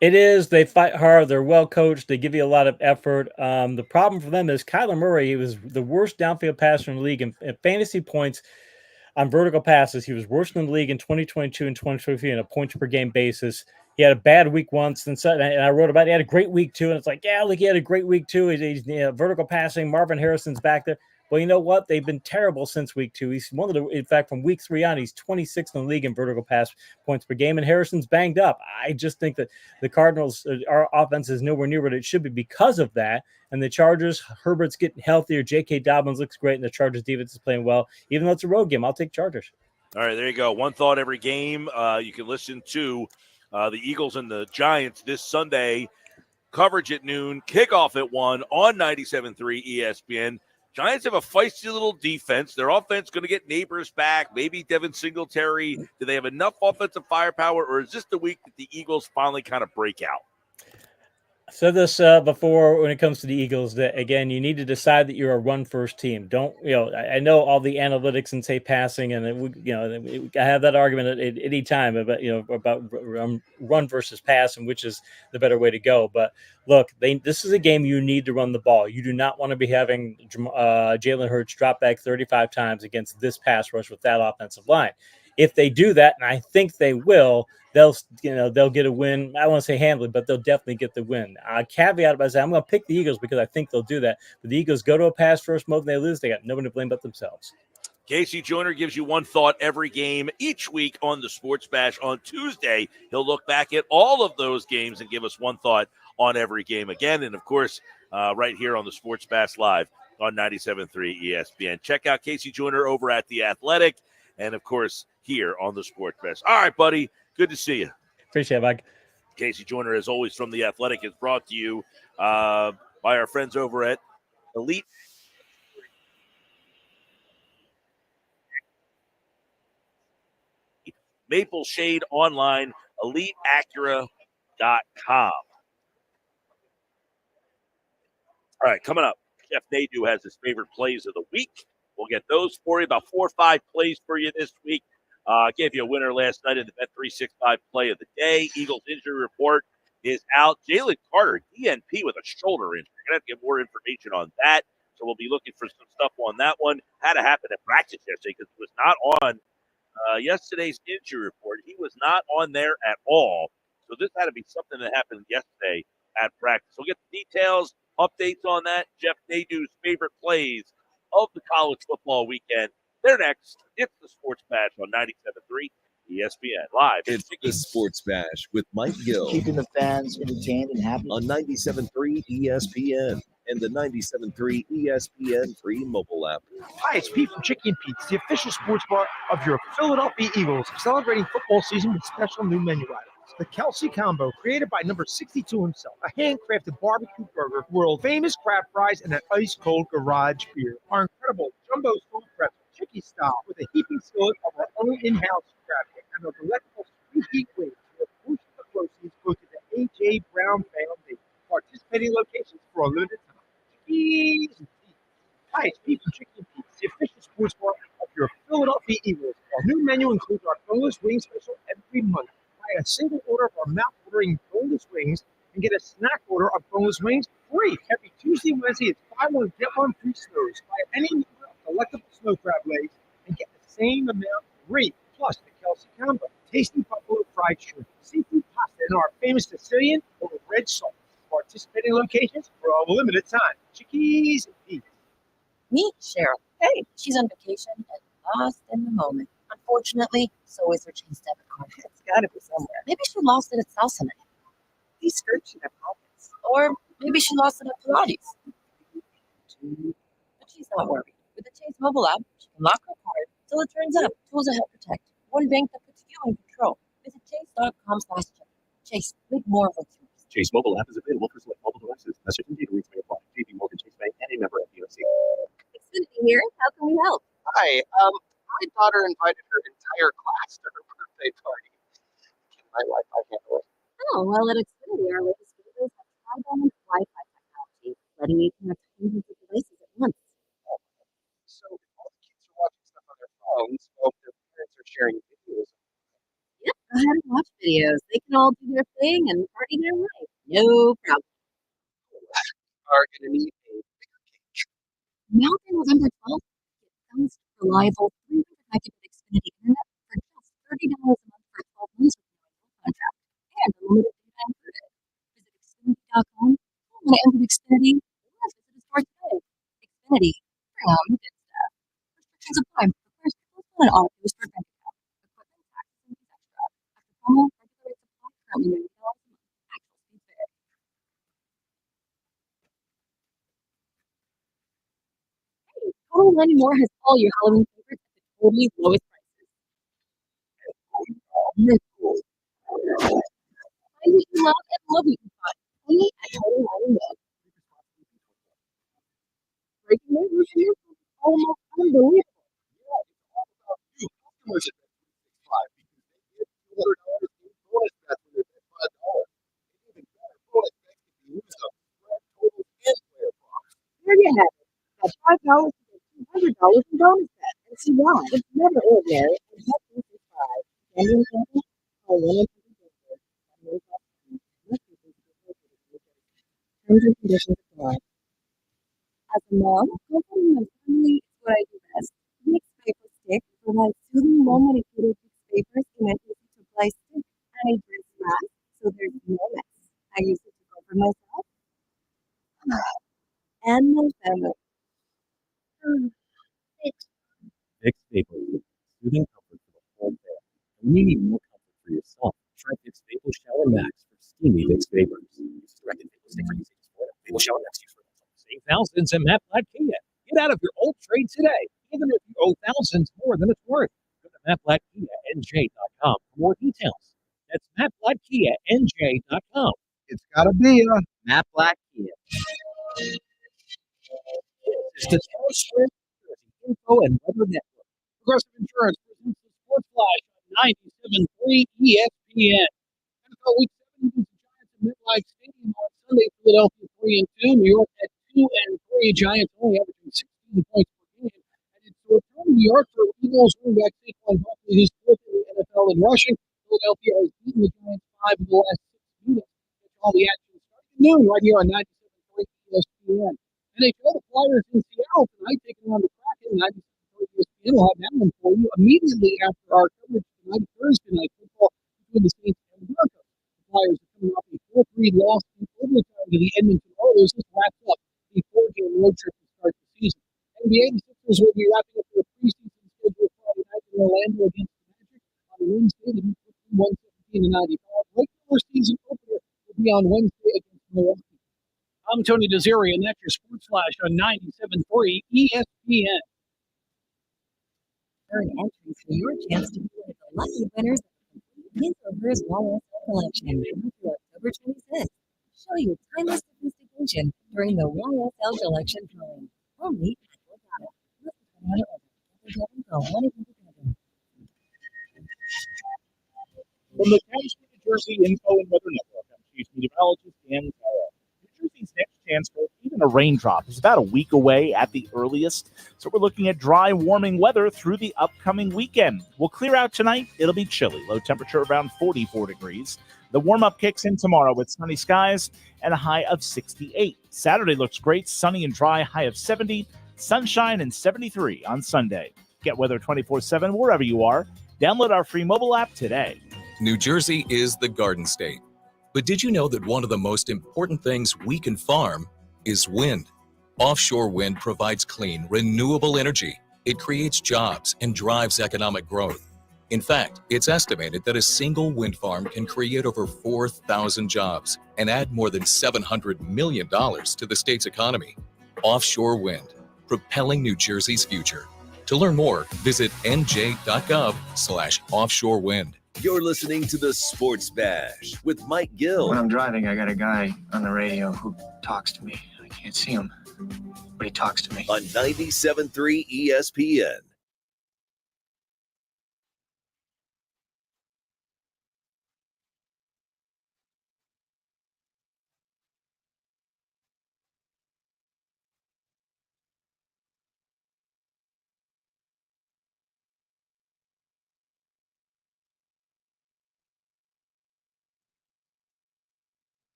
It is. They fight hard. They're well coached. They give you a lot of effort. The problem for them is Kyler Murray. He was the worst downfield passer in the league in fantasy points on vertical passes. He was worse than the league in 2022 and 2023 on a points per game basis. He had a bad week once, and I wrote about it. He had a great week too, and it's like, yeah, look, he had a great week too. He's vertical passing. Marvin Harrison's back there. Well, you know what? They've been terrible since week 2. He's in fact, from week 3 on, he's 26th in the league in vertical pass points per game, and Harrison's banged up. I just think that the Cardinals, our offense is nowhere near what it should be because of that. And the Chargers, Herbert's getting healthier. J.K. Dobbins looks great, and the Chargers defense is playing well. Even though it's a road game, I'll take Chargers. All right, there you go. One thought every game. You can listen to the Eagles and the Giants this Sunday. Coverage at noon, kickoff at 1 on 97.3 ESPN. Giants have a feisty little defense. Their offense going to get Neighbors back, maybe Devin Singletary. Do they have enough offensive firepower, or is this the week that the Eagles finally kind of break out? I said this before when it comes to the Eagles, that, again, you need to decide that you're a run-first team. Don't, I know all the analytics and say passing, and, I have that argument at any time about run versus pass and which is the better way to go. But, look, this is a game you need to run the ball. You do not want to be having Jalen Hurts drop back 35 times against this pass rush with that offensive line. If they do that, and I think they will, they'll get a win. I won't say handily, but they'll definitely get the win. Caveat by saying I'm going to pick the Eagles because I think they'll do that. But the Eagles go to a pass first mode and they lose. They got nobody to blame but themselves. Casey Joyner gives you one thought every game each week on the Sports Bash. On Tuesday, he'll look back at all of those games and give us one thought on every game again. And, of course, right here on the Sports Bash Live on 97.3 ESPN. Check out Casey Joyner over at The Athletic and, of course, here on the Sports Bash. All right, buddy. Good to see you. Appreciate it, Mike. Casey Joyner, as always, from The Athletic, is brought to you by our friends over at Elite. Maple Shade Online, EliteAcura.com. All right, coming up, Jeff Nadeau has his favorite plays of the week. We'll get those for you, about 4 or 5 plays for you this week. Gave you a winner last night in the Bet365 play of the day. Eagles injury report is out. Jalen Carter, DNP with a shoulder injury. We're going to have to get more information on that. So we'll be looking for some stuff on that one. Had to happen at practice yesterday because it was not on yesterday's injury report. He was not on there at all. So this had to be something that happened yesterday at practice. So we'll get the details, updates on that. Jeff Nadeau's favorite plays of the college football weekend. They're next. It's the Sports Bash on 97.3 ESPN Live. It's the Sports Bash with Mike Gill. Keeping the fans entertained and happy. On 97.3 ESPN and the 97.3 ESPN free mobile app. Hi, it's Pete from Chicky and Pete's, the official sports bar of your Philadelphia Eagles, celebrating football season with special new menu items. The Kelsey Combo, created by number 62 himself, a handcrafted barbecue burger, world-famous crab fries, and an ice-cold garage beer. Our incredible jumbo soft pretzel, Chicky style, with a heaping skillet of our own in-house crab cake, and our delectable sweet heat wings, with a portion of proceeds go to the A.J. Brown Foundation. Participating locations for a limited time. Chickies and Pete's. Hi, it's Pete from Chicky and Pete's, the official sports bar of your Philadelphia Eagles. Our new menu includes our boneless wing special every month. Buy a single order of our mouth-watering boneless wings and get a snack order of boneless wings free. Every Tuesday and Wednesday, it's buy one, get one free snows. Buy any number of delectable snow crab legs and get the same amount free. Plus the Kelsey Combo, tasty buffalo fried shrimp, seafood pasta, and our famous Sicilian or red salt. Participating locations for a limited time. Chickies and Pete's. Meet Cheryl. Hey, she's on vacation and lost in the moment. Unfortunately, so is her Chase debit card. It's got to be somewhere. Maybe she lost it at salsa night. These skirts should have pockets. Or maybe she lost it at Pilates. But she's not worried. With the Chase mobile app, she can lock her card till it turns up. Tools to help protect. One bank that puts you in control. Visit chase.com/check. Chase, make more of what's yours. Chase mobile app is available for select mobile devices. Message and data rates may apply. JP Morgan Chase Bank and a member of FDIC. Xfinity here. How can we help? Hi. My daughter invited her entire class to her birthday party. Can my Wi-Fi handle it? Oh, well, at Xfinity, our latest vehicles have tri-band Wi-Fi technology, letting you connect hundreds of devices at once. So if all the kids are watching stuff on their phones, while their parents are sharing videos. Yep, go ahead and watch videos. They can all do their thing and party their way. No problem. Are going to need a bigger cage. Now through November 12th, get fast, reliable 300 megabit Xfinity internet for just $30 a month for 12 months with no annual contract and unlimited data included. Visit Xfinity.com, and enter Xfinity, or visit a store today. Xfinity, bring on the good stuff. Restrictions apply. Requires people and auto use for bank account. Equipment, taxes, and fees extra. After promo, regular rates apply. Currently $90 a month. Actual speed vary. Total Money More has all your Halloween favorites at the totally lowest prices. Find what you love and love what you find. Only at Total Money More. Breaking news with you is almost unbelievable. Customers at Bet365 because they get $200 in bonus bets when they bet $5. Even better, bonus bets can be used on spread, totals, and player props. There you have it. That's $5 to get $200 in bonus bets. And see why. It's never ordinary. And Bet365. Gambling company? Call 1-800-GAMBLER. Terms and conditions apply. As a mom, comforting my family is what I do best. Mixed paper stick provides soothing, well-medicated paper cement is to apply stick and it dries fast, so there's no mess. I use it to cover myself and my family. Vicks Vapor Rub. Soothing comfort for the whole family. And when you need more comfort for yourself, try Vicks Vapor Shower Max for steamy Vicks Vapors. Use directed Vapor Stick for easy support. Vapor Shower Max used for Save thousands at Matt Black Kia. Get out of your old trade today, even if you owe thousands more than it's worth. Go to mattblackkianj.com for more details. That's mattblackkianj.com. It's got to be a Matt Black Kia. This is the Taylor Swift Info and Weather Network. Progressive Insurance presents the Sports Flash on 97.3 ESPN. NFL Week 7 against the Giants at MetLife Stadium on Sunday. Philadelphia 3-2. New York at 2-3. Giants only averaging 16 points per game. And it's a return to New York for Eagles running back Saquon Barkley, who's fourth in the NFL in rushing. Philadelphia has beaten the Giants 5 of the last 6 minutes. That's all the action starting at noon right here on 97.3 ESPN. NHL, the Flyers in Seattle tonight, taking on the Kraken. 97.3 ESPN will have that one for you immediately after our coverage tonight, Thursday night football between the Saints and the Broncos. The Flyers are coming off a 4-3 loss in overtime to the Edmonton Oilers. This wraps up the 4-game road trip to start the season. NBA, the Sixers will be wrapping up their preseason schedule Friday night in Orlando against the Magic. On Wednesday, the beat 117-95. Regular season opener will be on Wednesday against Milwaukee. I'm Tony Desiri, and that's your Sports Flash on 97.3 ESPN. Earn entry for your chance to be one of the lucky winners of the Thur's YSL collection through October 26th. Show your timeless sophistication during the YSL collection drawing. Only at Borgata. From the County State New Jersey Info and Weather Network, I'm Chief Meteorologist Dan Carroll. New Jersey's next chance for even a raindrop is about a week away at the earliest, so we're looking at dry, warming weather through the upcoming weekend. We'll clear out tonight. It'll be chilly, low temperature around 44 degrees. The warm-up kicks in tomorrow with sunny skies and a high of 68. Saturday looks great, sunny and dry, high of 70, sunshine and 73 on Sunday. Get weather 24/7 wherever you are. Download our free mobile app today. New Jersey is the Garden State. But did you know that one of the most important things we can farm is wind? Offshore wind provides clean, renewable energy. It creates jobs and drives economic growth. In fact, it's estimated that a single wind farm can create over 4,000 jobs and add more than $700 million to the state's economy. Offshore wind, propelling New Jersey's future. To learn more, visit nj.gov/offshore wind. You're listening to the Sports Bash with Mike Gill. When I'm driving, I got a guy on the radio who talks to me. I can't see him, but he talks to me. On 97.3 ESPN.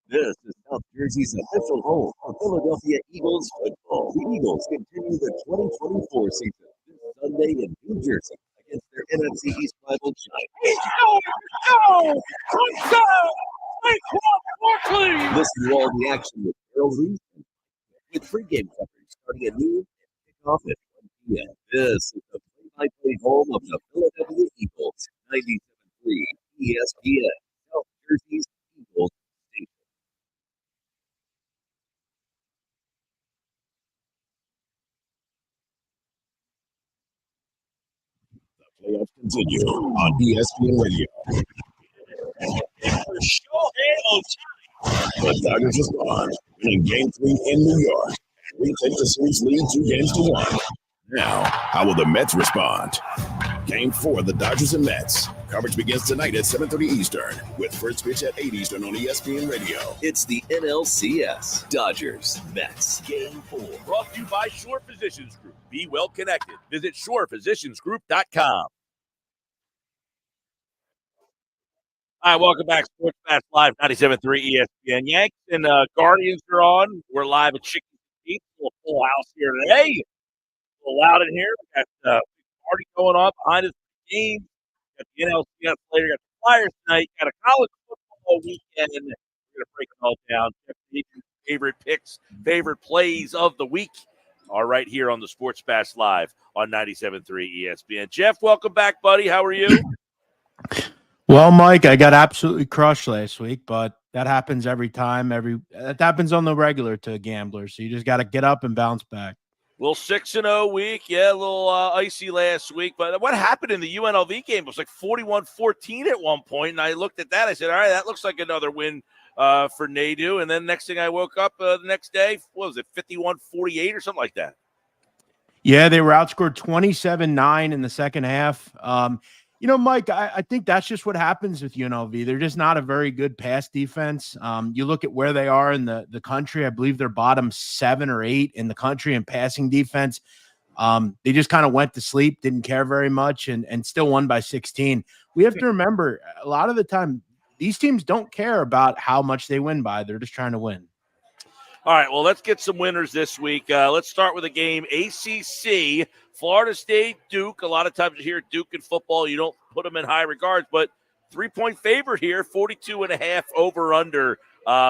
This is South Jersey's official home for Philadelphia Eagles football. The Eagles continue the 2024 season this Sunday in New Jersey against their NFC East rival Giants. Listen to all the action with Harold Reese with pregame coverage starting at noon and kickoff at 1 p.m. This is the play-by-play home of the Philadelphia Eagles, 97.3 ESPN, South Jersey's Eagles. Playoffs continue on ESPN Radio. The Dodgers respond, winning Game 3 in New York. We take the series lead 2-1. Now, how will the Mets respond? Game 4, the Dodgers and Mets. Coverage begins tonight at 7:30 Eastern, with first pitch at 8 Eastern on ESPN Radio. It's the NLCS. Dodgers, Mets, Game 4. Brought to you by Shore Physicians Group. Be well connected. Visit shorephysiciansgroup.com. All right, welcome back. Sports Fast Live, 97.3 ESPN. Yanks and Guardians are on. We're live at Chicken Feet. A full house here today. A little loud in here. We got a party going on behind us. Game. Got the NLCS later. Got the Flyers tonight. Got a college football weekend. We're going to break it all down. Favorite picks, favorite plays of the week are right here on the Sports Bash Live on 97.3 ESPN. Jeff, welcome back, buddy. How are you? Well, Mike, I got absolutely crushed last week, but that happens every time. That happens on the regular to a gambler, so you just got to get up and bounce back. Little 6-0 week. Yeah, a little icy last week. But what happened in the UNLV game? It was like 41-14 at one point, and I looked at that. I said, all right, that looks like another win for Nadu. And then next thing I woke up the next day, what was it, 51-48 or something like that? Yeah, they were outscored 27-9 in the second half. Mike, I think that's just what happens with UNLV. They're just not a very good pass defense. You look at where they are in the country. I believe they're bottom 7 or 8 in the country in passing defense. They just kind of went to sleep, didn't care very much, and still won by 16. We have to remember, a lot of the time, these teams don't care about how much they win by. They're just trying to win. All right, well, let's get some winners this week. Let's start with a game, ACC, Florida State, Duke. A lot of times you hear Duke in football, you don't put them in high regards, but 3-point favorite here, 42.5 over-under.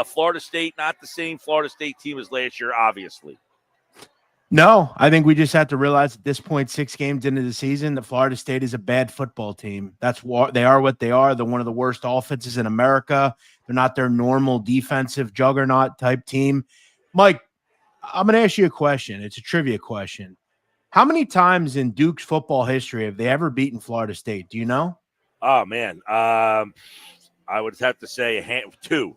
Florida State, not the same Florida State team as last year, obviously. No, I think we just have to realize at this point, 6 games into the season, that Florida State is a bad football team. That's what they are. What they are. They're one of the worst offenses in America. They're not their normal defensive juggernaut type team. Mike, I'm going to ask you a question. It's a trivia question. How many times in Duke's football history have they ever beaten Florida State? Do you know? Oh, man. I would have to say 2.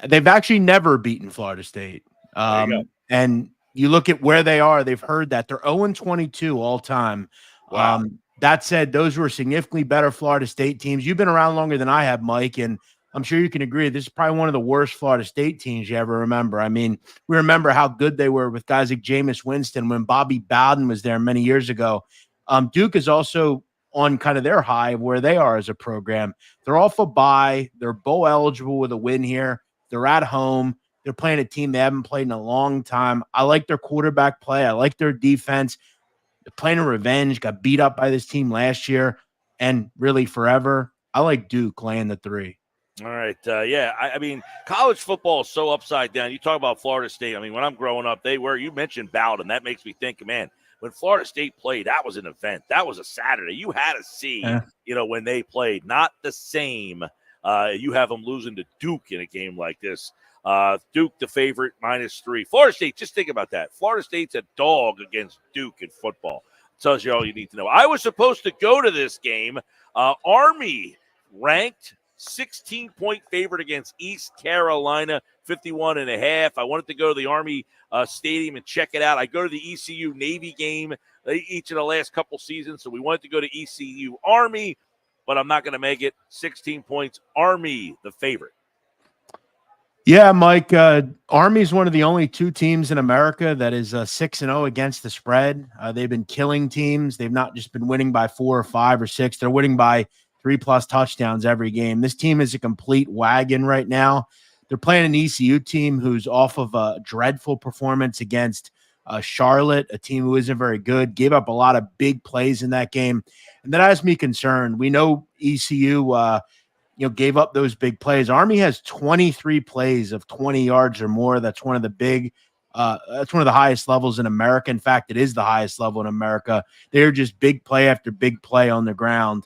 They've actually never beaten Florida State. And you look at where they are, they've heard that. They're 0-22 all time. Wow. That said, those were significantly better Florida State teams. You've been around longer than I have, Mike, and I'm sure you can agree this is probably one of the worst Florida State teams you ever remember. I mean, we remember how good they were with guys like Jameis Winston when Bobby Bowden was there many years ago. Duke is also on kind of their high of where they are as a program. They're off a bye. They're bowl eligible with a win here. They're at home. They're playing a team they haven't played in a long time. I like their quarterback play. I like their defense. They're playing a revenge, got beat up by this team last year and really forever. I like Duke laying the 3. All right. I mean, college football is so upside down. You talk about Florida State. I mean, when I'm growing up, you mentioned Bowden. That makes me think, man, when Florida State played, that was an event. That was a Saturday. You had to see, when they played. Not the same. You have them losing to Duke in a game like this. Duke, the favorite, -3. Florida State, just think about that. Florida State's a dog against Duke in football. Tells you all you need to know. I was supposed to go to this game. Army ranked 16-point favorite against East Carolina, 51.5. I wanted to go to the Army Stadium and check it out. I go to the ECU Navy game each of the last couple seasons, so we wanted to go to ECU Army, but I'm not going to make it. 16 points, Army, the favorite. Yeah, Mike, Army is one of the only 2 teams in America that is 6-0 against the spread. They've been killing teams. They've not just been winning by 4 or 5 or 6. They're winning by 3+ touchdowns every game. This team is a complete wagon right now. They're playing an ECU team who's off of a dreadful performance against Charlotte, a team who isn't very good, gave up a lot of big plays in that game. And that has me concerned. We know ECU gave up those big plays. Army has 23 plays of 20 yards or more. That's one of the highest levels in America. In fact, it is the highest level in America. They're just big play after big play on the ground.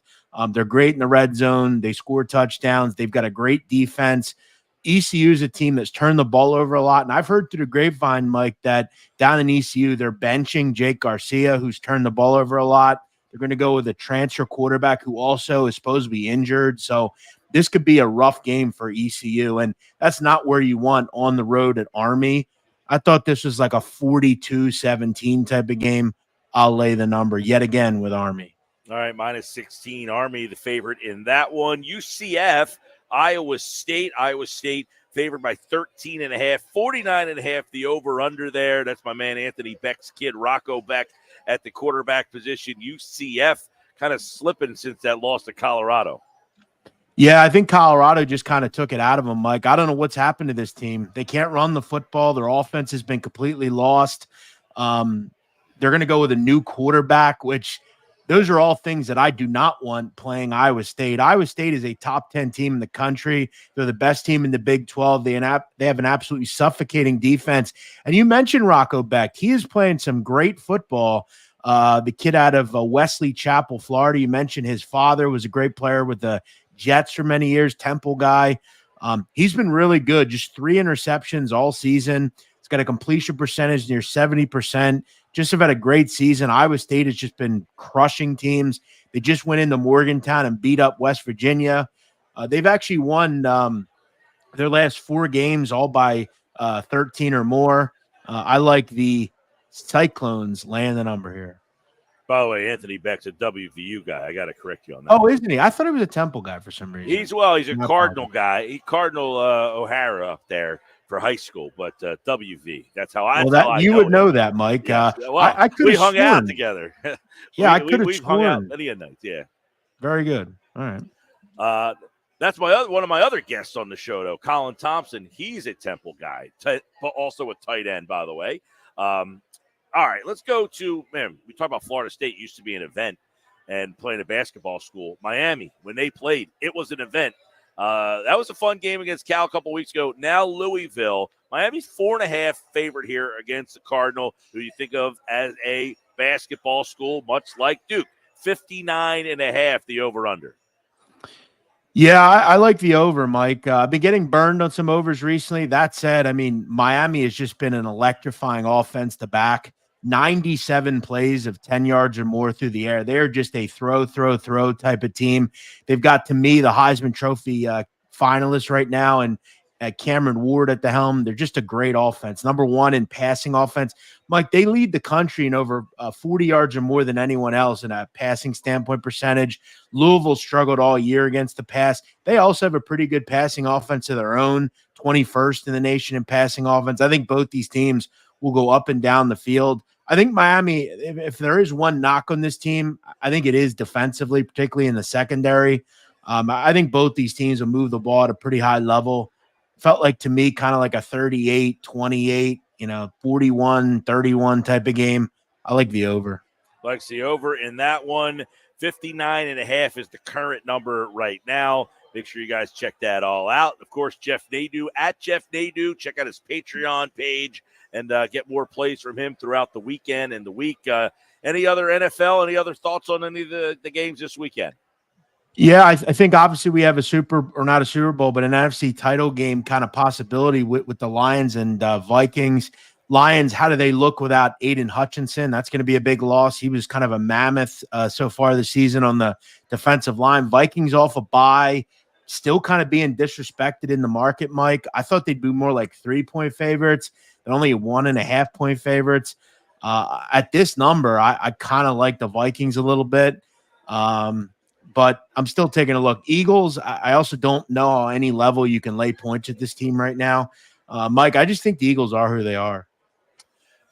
They're great in the red zone. They score touchdowns. They've got a great defense. ECU is a team that's turned the ball over a lot. And I've heard through the grapevine, Mike, that down in ECU, they're benching Jake Garcia, who's turned the ball over a lot. They're going to go with a transfer quarterback who also is supposed to be injured. So this could be a rough game for ECU, and that's not where you want on the road at Army. I thought this was like a 42-17 type of game. I'll lay the number yet again with Army. All right, -16, Army, the favorite in that one. UCF, Iowa State. Iowa State favored by 13.5, 49.5, the over-under there. That's my man Anthony Beck's kid, Rocco Beck, at the quarterback position. UCF kind of slipping since that loss to Colorado. Yeah, I think Colorado just kind of took it out of them, Mike. I don't know what's happened to this team. They can't run the football. Their offense has been completely lost. They're going to go with a new quarterback, which those are all things that I do not want playing Iowa State. Iowa State is a top 10 team in the country. They're the best team in the Big 12. They have an absolutely suffocating defense. And you mentioned Rocco Beck. He is playing some great football. The kid out of Wesley Chapel, Florida. You mentioned his father was a great player with the Jets for many years, Temple guy. He's been really good. Just 3 interceptions all season. He's got a completion percentage near 70%. Just have had a great season. Iowa State has just been crushing teams. They just went into Morgantown and beat up West Virginia. They've actually won their last 4 games all by 13 or more. I like the Cyclones laying the number here. By the way, Anthony Beck's a WVU guy. I got to correct you on that. Oh, isn't he? I thought he was a Temple guy for some reason. He's a Cardinal guy. Cardinal O'Hara up there for high school, but WV. That's how I. Well, you would know that, Mike. Yeah. I could. We hung out together. Yeah, I could have We've hung out sworn. many a night. Yeah. Very good. All right. That's one of my other guests on the show, though, Colin Thompson. He's a Temple guy, but also a tight end, by the way. All right, let's go to, man, we talked about Florida State used to be an event and playing a basketball school. Miami, when they played, it was an event. That was a fun game against Cal a couple weeks ago. Now Louisville. Miami's 4.5 favorite here against the Cardinal, who you think of as a basketball school, much like Duke. 59.5, the over-under. Yeah, I like the over, Mike. I've been getting burned on some overs recently. That said, I mean, Miami has just been an electrifying offense to back. 97 plays of 10 yards or more through the air. They're just a throw type of team. They've got, to me, the Heisman Trophy finalist right now, and Cameron Ward at the helm. They're just a great offense. Number 1 in passing offense. Mike, they lead the country in over 40 yards or more than anyone else in a passing standpoint percentage. Louisville struggled all year against the pass. They also have a pretty good passing offense of their own, 21st in the nation in passing offense. I think both these teams will go up and down the field. I think Miami, if there is one knock on this team, I think it is defensively, particularly in the secondary. I think both these teams will move the ball at a pretty high level. Felt like, to me, kind of like a 38-28, 41-31 type of game. I like the over. Likes the over in that one. 59.5 is the current number right now. Make sure you guys check that all out. Of course, Jeff Nadeau at Jeff Nadeau. Check out his Patreon page and get more plays from him throughout the weekend and the week. Any other NFL, any other thoughts on any of the games this weekend? Yeah, I think obviously we have not a Super Bowl, but an NFC title game kind of possibility with the Lions and Vikings. Lions, how do they look without Aiden Hutchinson? That's going to be a big loss. He was kind of a mammoth so far this season on the defensive line. Vikings off a bye, still kind of being disrespected in the market, Mike. I thought they'd be more like 3-point favorites. They're only 1.5-point favorites. At this number, I kind of like the Vikings a little bit. But I'm still taking a look. Eagles, I also don't know any level you can lay points at this team right now. Mike, I just think the Eagles are who they are.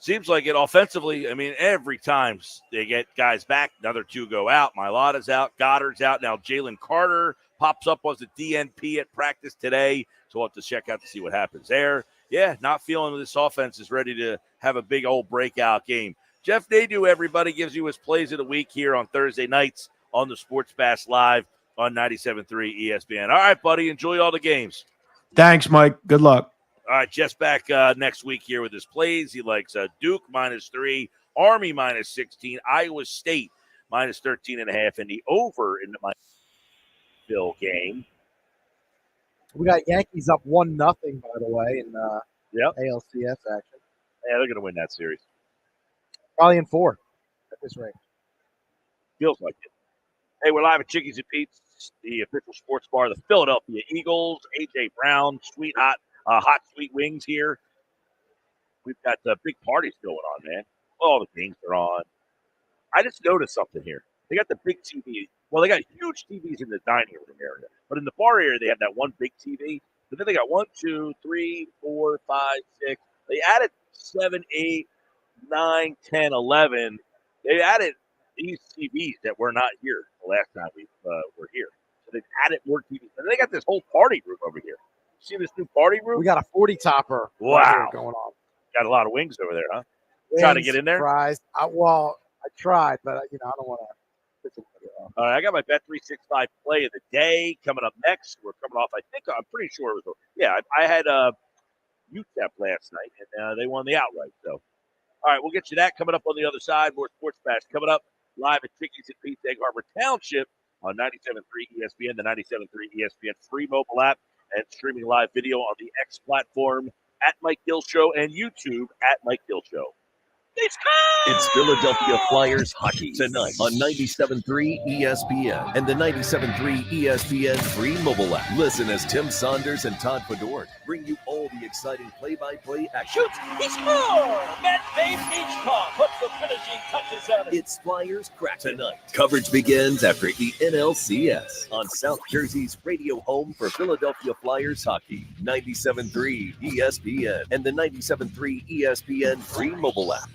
Seems like it offensively. I mean, every time they get guys back, another 2 go out. Mailata's out. Goddard's out. Now Jalen Carter pops up as a DNP at practice today. So we'll have to check out to see what happens there. Yeah, not feeling this offense is ready to have a big old breakout game. Jeff Nadeau, everybody, gives you his plays of the week here on Thursday nights on the Sports Bash Live on 97.3 ESPN. All right, buddy, enjoy all the games. Thanks, Mike. Good luck. All right, Jeff's back next week here with his plays. He likes Duke -3, Army -16, Iowa State -13.5, and the over in the Bill game. We got Yankees up 1-0, by the way, in ALCS action. Yeah, they're going to win that series. Probably in 4 at this rate. Feels like it. Hey, we're live at Chickies and Pete's, the official sports bar of the Philadelphia Eagles. A.J. Brown, hot sweet wings here. We've got big parties going on, man. All the games are on. I just noticed something here. They got the big TV. Well, they got huge TVs in the dining room area, but in the bar area, they have that one big TV. But then they got 1, 2, 3, 4, 5, 6. They added 7, 8, 9, 10, 11. They added these TVs that were not here the last time we were here. So they've added more TVs. And they got this whole party room over here. See this new party room? We got a 40 topper Wow. going on. Got a lot of wings over there, huh? Wings, Trying to get in there? Fries. I tried, but I don't want to. All right, I got my Bet365 play of the day coming up next. We're coming off, I'm pretty sure it was, I had UTEP last night, and they won the outright. So, all right, we'll get you that coming up on the other side. More Sports Bash coming up live at Chickies at Pete's Egg Harbor Township on 97.3 ESPN, the 97.3 ESPN free mobile app, and streaming live video on the X platform at Mike Gill Show and YouTube at Mike Gill Show. It's Philadelphia Flyers hockey tonight on 97.3 ESPN and the 97.3 ESPN free mobile app. Listen as Tim Saunders and Todd Fedor bring you all the exciting play-by-play action. Shoots, he scores! Matt Beachcomb puts the finishing touches on it. It's Flyers Crack tonight. Coverage begins after the NLCS on South Jersey's radio home for Philadelphia Flyers hockey. 97.3 ESPN and the 97.3 ESPN free mobile app.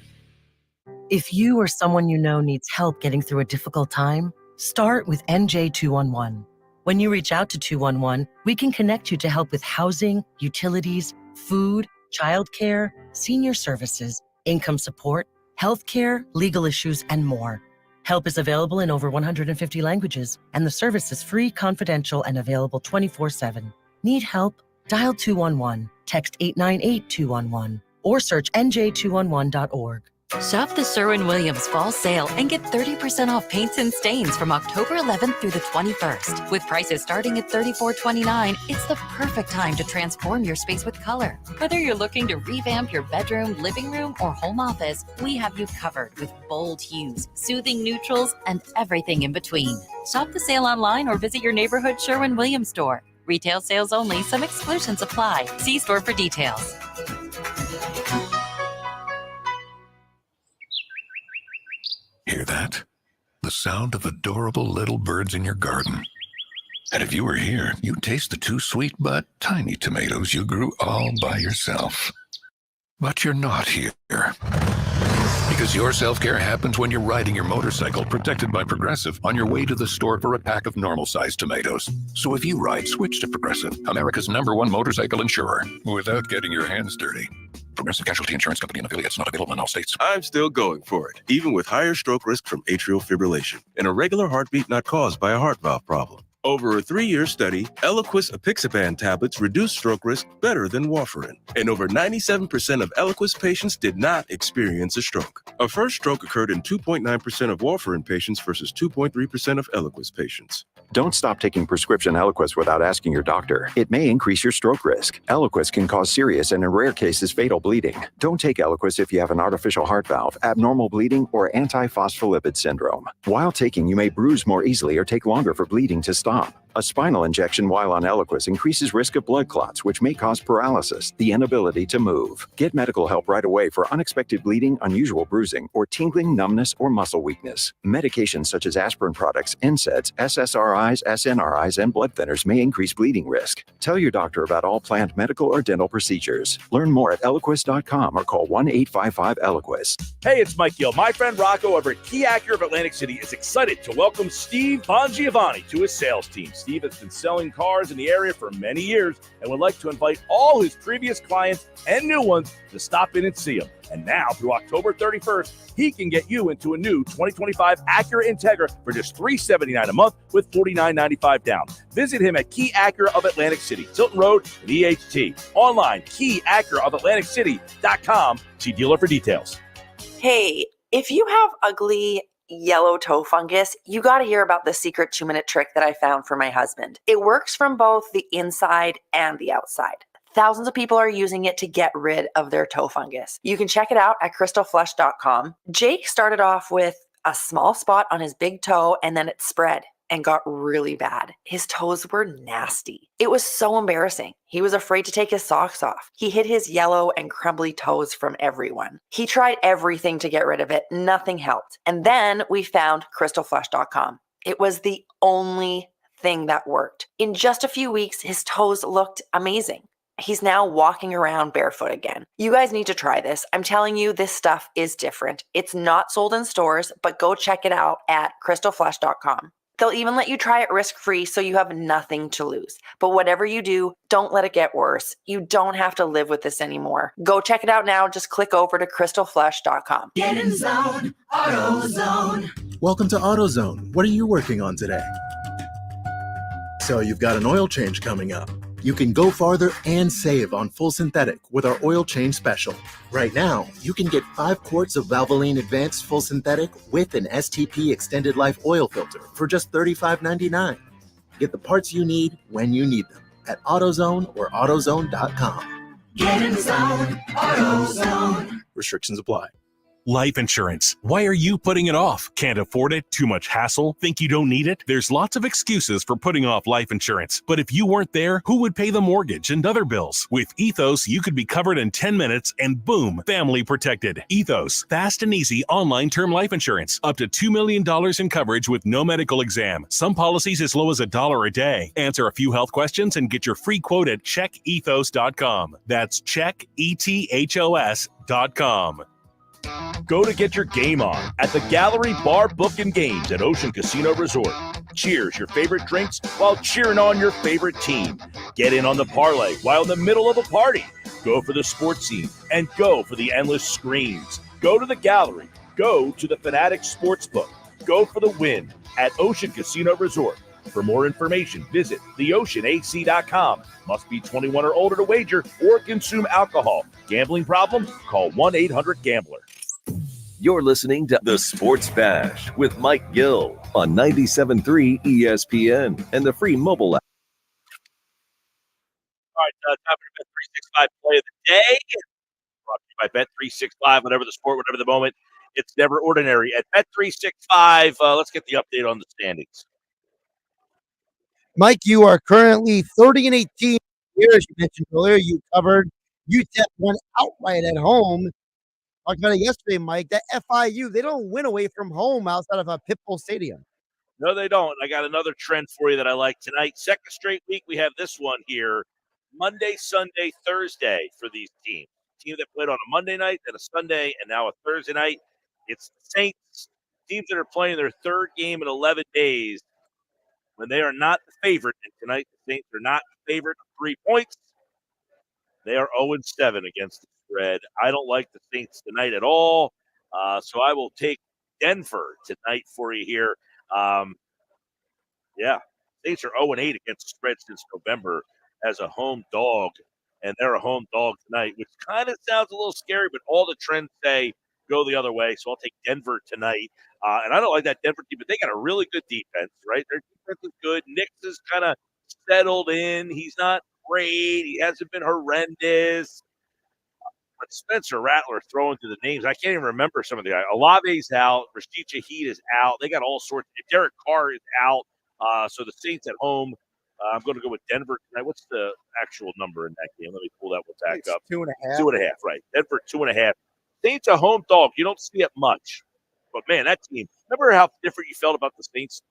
If you or someone you know needs help getting through a difficult time, start with NJ211. When you reach out to 211, we can connect you to help with housing, utilities, food, childcare, senior services, income support, healthcare, legal issues, and more. Help is available in over 150 languages, and the service is free, confidential, and available 24/7. Need help? Dial 211, text 898-211, or search nj211.org. Shop the Sherwin-Williams Fall Sale and get 30% off paints and stains from October 11th through the 21st. With prices starting at $34.29, it's the perfect time to transform your space with color. Whether you're looking to revamp your bedroom, living room, or home office, we have you covered with bold hues, soothing neutrals, and everything in between. Shop the sale online or visit your neighborhood Sherwin-Williams store. Retail sales only. Some exclusions apply. See store for details. Hear that? The sound of adorable little birds in your garden. And if you were here, you'd taste the 2 sweet but tiny tomatoes you grew all by yourself. But you're not here. Because your self-care happens when you're riding your motorcycle protected by Progressive on your way to the store for a pack of normal-sized tomatoes. So if you ride, switch to Progressive, America's #1 motorcycle insurer, without getting your hands dirty. Progressive Casualty Insurance Company and affiliates, not available in all states. I'm still going for it, even with higher stroke risk from atrial fibrillation and a regular heartbeat not caused by a heart valve problem. Over a 3-year study, Eliquis apixaban tablets reduce stroke risk better than warfarin. And over 97% of Eliquis patients did not experience a stroke. A first stroke occurred in 2.9% of warfarin patients versus 2.3% of Eliquis patients. Don't stop taking prescription Eliquis without asking your doctor. It may increase your stroke risk. Eliquis can cause serious and in rare cases fatal bleeding. Don't take Eliquis if you have an artificial heart valve, abnormal bleeding, or antiphospholipid syndrome. While taking, you may bruise more easily or take longer for bleeding to stop. A spinal injection while on Eliquis increases risk of blood clots, which may cause paralysis, the inability to move. Get medical help right away for unexpected bleeding, unusual bruising, or tingling, numbness, or muscle weakness. Medications such as aspirin products, NSAIDs, SSRIs, SNRIs, and blood thinners may increase bleeding risk. Tell your doctor about all planned medical or dental procedures. Learn more at Eliquis.com or call 1-855-ELIQUIS. Hey, it's Mike Gill. My friend Rocco over at Key Acura of Atlantic City is excited to welcome Steve Bongiovanni to his sales team. Steve has been selling cars in the area for many years and would like to invite all his previous clients and new ones to stop in and see him. And now, through October 31st, he can get you into a new 2025 Acura Integra for just $379 a month with $49.95 down. Visit him at Key Acura of Atlantic City, Tilton Road and EHT. Online, KeyAcuraofAtlanticCity.com. See dealer for details. Hey, if you have ugly yellow toe fungus, you got to hear about the secret 2-minute trick that I found for my husband. It works from both the inside and the outside. Thousands of people are using it to get rid of their toe fungus. You can check it out at crystalflush.com. Jake started off with a small spot on his big toe and then it spread. and got really bad. His toes were nasty. It was so embarrassing. He was afraid to take his socks off. He hid his yellow and crumbly toes from everyone. He tried everything to get rid of it. Nothing helped. And then we found crystalflush.com. It was the only thing that worked. In just a few weeks, his toes looked amazing. He's now walking around barefoot again. You guys need to try this. I'm telling you, this stuff is different. It's not sold in stores, but go check it out at crystalflush.com. They'll even let you try it risk-free so you have nothing to lose. But whatever you do, don't let it get worse. You don't have to live with this anymore. Go check it out now. Just click over to crystalflush.com. Get in zone, AutoZone. Welcome to AutoZone. What are you working on today? So you've got an oil change coming up. You can go farther and save on full synthetic with our oil change special. Right now, you can get 5 quarts of Valvoline Advanced Full Synthetic with an STP Extended Life oil filter for just $35.99. Get the parts you need when you need them at AutoZone or AutoZone.com. Get in zone, AutoZone. Restrictions apply. Life insurance. Why are you putting it off? Can't afford it? Too much hassle? Think you don't need it? There's lots of excuses for putting off life insurance. But if you weren't there, who would pay the mortgage and other bills? With Ethos, you could be covered in 10 minutes and boom, family protected. Ethos, fast and easy online term life insurance. Up to $2 million in coverage with no medical exam. Some policies as low as $1 a day. Answer a few health questions and get your free quote at checkethos.com. That's checkethos.com. Go to get your game on at the Gallery Bar Book and Games at Ocean Casino Resort. Cheers your favorite drinks while cheering on your favorite team. Get in on the parlay while in the middle of a party. Go for the sports scene and go for the endless screams. Go to the Gallery. Go to the Fanatic Sportsbook. Go for the win at Ocean Casino Resort. For more information, visit theoceanac.com. Must be 21 or older to wager or consume alcohol. Gambling problem? Call 1-800-GAMBLER. You're listening to The Sports Bash with Mike Gill on 97.3 ESPN and the free mobile app. All right, time for the Bet365 play of the day. Brought to you by Bet365, whatever the sport, whatever the moment. It's never ordinary. At Bet365, let's get the update on the standings. Mike, you are currently 30-18 here, as you mentioned earlier. You covered UTEP won outright at home. Talked about it yesterday, Mike. That FIU, they don't win away from home outside of a Pitbull Stadium. No, they don't. I got another trend for you that I like tonight. Second straight week, we have this one here. Monday, Sunday, Thursday for these teams. Team that played on a Monday night, then a Sunday, and now a Thursday night. It's the Saints. Teams that are playing their third game in 11 days when they are not the favorite. And tonight, the Saints are not the favorite. 3 points. They are 0-7 against the spread. I don't like the Saints tonight at all, so I will take Denver tonight for you here. Saints are 0-8 against the spread since November as a home dog, and they're a home dog tonight, which kind of sounds a little scary, but all the trends say go the other way, so I'll take Denver tonight. And I don't like that Denver team, but they got a really good defense, right? Their defense is good. Nix is kind of settled in. He's not great. He hasn't been horrendous. But Spencer Rattler throwing to the names. I can't even remember some of the guys. Olave's out. Rashid Shaheed is out. They got all sorts. Derek Carr is out. So the Saints at home. I'm going to go with Denver tonight. What's the actual number in that game? Let me pull that one back up. 2.5. 2.5, right. Denver 2.5. Saints a home dog. You don't see it much. But, man, that team. Remember how different you felt about the Saints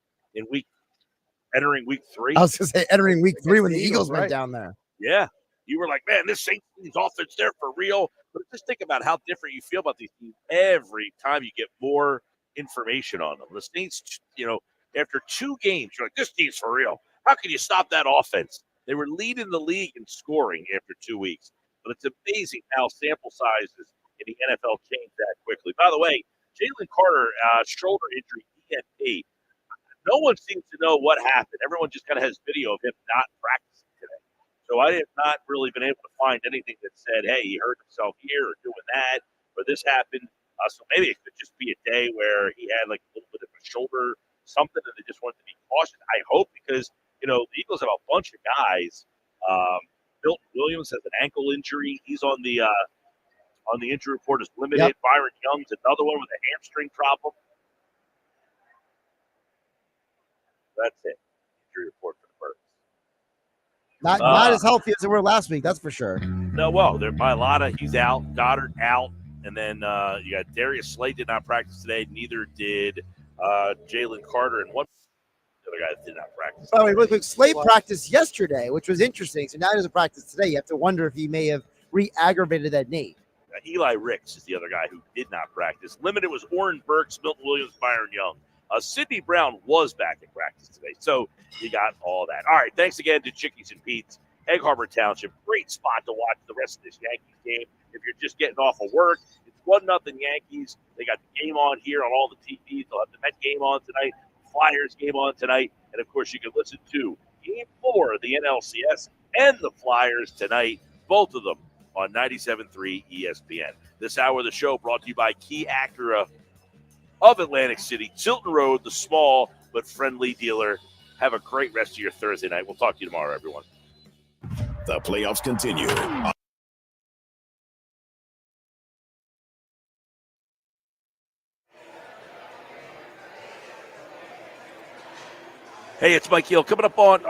entering week 3? I was going to say entering week 3 when the Eagles went down there. Yeah. You were like, man, this Saints team's offense there for real. But just think about how different you feel about these teams every time you get more information on them. The Saints, after 2 games, you're like, this team's for real. How can you stop that offense? They were leading the league in scoring after 2 weeks. But it's amazing how sample sizes in the NFL change that quickly. By the way, Jalen Carter, shoulder injury, ENT. No one seems to know what happened. Everyone just kind of has video of him not practicing today. So I have not really been able to find anything that said, hey, he hurt himself here or doing that, or this happened. So maybe it could just be a day where he had like a little bit of a shoulder, something that they just wanted to be cautious. I hope because, the Eagles have a bunch of guys. Milton Williams has an ankle injury. He's on the injury report is limited. Yep. Byron Young's another one with a hamstring problem. that's it. Injury report for the Birds. Not as healthy as they were last week, that's for sure. No, well, they're by Lotta. He's out. Goddard out. And then you got Darius Slade did not practice today. Neither did Jalen Carter. And one other guy that did not practice. By the way, real quick, Slade practiced yesterday, which was interesting. So now he doesn't practice today. You have to wonder if he may have re-aggravated that knee. Eli Ricks is the other guy who did not practice. Limited was Orrin Burks, Milton Williams, Byron Young. Sidney Brown was back in practice today. So you got all that. All right, thanks again to Chickies and Pete's, Egg Harbor Township. Great spot to watch the rest of this Yankees game. If you're just getting off of work, it's 1-0 Yankees. They got the game on here on all the TVs. They'll have the Met game on tonight, Flyers game on tonight. And, of course, you can listen to Game 4 of the NLCS and the Flyers tonight, both of them on 97.3 ESPN. This hour of the show brought to you by Key Acura of Atlantic City, Tilton Road, the small but friendly dealer. Have a great rest of your Thursday night. We'll talk to you tomorrow, everyone. The playoffs continue. Hey, it's Mike Gill coming up on